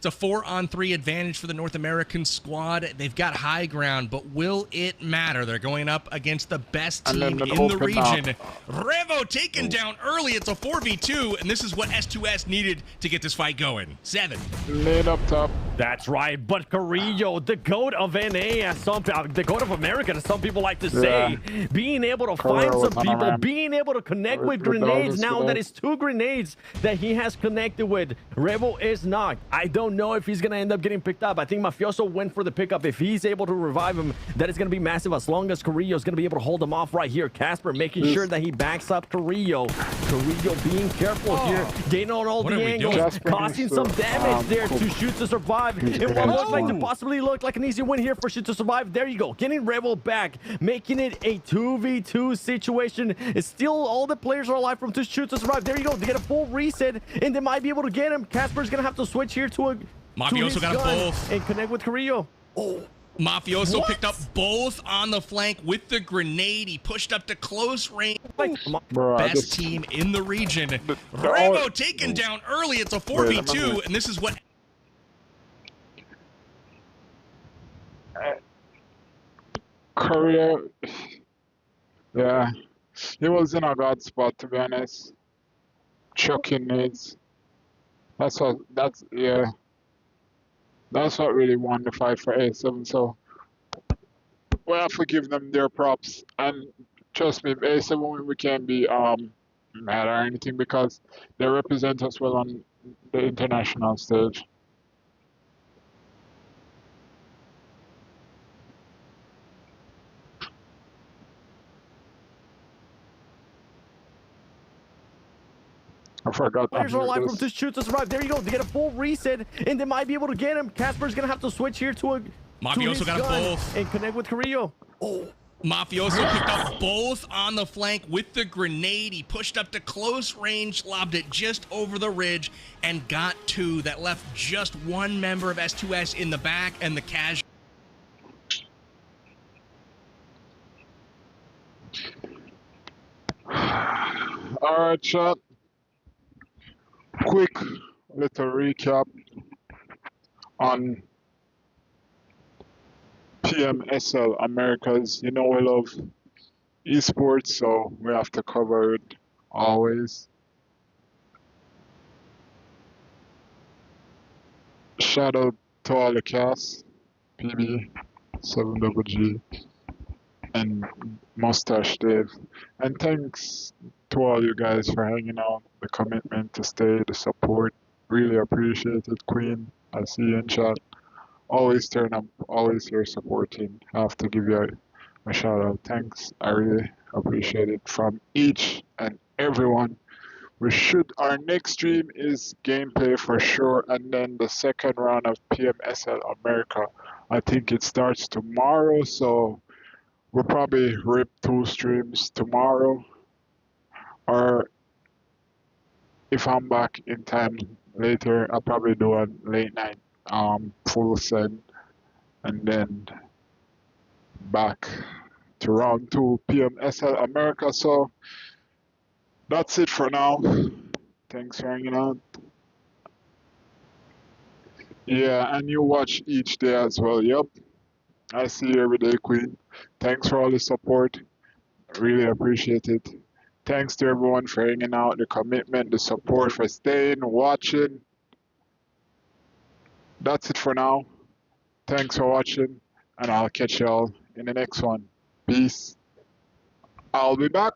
It's a 4-on-3 advantage for the North American squad. They've got high ground, but will it matter? They're going up against the best team in the region. Revo taken down early. It's a 4v2, and this is what S2S needed to get this fight going. 7. Laid up top. That's right, but Carrillo, the GOAT of NA, as the GOAT of America, as some people like to say, being able to find some people, being able to connect with grenades. Now that is 2 grenades that he has connected with. Revo is not. I don't know if he's going to end up getting picked up. I think Mafioso went for the pickup. If he's able to revive him, that is going to be massive as long as Carrillo is going to be able to hold him off right here. Casper making sure that he backs up Carrillo. Carrillo being careful here, gaining on all the angles, causing some damage there to Shoot to Survive. It will possibly look like an easy win here for Shoot to Survive. There you go, getting Revo back, making it a 2v2 situation. It's still all the players are alive from Shoot to Survive. There you go, they get a full reset, and they might be able to get him. Casper's going to have to switch here to a Mafioso got them both. And connect with Carrillo. Mafioso picked up both on the flank with the grenade. He pushed up to close range. Best team in the region. Revo taken down early. It's a 4v2, and this is what... Carrillo, yeah, he was in a bad spot, to be honest. Chucking nades. That's what really won the fight for A7. So we have to give them their props. And trust me, A7 we can't be mad or anything because they represent us well on the international stage. I forgot. Players are alive from this Shoot to Survive. There you go. They get a full reset, and they might be able to get him. Casper's gonna have to switch here to a Mafioso got them both and connect with Carrillo. Mafioso picked up both on the flank with the grenade. He pushed up to close range, lobbed it just over the ridge, and got 2. That left just 1 member of S2S in the back, and the casual. All right, chat. Quick little recap on PMSL Americas. You know we love esports, so we have to cover it always. Shout out to all the cast, PB, 7GG, and Mustache Dave. And thanks to all you guys for hanging out, the commitment to stay, the support. Really appreciate it, Queen. I see you in chat. Always turn up, always here supporting. I have to give you a shout out. Thanks. I really appreciate it from each and everyone. Our next stream is gameplay for sure, and then the second round of PMSL America. I think it starts tomorrow, so we'll probably rip 2 streams tomorrow. Or if I'm back in time later, I'll probably do a late night full set, and then back to round 2 PMSL America. So that's it for now. Thanks for hanging out. Yeah, and you watch each day as well. Yep. I see you every day, Queen. Thanks for all the support. Really appreciate it. Thanks to everyone for hanging out, the commitment, the support, for staying, watching. That's it for now. Thanks for watching, and I'll catch y'all in the next one. Peace. I'll be back.